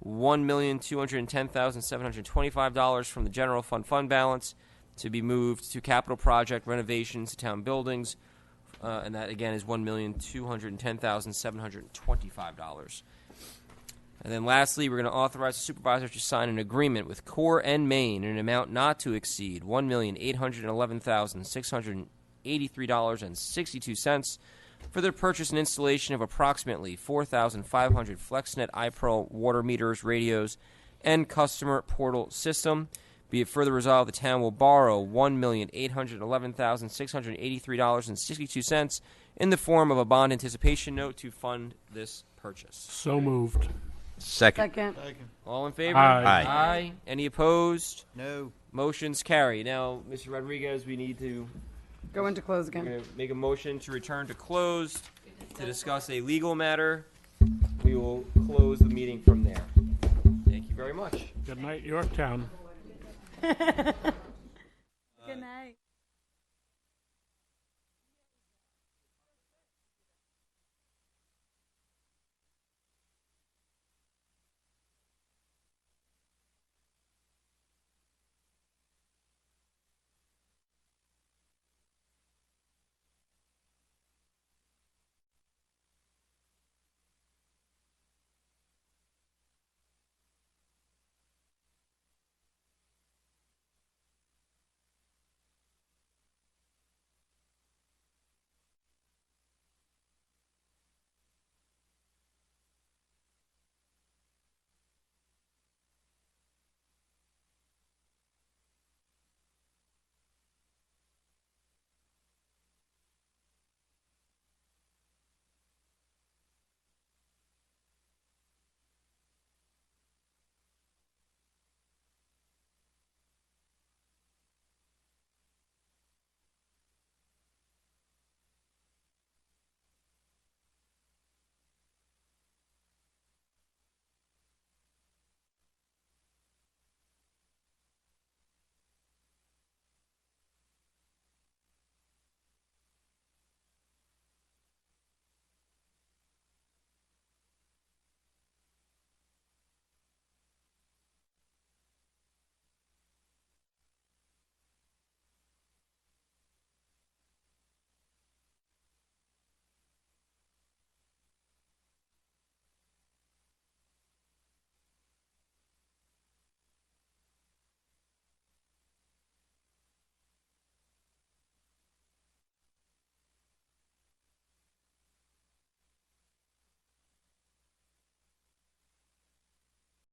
$1,210,725 from the general fund balance to be moved to capital project renovations to town buildings, and that again is $1,210,725. And then lastly, we're going to authorize the supervisor to sign an agreement with Core and Main in an amount not to exceed $1,811,683.62 for the purchase and installation of approximately 4,500 FlexNet iPearl water meters, radios, and customer portal system. Be it further resolved, the town will borrow $1,811,683.62 in the form of a bond anticipation note to fund this purchase. So moved. Second. All in favor? Aye. Aye. Any opposed? No. Motion's carried. Now, Mr. Rodriguez, we need to Go into close again. We're going to make a motion to return to closed to discuss a legal matter. We will close the meeting from there. Thank you very much. Good night, Yorktown. Good night.